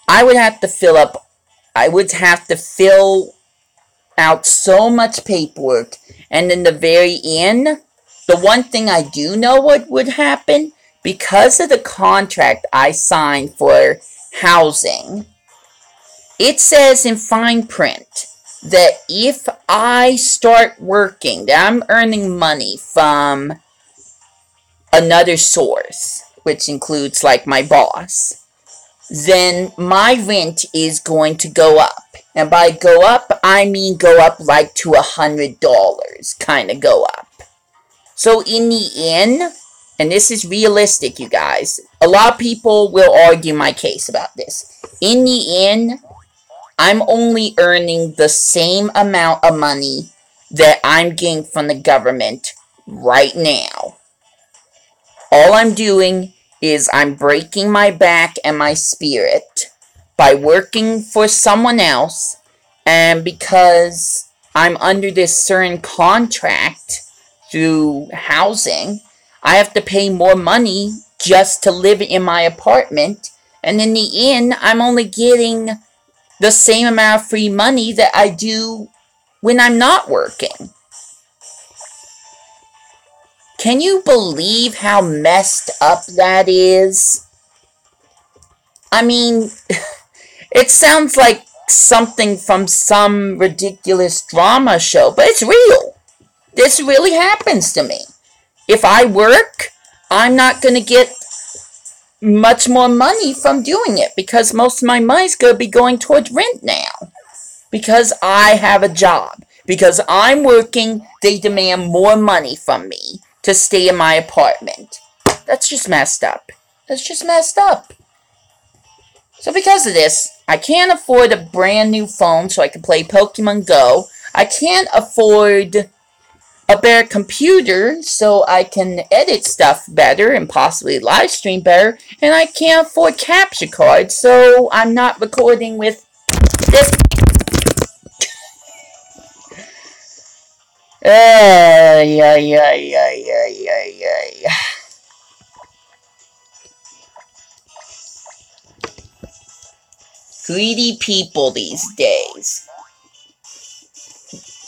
I would have to fill out so much paperwork, and in the very end, the one thing I do know what would happen, because of the contract I signed for housing, it says in fine print that if I start working, that I'm earning money from another source, which includes like my boss, then my rent is going to go up. And by go up, I mean go up like to $100, kind of go up. So in the end, and this is realistic, you guys, a lot of people will argue my case about this. In the end, I'm only earning the same amount of money that I'm getting from the government right now. All I'm doing is I'm breaking my back and my spirit by working for someone else, and because I'm under this certain contract through housing, I have to pay more money just to live in my apartment, and in the end, I'm only getting the same amount of free money that I do when I'm not working. Can you believe how messed up that is? I mean, it sounds like something from some ridiculous drama show, but it's real. This really happens to me. If I work, I'm not going to get much more money from doing it, because most of my money's going to be going towards rent now. Because I have a job. Because I'm working, they demand more money from me to stay in my apartment. That's just messed up. That's just messed up. So because of this, I can't afford a brand new phone so I can play Pokemon Go. I can't afford a better computer so I can edit stuff better and possibly live stream better, and I can't afford capture cards, so I'm not recording with this. Greedy people these days.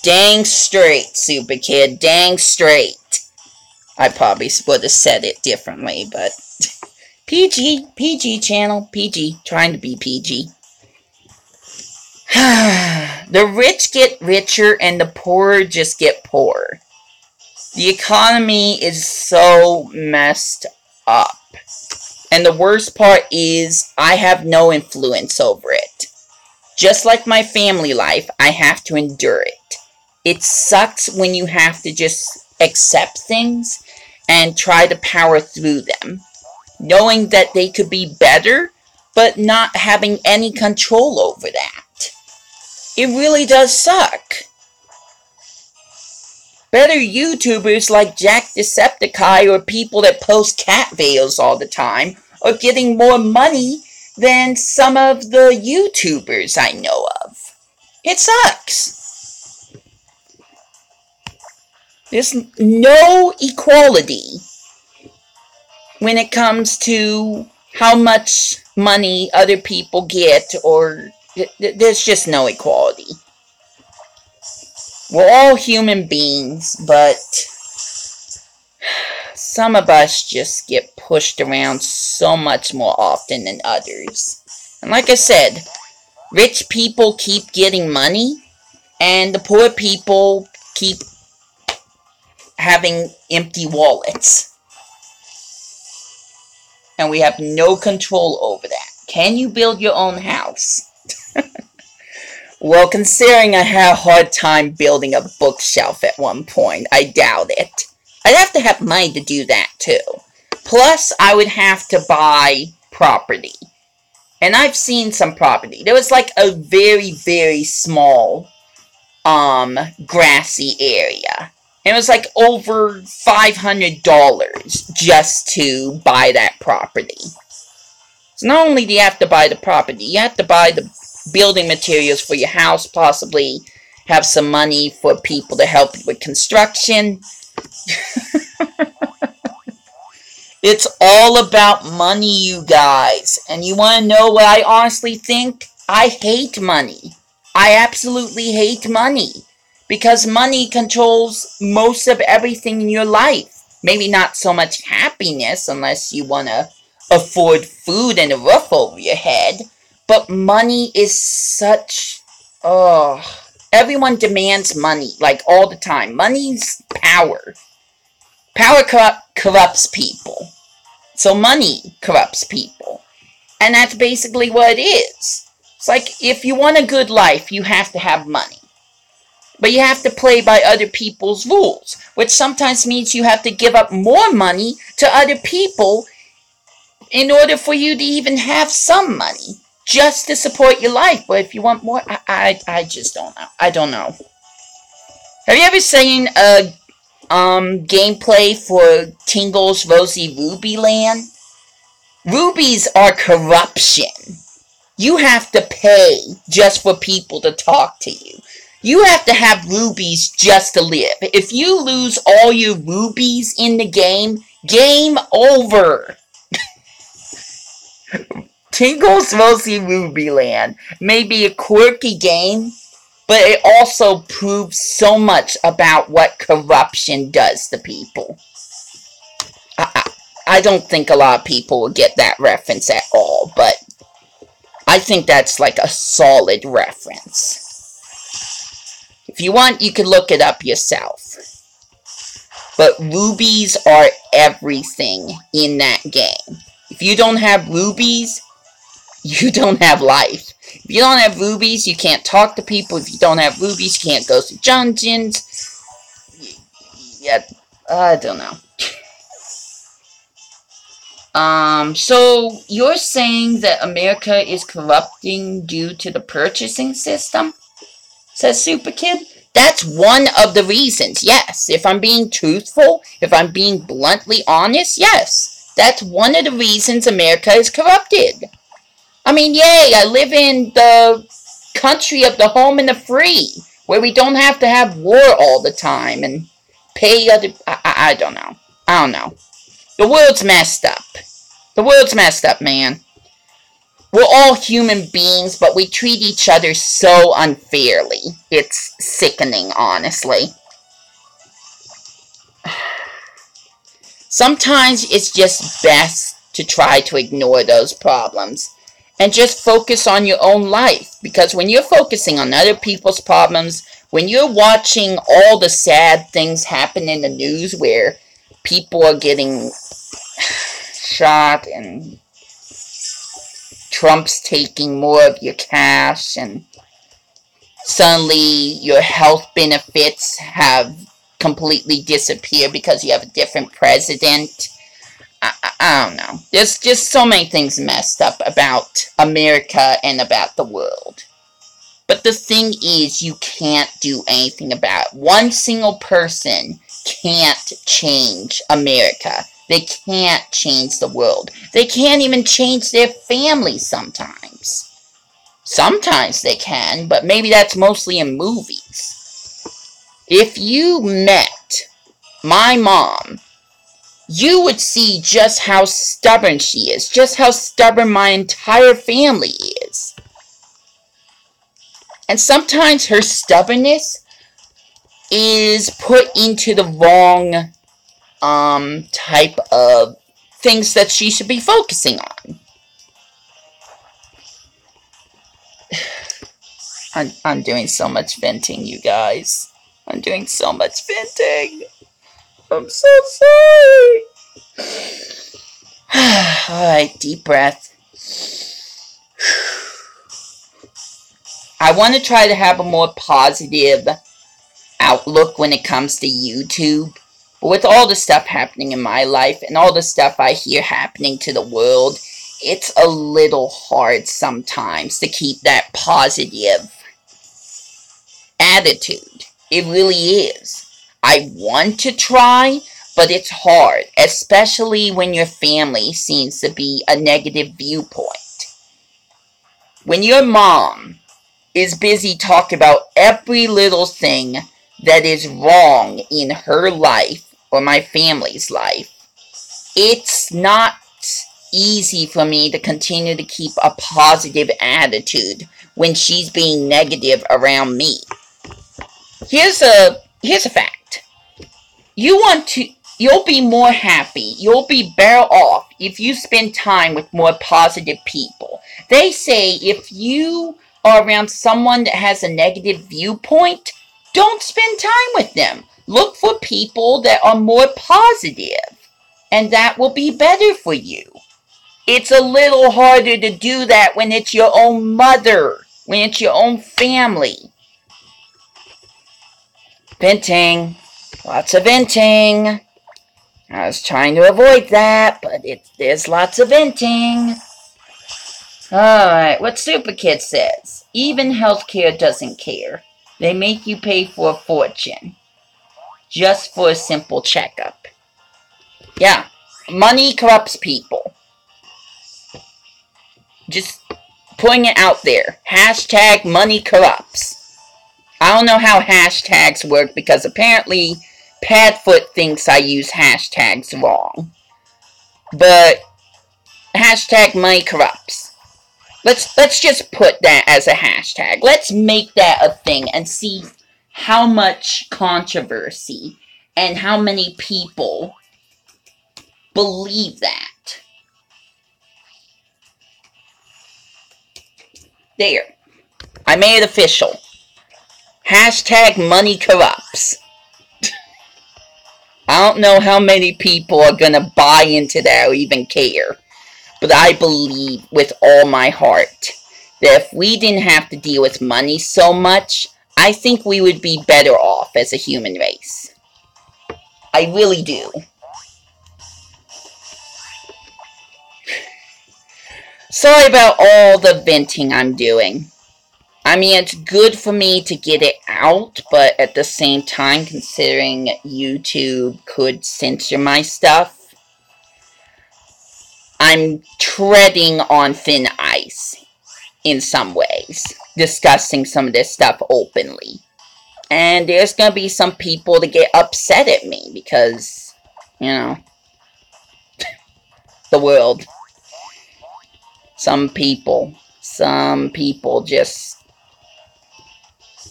Dang straight, Super Kid. Dang straight. I probably would have said it differently, but PG channel, PG, trying to be PG. The rich get richer and the poor just get poorer. The economy is so messed up. And the worst part is I have no influence over it. Just like my family life, I have to endure it. It sucks when you have to just accept things and try to power through them, knowing that they could be better, but not having any control over that. It really does suck. Better YouTubers like Jacksepticeye or people that post cat videos all the time are getting more money than some of the YouTubers I know of. It sucks. There's no equality when it comes to how much money other people get, or there's just no equality. We're all human beings, but some of us just get pushed around so much more often than others. And like I said, rich people keep getting money, and the poor people keep having empty wallets. And we have no control over that. Can you build your own house? Well, considering I had a hard time building a bookshelf at one point, I doubt it. I'd have to have money to do that too. Plus, I would have to buy property. And I've seen some property. There was like a very, very small, grassy area. And it was like over $500 just to buy that property. So not only do you have to buy the property, you have to buy the building materials for your house, possibly have some money for people to help you with construction. It's all about money, you guys. And you want to know what I honestly think? I hate money. I absolutely hate money. Because money controls most of everything in your life. Maybe not so much happiness unless you want to afford food and a roof over your head. But money is such... everyone demands money, like all the time. Money's power. Power corrupts people. So money corrupts people. And that's basically what it is. It's like, if you want a good life, you have to have money. But you have to play by other people's rules, which sometimes means you have to give up more money to other people in order for you to even have some money, just to support your life. But if you want more, I just don't know. I don't know. Have you ever seen a gameplay for Tingle's Rosy Ruby Land? Rubies are corruption. You have to pay just for people to talk to you. You have to have rubies just to live. If you lose all your rubies in the game, game over. Tingle's Rosy Ruby Land may be a quirky game, but it also proves so much about what corruption does to people. I don't think a lot of people will get that reference at all, but I think that's like a solid reference. If you want, you can look it up yourself. But rubies are everything in that game. If you don't have rubies, you don't have life. If you don't have rubies, you can't talk to people. If you don't have rubies, you can't go to dungeons. Yeah, I don't know. So you're saying that America is corrupting due to the purchasing system? Says Super Kid. That's one of the reasons, yes. If I'm being truthful, if I'm being bluntly honest, yes. That's one of the reasons America is corrupted. I mean, yay, I live in the country of the home and the free, where we don't have to have war all the time and pay other... I don't know. I don't know. The world's messed up. The world's messed up, man. We're all human beings, but we treat each other so unfairly. It's sickening, honestly. Sometimes it's just best to try to ignore those problems and just focus on your own life. Because when you're focusing on other people's problems, when you're watching all the sad things happen in the news where people are getting shot and Trump's taking more of your cash and suddenly your health benefits have completely disappeared because you have a different president. I don't know. There's just so many things messed up about America and about the world. But the thing is, you can't do anything about it. One single person can't change America. They can't change the world. They can't even change their family sometimes. Sometimes they can, but maybe that's mostly in movies. If you met my mom, you would see just how stubborn she is, just how stubborn my entire family is. And sometimes her stubbornness is put into the wrong type of things that she should be focusing on. I'm doing so much venting, you guys. I'm doing so much venting. I'm so sorry. Alright, deep breath. I want to try to have a more positive outlook when it comes to YouTube. But with all the stuff happening in my life and all the stuff I hear happening to the world, it's a little hard sometimes to keep that positive attitude. It really is. I want to try, but it's hard, especially when your family seems to be a negative viewpoint. When your mom is busy talking about every little thing that is wrong in her life or my family's life, it's not easy for me to continue to keep a positive attitude when she's being negative around me. Here's a fact. You'll be more happy, you'll be better off if you spend time with more positive people. They say if you are around someone that has a negative viewpoint, don't spend time with them. Look for people that are more positive, and that will be better for you. It's a little harder to do that when it's your own mother, when it's your own family. Venting. Lots of venting. I was trying to avoid that, but there's lots of venting. Alright, what Super Kid says. Even healthcare doesn't care. They make you pay for a fortune. Just for a simple checkup. Yeah, money corrupts people. Just putting it out there. Hashtag money corrupts. I don't know how hashtags work because apparently Padfoot thinks I use hashtags wrong. But hashtag money corrupts. Let's just put that as a hashtag. Let's make that a thing and see how much controversy and how many people believe that. There. I made it official. Hashtag money corrupts. I don't know how many people are gonna buy into that or even care. But I believe with all my heart that if we didn't have to deal with money so much, I think we would be better off as a human race. I really do. Sorry about all the venting I'm doing. I mean, it's good for me to get it out, but at the same time, considering YouTube could censor my stuff, I'm treading on thin ice in some ways, discussing some of this stuff openly. And there's gonna be some people that get upset at me because, you know, the world. Some people just,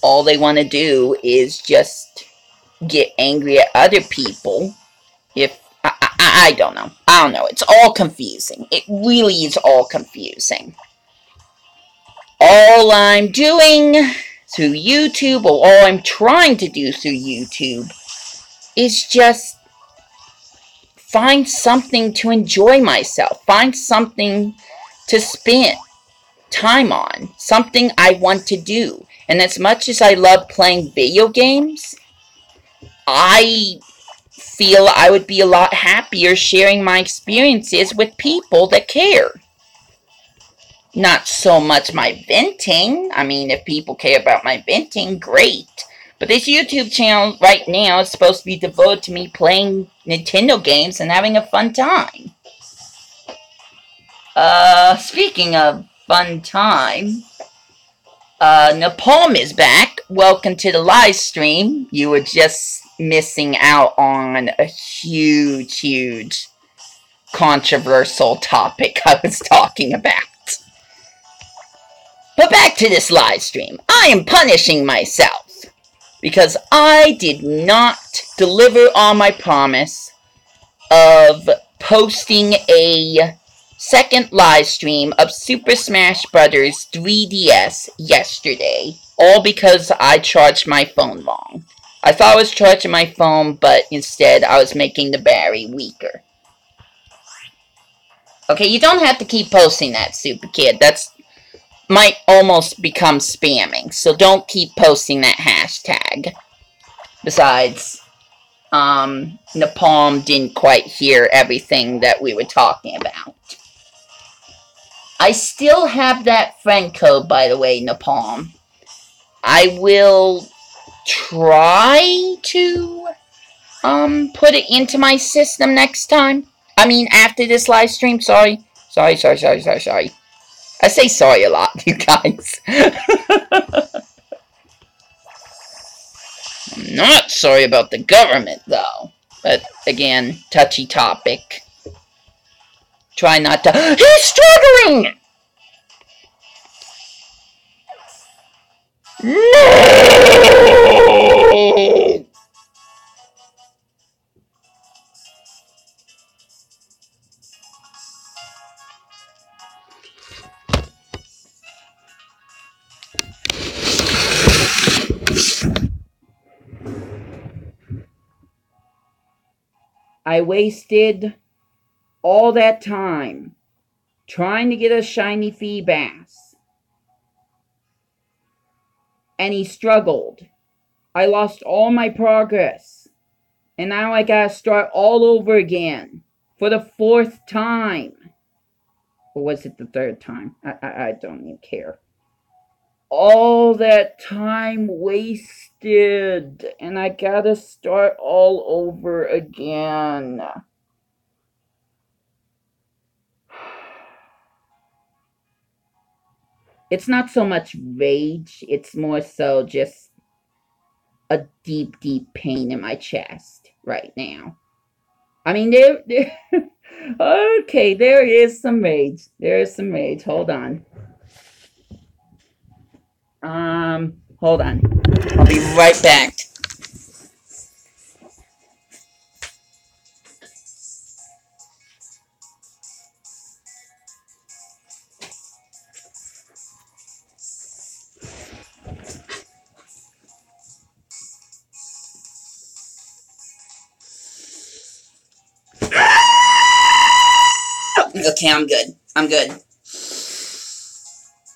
all they want to do is just get angry at other people. I don't know. I don't know. It's all confusing. It really is all confusing. All I'm doing through YouTube, or all I'm trying to do through YouTube, is just find something to enjoy myself. Find something to spend time on. Something I want to do. And as much as I love playing video games, I feel I would be a lot happier sharing my experiences with people that care. Not so much my venting. I mean, if people care about my venting, great. But this YouTube channel right now is supposed to be devoted to me playing Nintendo games and having a fun time. Speaking of fun time, Napalm is back. Welcome to the live stream. You were just missing out on a huge controversial topic I was talking about. But back to this live stream. I am punishing myself because I did not deliver on my promise of posting a second live stream of Super Smash Bros. 3DS yesterday, all because I charged my phone wrong. I thought I was charging my phone, but instead I was making the battery weaker. Okay, you don't have to keep posting that, Super Kid. That's might almost become spamming, so don't keep posting that hashtag. Besides, Napalm didn't quite hear everything that we were talking about. I still have that friend code, by the way, Napalm. I will try to put it into my system next time. I mean, after this live stream. Sorry. I say sorry a lot, you guys. I'm not sorry about the government, though. But, again, touchy topic. Try not to... He's struggling! No! I wasted all that time trying to get a shiny Feebas. And he struggled. I lost all my progress. And now I gotta start all over again. For the 4th time. Or was it the 3rd time? I don't even care. All that time wasted. And I gotta start all over again. It's not so much rage. It's more so just a deep pain in my chest right now. I mean, okay, there is some rage. There is some rage. Hold on. Hold on. I'll be right back. Okay, I'm good. I'm good.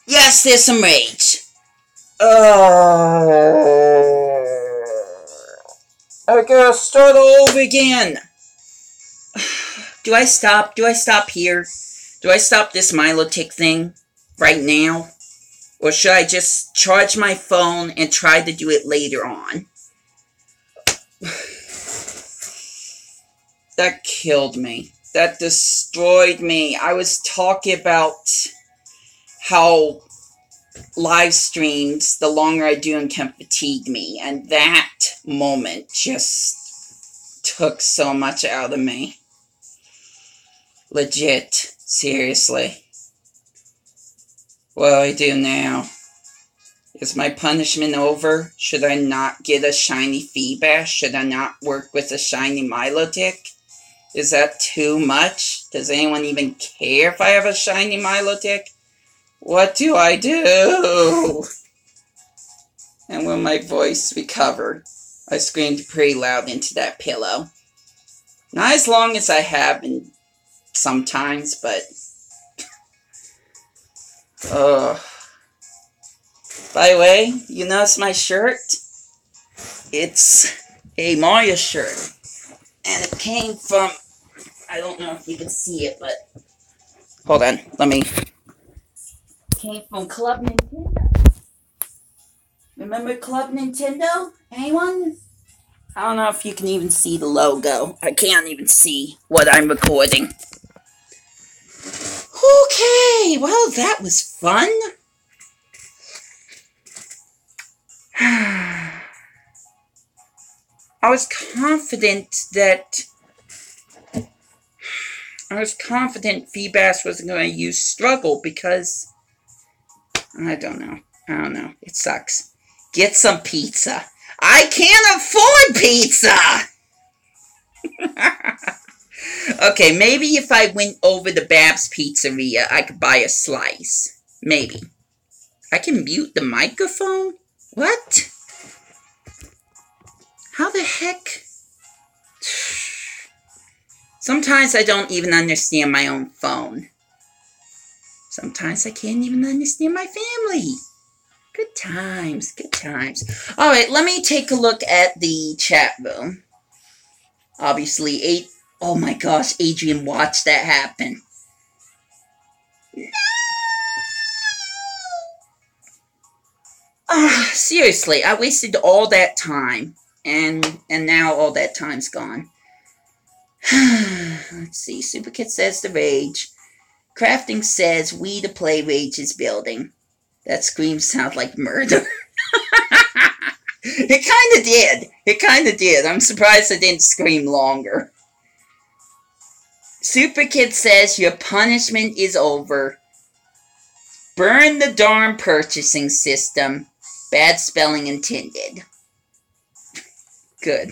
Yes, there's some rage. I gotta start all over again. Do I stop? Do I stop here? Do I stop this Milotic thing right now? Or should I just charge my phone and try to do it later on? That killed me. That destroyed me. I was talking about how live streams, the longer I do them, can fatigue me. And that moment just took so much out of me. Legit. Seriously. What do I do now? Is my punishment over? Should I not get a shiny Feebas? Should I not work with a shiny Milotic? Is that too much? Does anyone even care if I have a shiny Milotic? What do I do? And will my voice recover? I screamed pretty loud into that pillow. Not as long as I have been sometimes, but... By the way, you notice my shirt? It's a Mario shirt. And it came from... I don't know if you can see it, but... Hold on, let me... It came from Club Nintendo. Remember Club Nintendo? Anyone? I don't know if you can even see the logo. I can't even see what I'm recording. Okay, well, that was fun. I was confident Feebas wasn't going to use Struggle because... I don't know. It sucks. Get some pizza. I can't afford pizza! Okay, maybe if I went over to Bab's Pizzeria, I could buy a slice. Maybe. I can mute the microphone? What? How the heck? Sometimes I don't even understand my own phone. Sometimes I can't even understand my family. Good times, good times. Alright, let me take a look at the chat room. Obviously, oh my gosh, Adrian watched that happen. No! Seriously, I wasted all that time. And now all that time's gone. Let's see, Super Kid says the rage. Crafting says, we to play Rage is building. That scream sounds like murder. It kinda did. I'm surprised I didn't scream longer. Super Kid says, your punishment is over. Burn the darn purchasing system. Bad spelling intended. Good.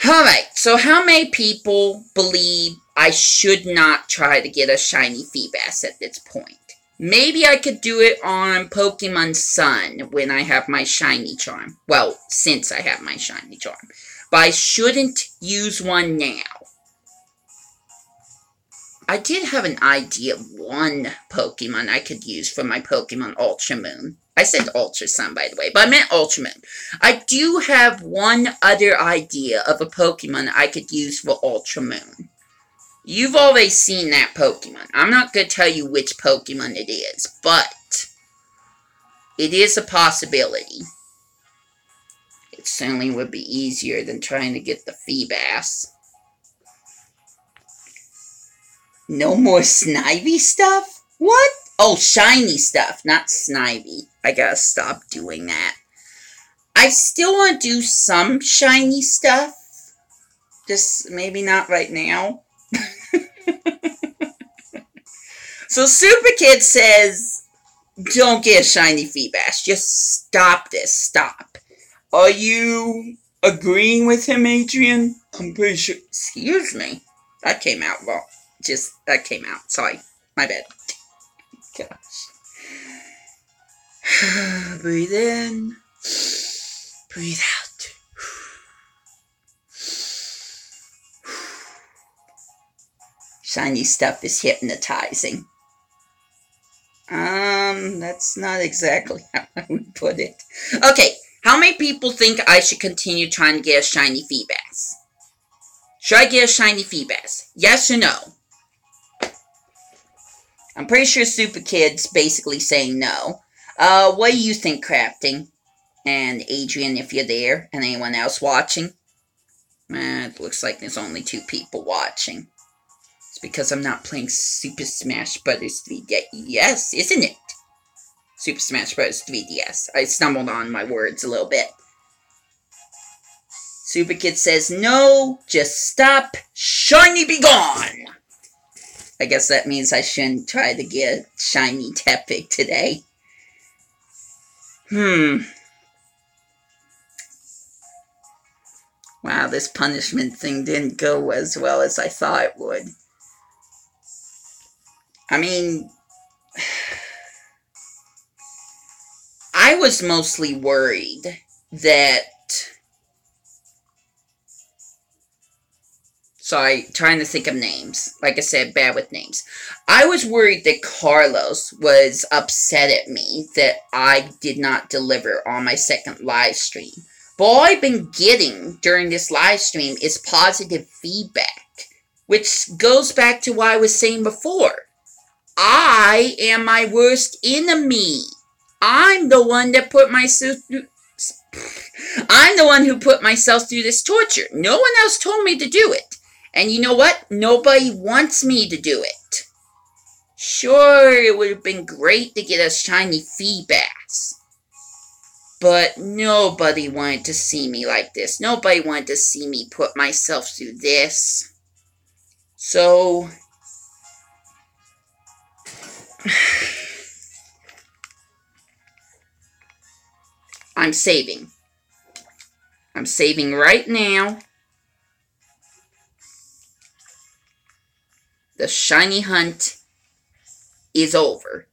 Alright, so how many people believe I should not try to get a shiny Feebas at this point? Maybe I could do it on Pokemon Sun when I have my shiny charm. Well, since I have my shiny charm. But I shouldn't use one now. I did have an idea of one Pokemon I could use for my Pokemon Ultra Moon. I said Ultra Sun, by the way, but I meant Ultra Moon. I do have one other idea of a Pokemon I could use for Ultra Moon. You've already seen that Pokemon. I'm not going to tell you which Pokemon it is, but it is a possibility. It certainly would be easier than trying to get the Feebas. No more Snivy stuff? What? Oh, shiny stuff, not Snivy. I gotta stop doing that. I still want to do some shiny stuff. Just maybe not right now. So Super Kid says, don't get a shiny Feebas. Just stop this. Stop. Are you agreeing with him, Adrian? I'm pretty sure. Excuse me. That came out wrong. That came out. Sorry. My bad. Gosh. Breathe in. Breathe out. Shiny stuff is hypnotizing. That's not exactly how I would put it. Okay, how many people think I should continue trying to get a shiny Feebas? Should I get a shiny Feebas? Yes or no? I'm pretty sure Super Kid's basically saying no. What do you think, Crafting? And Adrian, if you're there, and anyone else watching? It looks like there's only 2 people watching. It's because I'm not playing Super Smash Bros. 3DS, isn't it? Super Smash Bros. 3DS. I stumbled on my words a little bit. Super Kid says, no, just stop, shiny be gone! I guess that means I shouldn't try to get shiny Tepig today. Wow, this punishment thing didn't go as well as I thought it would. I mean, I was mostly worried that... Sorry, trying to think of names. Like I said, bad with names. I was worried that Carlos was upset at me that I did not deliver on my second live stream. But all I've been getting during this live stream is positive feedback, which goes back to what I was saying before. I am my worst enemy. I'm the one that put myself through... I'm the one who put myself through this torture. No one else told me to do it. And you know what? Nobody wants me to do it. Sure, it would have been great to get us shiny feedbacks. But nobody wanted to see me like this. Nobody wanted to see me put myself through this. So... I'm saving. I'm saving right now. The shiny hunt is over.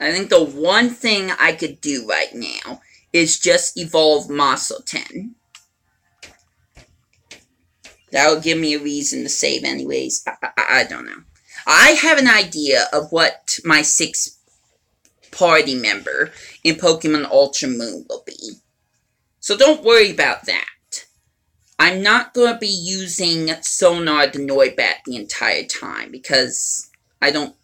I think the one thing I could do right now is just evolve Mosso-10. That would give me a reason to save anyways. I don't know. I have an idea of what my 6th party member in Pokemon Ultra Moon will be. So don't worry about that. I'm not going to be using Sonar the Noibat the entire time because I don't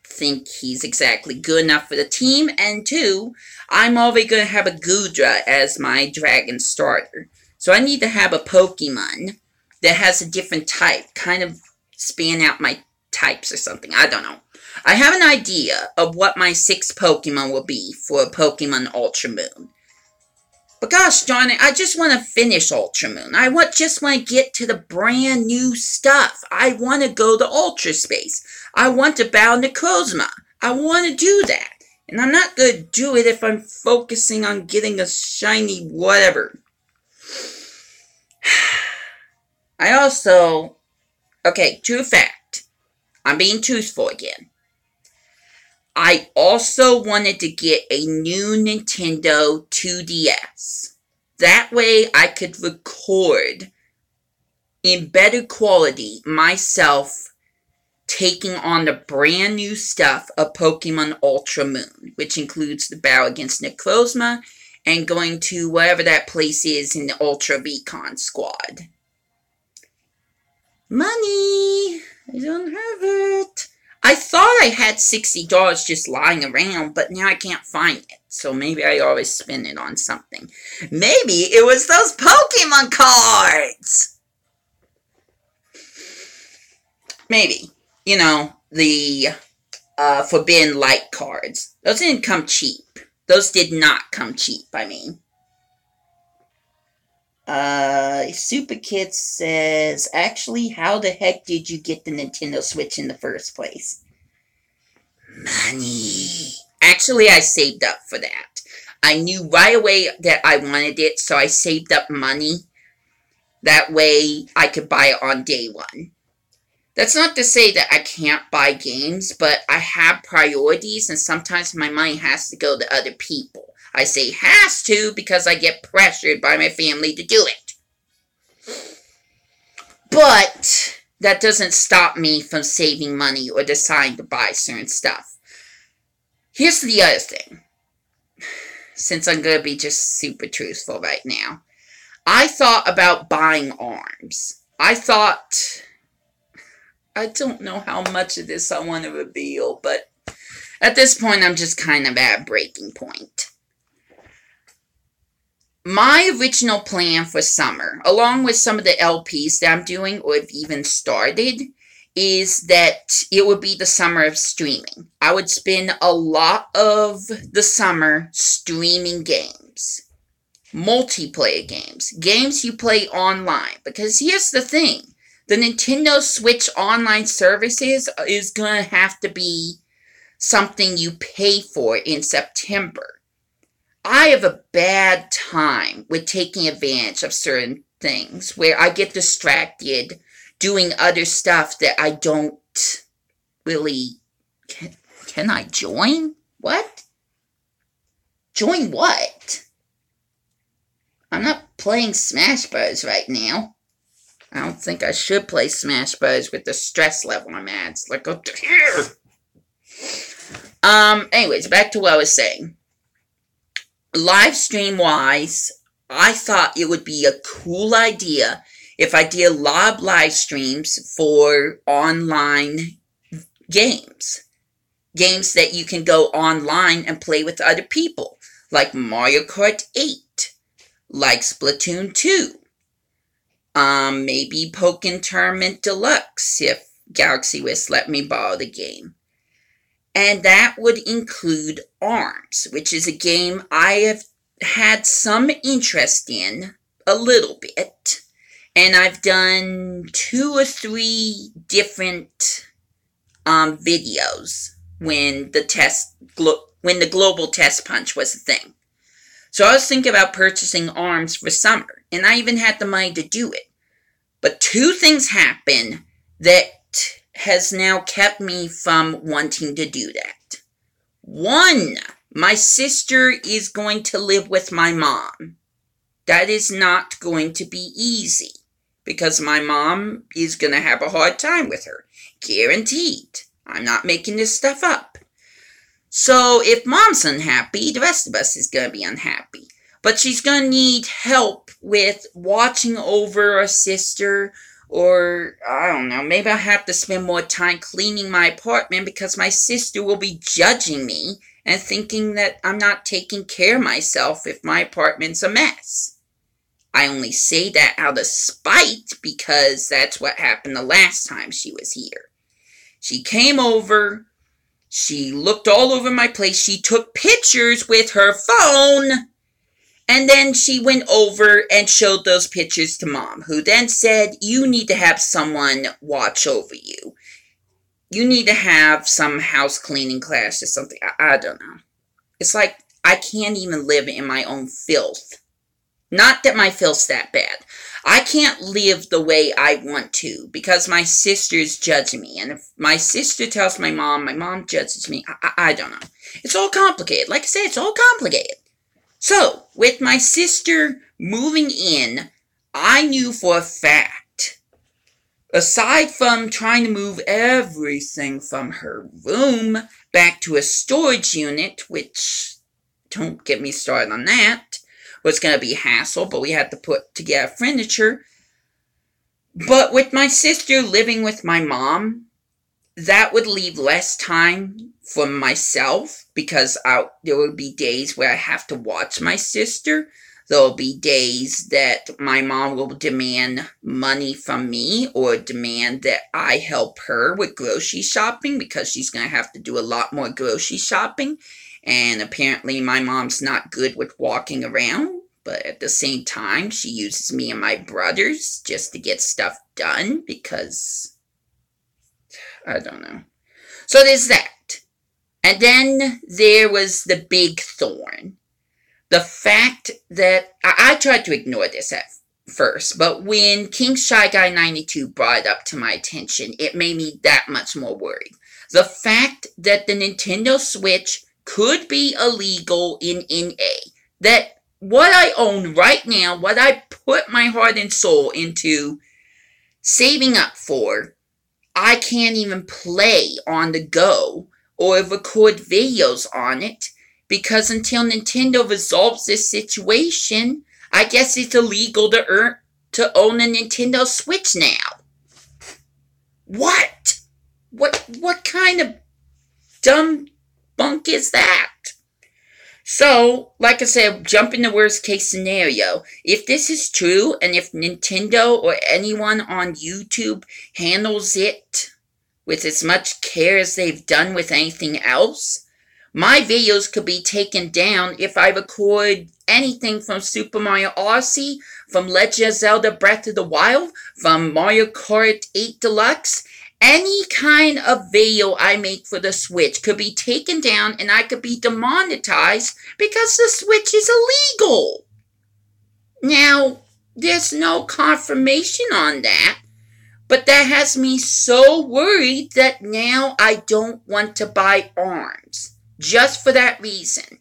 think he's exactly good enough for the team. And 2, I'm already going to have a Goodra as my Dragon starter. So I need to have a Pokemon that has a different type, kind of span out my types or something. I don't know. I have an idea of what my 6th Pokemon will be for Pokemon Ultra Moon. But gosh darn it, I just want to finish Ultra Moon. I just want to get to the brand new stuff. I want to go to Ultra Space. I want to battle Necrozma. I want to do that. And I'm not going to do it if I'm focusing on getting a shiny whatever. I also... Okay, true fact. I'm being truthful again. I also wanted to get a new Nintendo 2DS. That way I could record in better quality myself taking on the brand new stuff of Pokemon Ultra Moon, which includes the battle against Necrozma and going to whatever that place is in the Ultra Recon Squad. Money! I don't have it. I thought I had $60 just lying around, but now I can't find it. So maybe I always spend it on something. Maybe it was those Pokemon cards! Maybe. You know, the Forbidden Light cards. Those didn't come cheap. Those did not come cheap, I mean. Super Kid says, actually, how the heck did you get the Nintendo Switch in the first place? Money. Actually, I saved up for that. I knew right away that I wanted it, so I saved up money. That way, I could buy it on day one. That's not to say that I can't buy games, but I have priorities, and sometimes my money has to go to other people. I say has to because I get pressured by my family to do it. But that doesn't stop me from saving money or deciding to buy certain stuff. Here's the other thing. Since I'm going to be just super truthful right now. I thought about buying arms. I thought I don't know how much of this I want to reveal, but at this point, I'm just kind of at a breaking point. My original plan for summer, along with some of the LPs that I'm doing or have even started, is that it would be the summer of streaming. I would spend a lot of the summer streaming games. Multiplayer games. Games you play online. Because here's the thing. The Nintendo Switch online services is going to have to be something you pay for in September. I have a bad time with taking advantage of certain things where I get distracted doing other stuff that I don't really... Can I join? What? Join what? I'm not playing Smash Bros. Right now. I don't think I should play Smash Bros. With the stress level I'm at. It's like, go here! Anyways, back to what I was saying. Live stream wise, I thought it would be a cool idea if I did a lot of live streams for online games. Games that you can go online and play with other people. Like Mario Kart 8. Like Splatoon 2. Maybe Pokken Tournament Deluxe if Galaxy Wish let me borrow the game. And that would include ARMS, which is a game I have had some interest in a little bit. And I've done 2 or 3 different videos when the global test punch was a thing. So I was thinking about purchasing ARMS for summer, and I even had the money to do it. But 2 things happened that has now kept me from wanting to do that. 1, my sister is going to live with my mom. That is not going to be easy, because my mom is going to have a hard time with her. Guaranteed. I'm not making this stuff up. So if mom's unhappy, the rest of us is going to be unhappy. But she's going to need help with watching over our sister. Or, I don't know, maybe I'll have to spend more time cleaning my apartment because my sister will be judging me and thinking that I'm not taking care of myself if my apartment's a mess. I only say that out of spite because that's what happened the last time she was here. She came over, she looked all over my place, she took pictures with her phone, and then she went over and showed those pictures to Mom, who then said, you need to have someone watch over you. You need to have some house cleaning class or something. I don't know. It's like I can't even live in my own filth. Not that my filth's that bad. I can't live the way I want to because my sister's judging me. And if my sister tells my mom judges me. I don't know. It's all complicated. Like I said, it's all complicated. So, with my sister moving in, I knew for a fact, aside from trying to move everything from her room back to a storage unit, which, don't get me started on that, was going to be a hassle, but we had to put together furniture. But with my sister living with my mom, that would leave less time for myself because there will be days where I have to watch my sister. There will be days that my mom will demand money from me or demand that I help her with grocery shopping because she's going to have to do a lot more grocery shopping. And apparently my mom's not good with walking around, but at the same time she uses me and my brothers just to get stuff done because... I don't know. So there's that. And then there was the big thorn. The fact that... I tried to ignore this at first, but when King Shy Guy 92 brought it up to my attention, it made me that much more worried. The fact that the Nintendo Switch could be illegal in NA. That what I own right now, what I put my heart and soul into saving up for, I can't even play on the go or record videos on it because until Nintendo resolves this situation, I guess it's illegal to own a Nintendo Switch now. What? What kind of dumb bunk is that? So, like I said, jump in the worst case scenario. If this is true, and if Nintendo or anyone on YouTube handles it with as much care as they've done with anything else, my videos could be taken down if I record anything from Super Mario Odyssey, from Legend of Zelda Breath of the Wild, from Mario Kart 8 Deluxe. Any kind of video I make for the Switch could be taken down and I could be demonetized because the Switch is illegal. Now, there's no confirmation on that, but that has me so worried that now I don't want to buy ARMS. Just for that reason.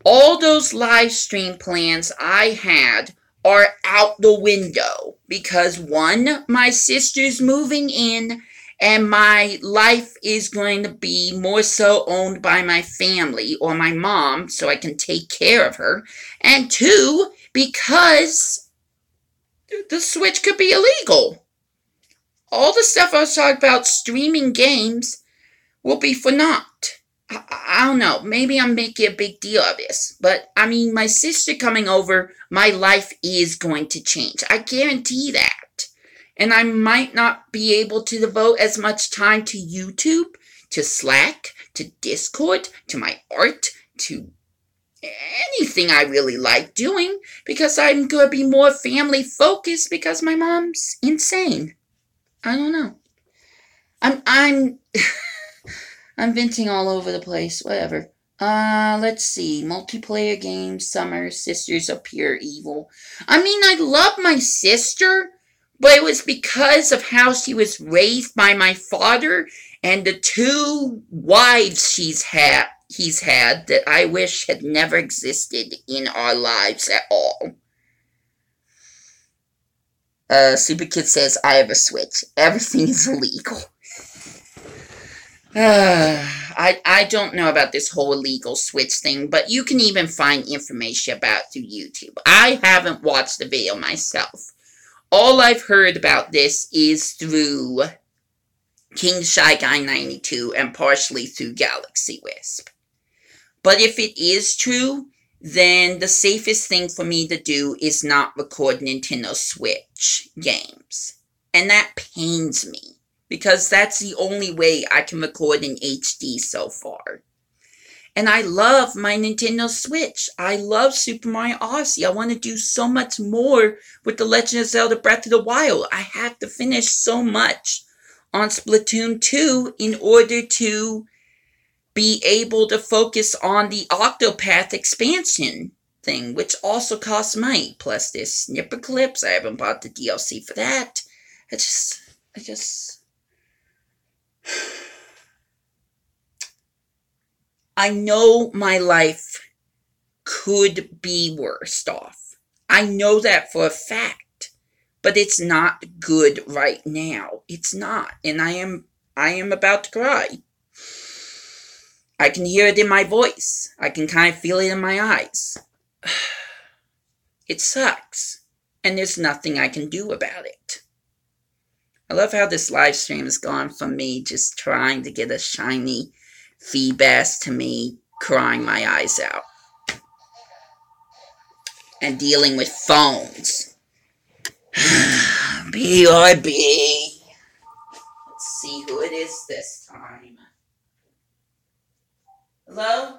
All those live stream plans I had are out the window because, one, my sister's moving in and my life is going to be more so owned by my family or my mom so I can take care of her, and two, because the Switch could be illegal. All the stuff I was talking about streaming games will be for naught. I don't know, maybe I'm making a big deal of this, but I mean, my sister coming over, my life is going to change. I guarantee that. And I might not be able to devote as much time to YouTube, to Slack, to Discord, to my art, to anything I really like doing, because I'm going to be more family focused because my mom's insane. I don't know. I'm venting all over the place. Whatever. Let's see. Multiplayer games, summer, sisters of pure evil. I mean, I love my sister, but it was because of how she was raised by my father and the two wives he's had that I wish had never existed in our lives at all. Super Kid says, I have a Switch. Everything is illegal. I don't know about this whole illegal Switch thing, but you can even find information about it through YouTube. I haven't watched the video myself. All I've heard about this is through King Shy Guy 92 and partially through Galaxy Wisp. But if it is true, then the safest thing for me to do is not record Nintendo Switch games. And that pains me, because that's the only way I can record in HD so far. And I love my Nintendo Switch. I love Super Mario Odyssey. I want to do so much more with The Legend of Zelda Breath of the Wild. I have to finish so much on Splatoon 2 in order to be able to focus on the Octopath expansion thing, which also costs money. Plus there's snipper clips. I haven't bought the DLC for that. I just... I know my life could be worse off. I know that for a fact. But it's not good right now. It's not. And I am about to cry. I can hear it in my voice. I can kind of feel it in my eyes. It sucks. And there's nothing I can do about it. I love how this live stream has gone from me just trying to get a shiny feedback to me crying my eyes out. And dealing with phones. BRB. Let's see who it is this time. Hello?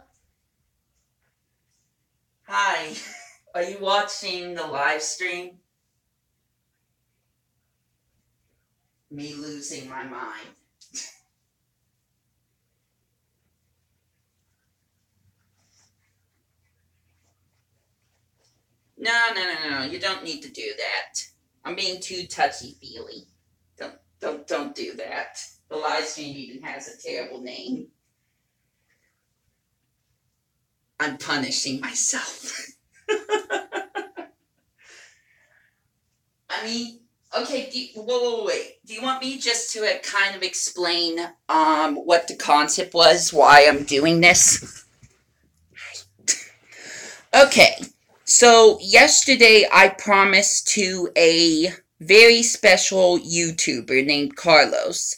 Hi. Are you watching the live stream? Me losing my mind. No. You don't need to do that. I'm being too touchy-feely. Don't do that. The live stream even has a terrible name. I'm punishing myself. I mean, okay, wait. Do you want me just to kind of explain what the concept was, why I'm doing this? Okay, so yesterday I promised to a very special YouTuber named Carlos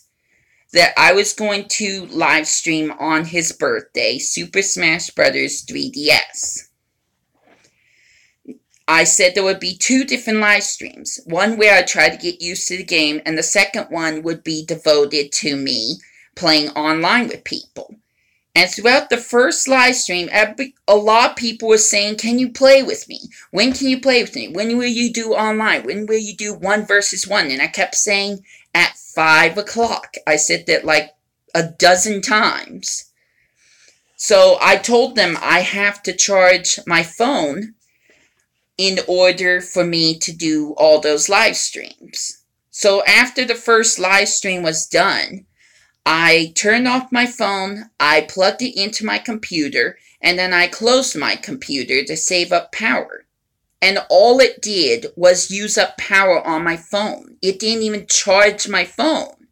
that I was going to live stream on his birthday, Super Smash Bros. 3DS. I said there would be 2 different live streams. One where I try to get used to the game, and the second one would be devoted to me playing online with people. And throughout the first live stream, a lot of people were saying, can you play with me? When can you play with me? When will you do online? When will you do 1 versus 1? And I kept saying, at 5 o'clock. I said that like a dozen times. So I told them I have to charge my phone in order for me to do all those live streams. So after the first live stream was done, I turned off my phone, I plugged it into my computer, and then I closed my computer to save up power. And all it did was use up power on my phone. It didn't even charge my phone.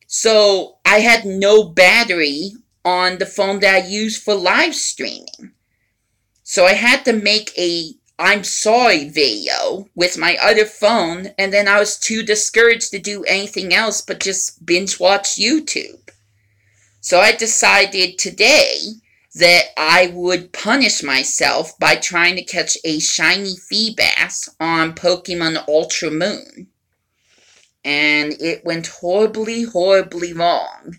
So I had no battery on the phone that I used for live streaming. So I had to make a I'm sorry video with my other phone, and then I was too discouraged to do anything else but just binge watch YouTube. So I decided today that I would punish myself by trying to catch a shiny Feebas on Pokemon Ultra Moon. And it went horribly, horribly wrong.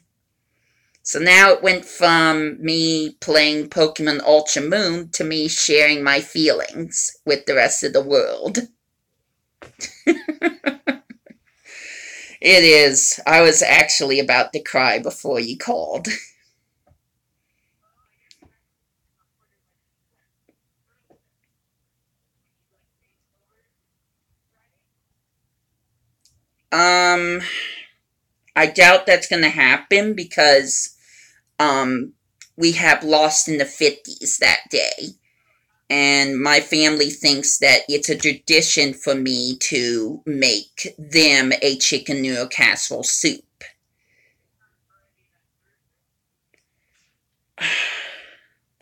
So now it went from me playing Pokemon Ultra Moon to me sharing my feelings with the rest of the world. It is. I was actually about to cry before you called. I doubt that's going to happen because we have Lost in the 50s that day. And my family thinks that it's a tradition for me to make them a chicken noodle casserole soup.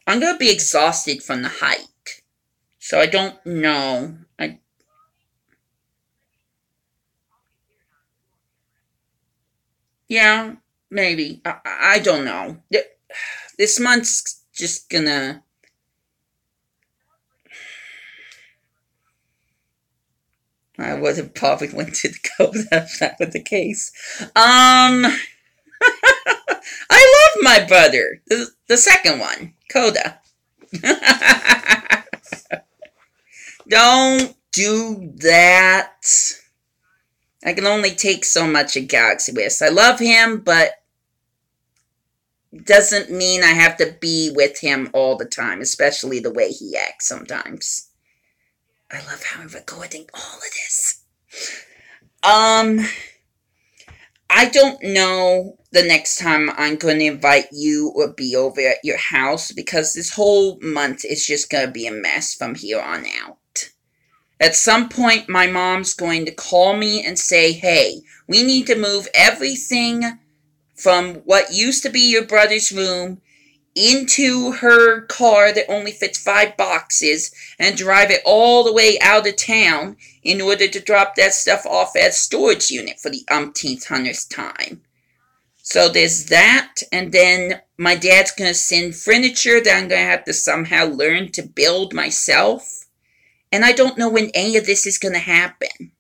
I'm going to be exhausted from the hike. So I don't know. Yeah, maybe. I don't know. This month's just gonna... I would have probably went to the Coda if that were the case. I love my brother. The second one. Coda. Don't do that. I can only take so much of Galaxy West. I love him, but doesn't mean I have to be with him all the time, especially the way he acts sometimes. I love how I'm recording all of this. I don't know the next time I'm going to invite you or be over at your house because this whole month is just going to be a mess from here on out. At some point, my mom's going to call me and say, hey, we need to move everything from what used to be your brother's room into her car that only fits 5 boxes and drive it all the way out of town in order to drop that stuff off at a storage unit for the umpteenth hundredth time. So there's that, and then my dad's going to send furniture that I'm going to have to somehow learn to build myself. And I don't know when any of this is going to happen.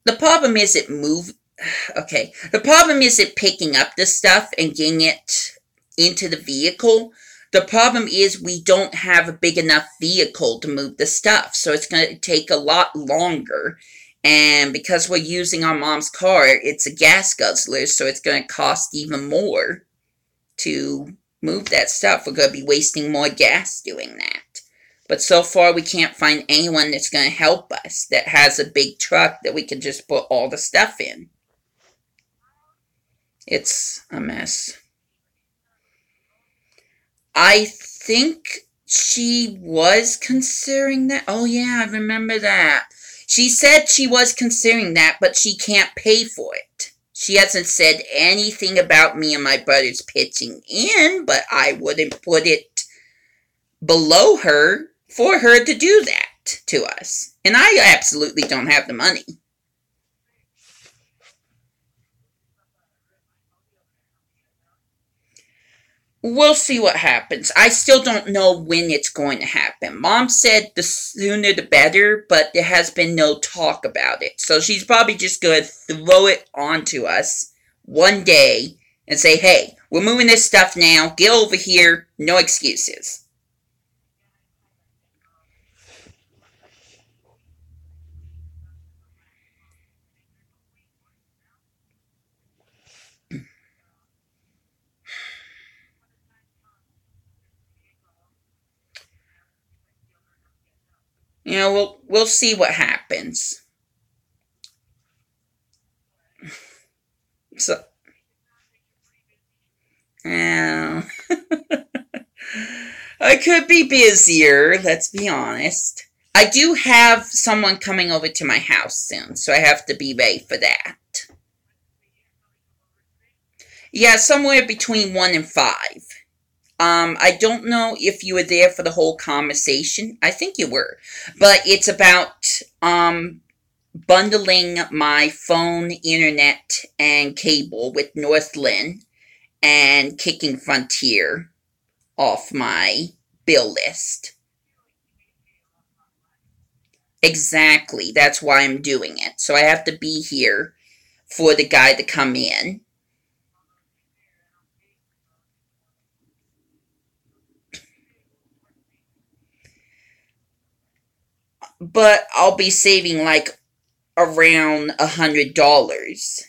The problem is the problem is it picking up the stuff and getting it into the vehicle. The problem is we don't have a big enough vehicle to move the stuff, so it's going to take a lot longer. And because we're using our mom's car, it's a gas guzzler, so it's going to cost even more to move that stuff. We're going to be wasting more gas doing that. But so far, we can't find anyone that's going to help us that has a big truck that we can just put all the stuff in. It's a mess. I think she was considering that. Oh, yeah, I remember that. She said she was considering that, but she can't pay for it. She hasn't said anything about me and my brothers pitching in, but I wouldn't put it below her for her to do that to us. And I absolutely don't have the money. We'll see what happens. I still don't know when it's going to happen. Mom said the sooner the better, but there has been no talk about it. So she's probably just going to throw it onto us one day and say, hey, we're moving this stuff now. Get over here. No excuses. We'll see what happens. So, uh, I could be busier, let's be honest. I do have someone coming over to my house soon, so I have to be ready for that. Yeah, somewhere between 1 and 5. I don't know if you were there for the whole conversation. I think you were. But it's about, bundling my phone, internet, and cable with Northland and kicking Frontier off my bill list. Exactly. That's why I'm doing it. So I have to be here for the guy to come in. But I'll be saving like around $100.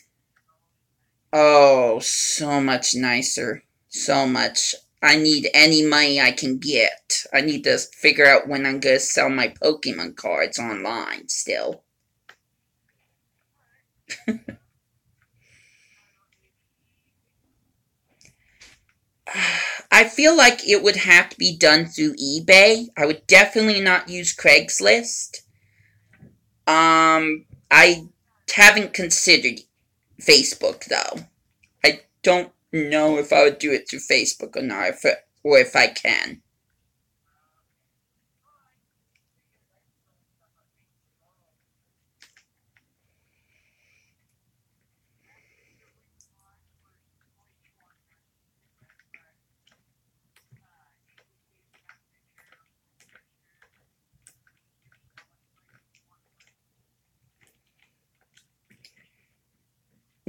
Oh, so much nicer. So much. I need any money I can get. I need to figure out when I'm going to sell my Pokemon cards online still. I feel like it would have to be done through eBay. I would definitely not use Craigslist. I haven't considered Facebook though. I don't know if I would do it through Facebook or not, or if I can.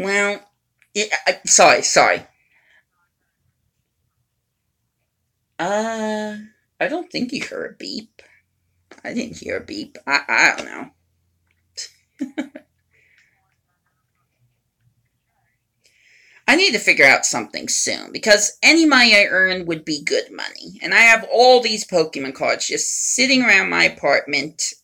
Well, yeah, sorry. Uh, I don't think you heard a beep. I didn't hear a beep. I don't know. I need to figure out something soon because any money I earn would be good money. And I have all these Pokemon cards just sitting around my apartment,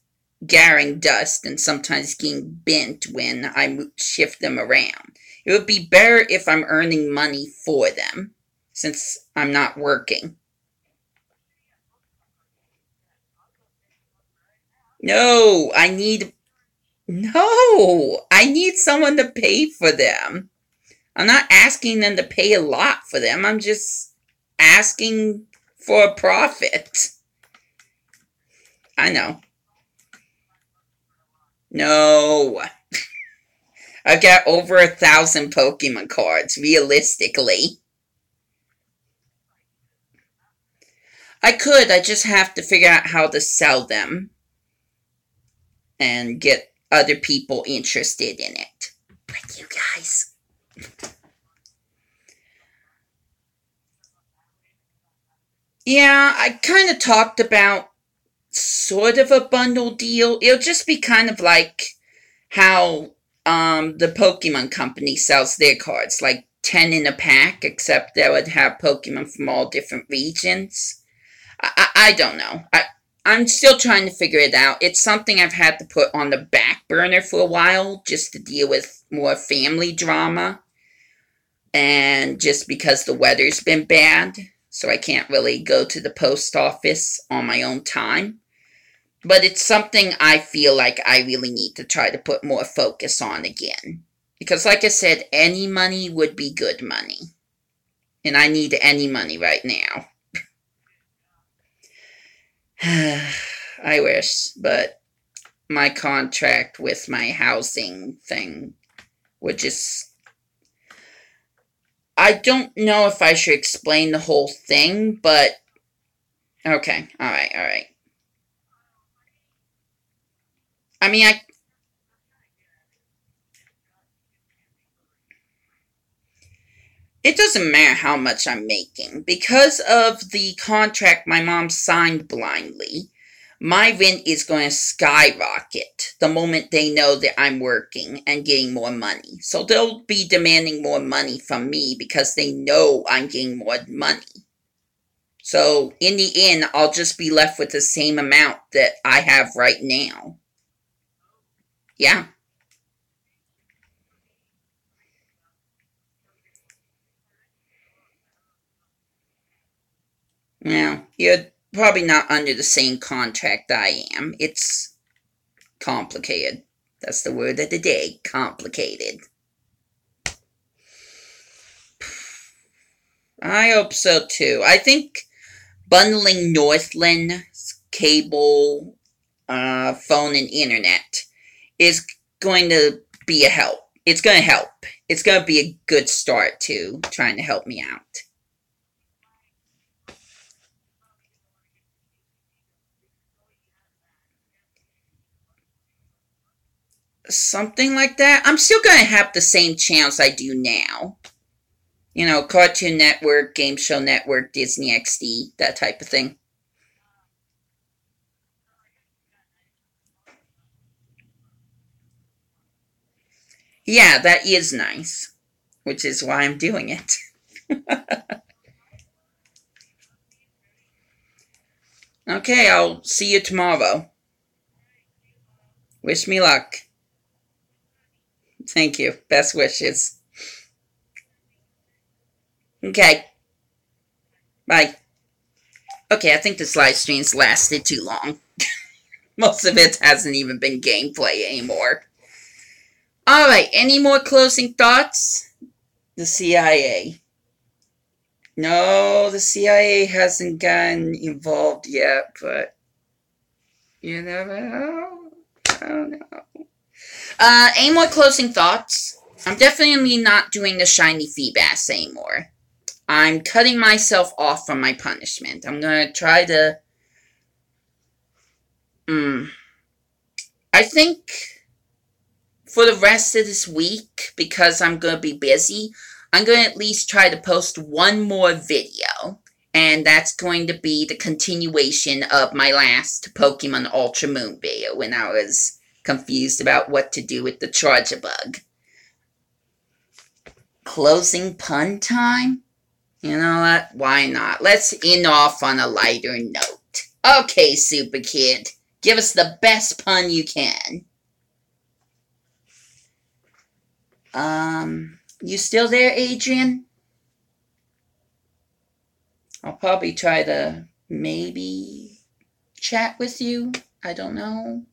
gathering dust and sometimes getting bent when I shift them around. It would be better if I'm earning money for them since I'm not working. No, I need someone to pay for them. I'm not asking them to pay a lot for them. I'm just asking for a profit. I know. No. I've got over 1,000 Pokemon cards, realistically. I could, I just have to figure out how to sell them and get other people interested in it. But you guys. Yeah, I kind of talked about sort of a bundle deal. It'll just be kind of like how the Pokemon Company sells their cards, like 10 in a pack, except they would have Pokemon from all different regions. I don't know. I'm still trying to figure it out. It's something I've had to put on the back burner for a while just to deal with more family drama and just because the weather's been bad, so I can't really go to the post office on my own time. But it's something I feel like I really need to try to put more focus on again. Because like I said, any money would be good money. And I need any money right now. I wish, but my contract with my housing thing would just... I don't know if I should explain the whole thing, but... Okay, alright. I mean, it doesn't matter how much I'm making. Because of the contract my mom signed blindly, my rent is going to skyrocket the moment they know that I'm working and getting more money. So they'll be demanding more money from me because they know I'm getting more money. So in the end, I'll just be left with the same amount that I have right now. Yeah. Now, you're probably not under the same contract I am. It's complicated. That's the word of the day. Complicated. I hope so too. I think bundling Northland's cable, phone, and internet is going to be a help. It's going to help. It's going to be a good start to trying to help me out. Something like that. I'm still going to have the same channels I do now. You know, Cartoon Network, Game Show Network, Disney XD, that type of thing. Yeah, that is nice. Which is why I'm doing it. Okay, I'll see you tomorrow. Wish me luck. Thank you. Best wishes. Okay. Bye. Okay, I think this live stream's lasted too long. Most of it hasn't even been gameplay anymore. Alright, any more closing thoughts? The CIA. No, the CIA hasn't gotten involved yet, but you never know. I don't know. Any more closing thoughts? I'm definitely not doing the shiny Feebas anymore. I'm cutting myself off from my punishment. I'm gonna try to... I think for the rest of this week, because I'm gonna be busy, I'm gonna at least try to post one more video. And that's going to be the continuation of my last Pokemon Ultra Moon video when I was confused about what to do with the Charger Bug. Closing pun time? You know what? Why not? Let's end off on a lighter note. Okay, Super Kid. Give us the best pun you can. You still there, Adrian? I'll probably try to maybe chat with you. I don't know.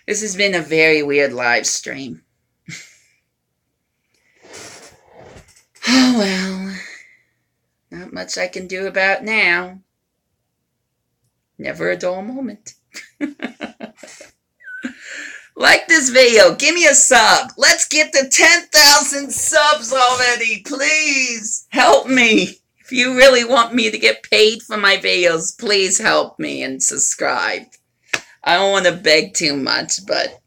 This has been a very weird live stream. Oh well. Not much I can do about now. Never a dull moment. Like this video. Give me a sub. Let's get to 10,000 subs already. Please help me. If you really want me to get paid for my videos, please help me and subscribe. I don't want to beg too much, but...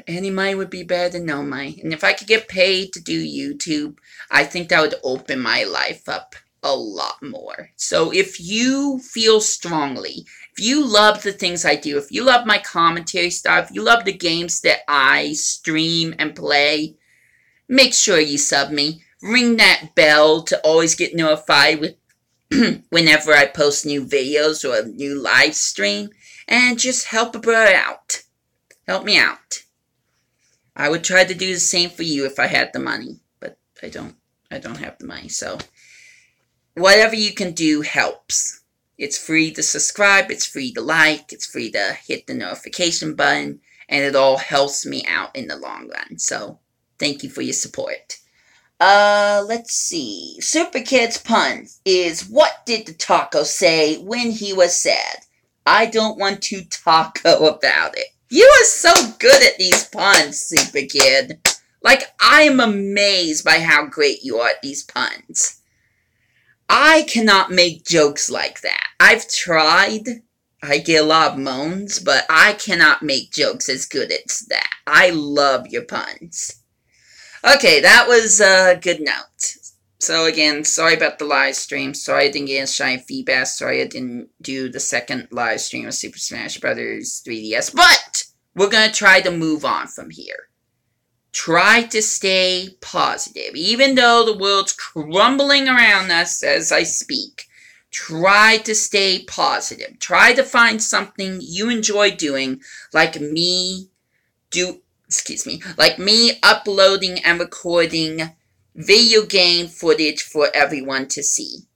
any money would be better than no money. And if I could get paid to do YouTube, I think that would open my life up a lot more. So if you feel strongly, if you love the things I do, if you love my commentary stuff, if you love the games that I stream and play, make sure you sub me. Ring that bell to always get notified with whenever I post new videos or a new live stream. And just help a brother out. Help me out. I would try to do the same for you if I had the money. But I don't have the money, so... whatever you can do helps. It's free to subscribe, it's free to like, it's free to hit the notification button, and it all helps me out in the long run. So, thank you for your support. Let's see. Super Kid's pun is, what did the taco say when he was sad? I don't want to taco about it. You are so good at these puns, Super Kid. Like, I am amazed by how great you are at these puns. I cannot make jokes like that. I've tried. I get a lot of moans, but I cannot make jokes as good as that. I love your puns. Okay, that was a good note. So again, sorry about the live stream. Sorry I didn't get shiny feedback. Sorry I didn't do the second live stream of Super Smash Bros. 3DS. But we're going to try to move on from here. Try to stay positive. Even though the world's crumbling around us as I speak, try to stay positive. Try to find something you enjoy doing, like me uploading and recording video game footage for everyone to see.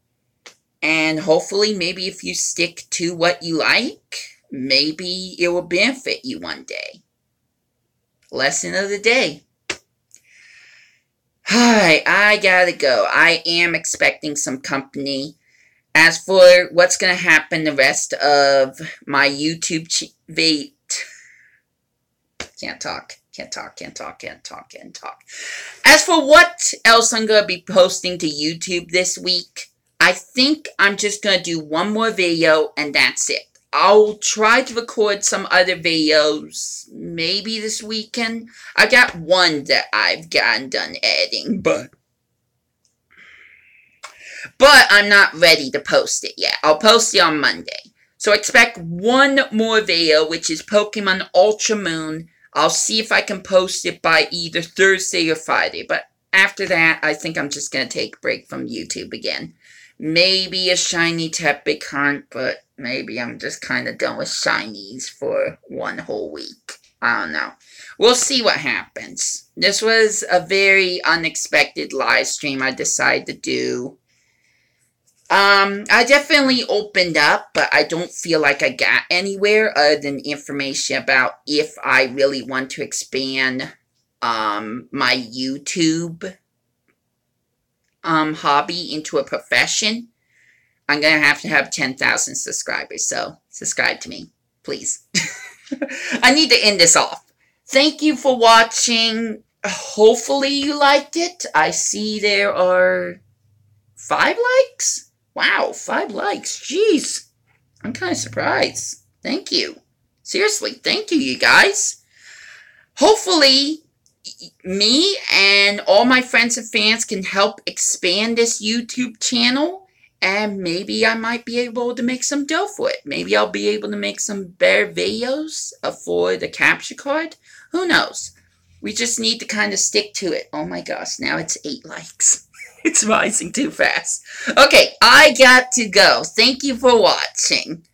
And hopefully, maybe if you stick to what you like, maybe it will benefit you one day. Lesson of the day. Alright, I gotta go. I am expecting some company. As for what's gonna happen the rest of my YouTube Can't talk. As for what else I'm gonna be posting to YouTube this week, I think I'm just gonna do one more video and that's it. I'll try to record some other videos, maybe this weekend. I got one that I've gotten done editing, but I'm not ready to post it yet. I'll post it on Monday. So expect one more video, which is Pokemon Ultra Moon. I'll see if I can post it by either Thursday or Friday, but after that, I think I'm just going to take a break from YouTube again. Maybe a shiny Tepic hunt, but maybe I'm just kind of done with shinies for one whole week. I don't know. We'll see what happens. This was a very unexpected live stream I decided to do. I definitely opened up, but I don't feel like I got anywhere other than information about if I really want to expand, my YouTube hobby into a profession. I'm gonna have to have 10,000 subscribers, so subscribe to me, please. I need to end this off. Thank you for watching. Hopefully you liked it. I see there are 5 likes. Wow, 5 likes. Jeez. I'm kind of surprised. Thank you. Seriously, thank you, you guys. Hopefully, me and all my friends and fans can help expand this YouTube channel, and maybe I might be able to make some dough for it. Maybe I'll be able to make some better videos for the capture card. Who knows? We just need to kind of stick to it. Oh my gosh, now it's 8 likes. It's rising too fast. Okay, I got to go. Thank you for watching.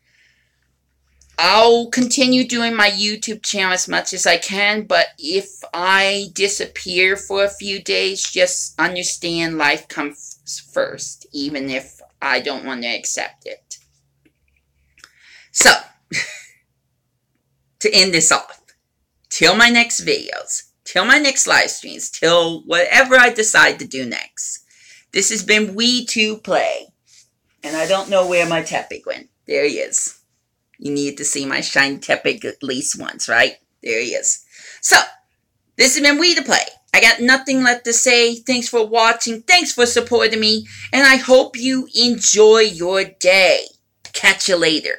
I'll continue doing my YouTube channel as much as I can, but if I disappear for a few days, just understand life comes first, even if I don't want to accept it. So, to end this off, till my next videos, till my next live streams, till whatever I decide to do next. This has been We2Play, and I don't know where my Tepic went. There he is. You need to see my shiny Tepic at least once, right? There he is. So, this has been We2Play. I got nothing left to say. Thanks for watching. Thanks for supporting me. And I hope you enjoy your day. Catch you later.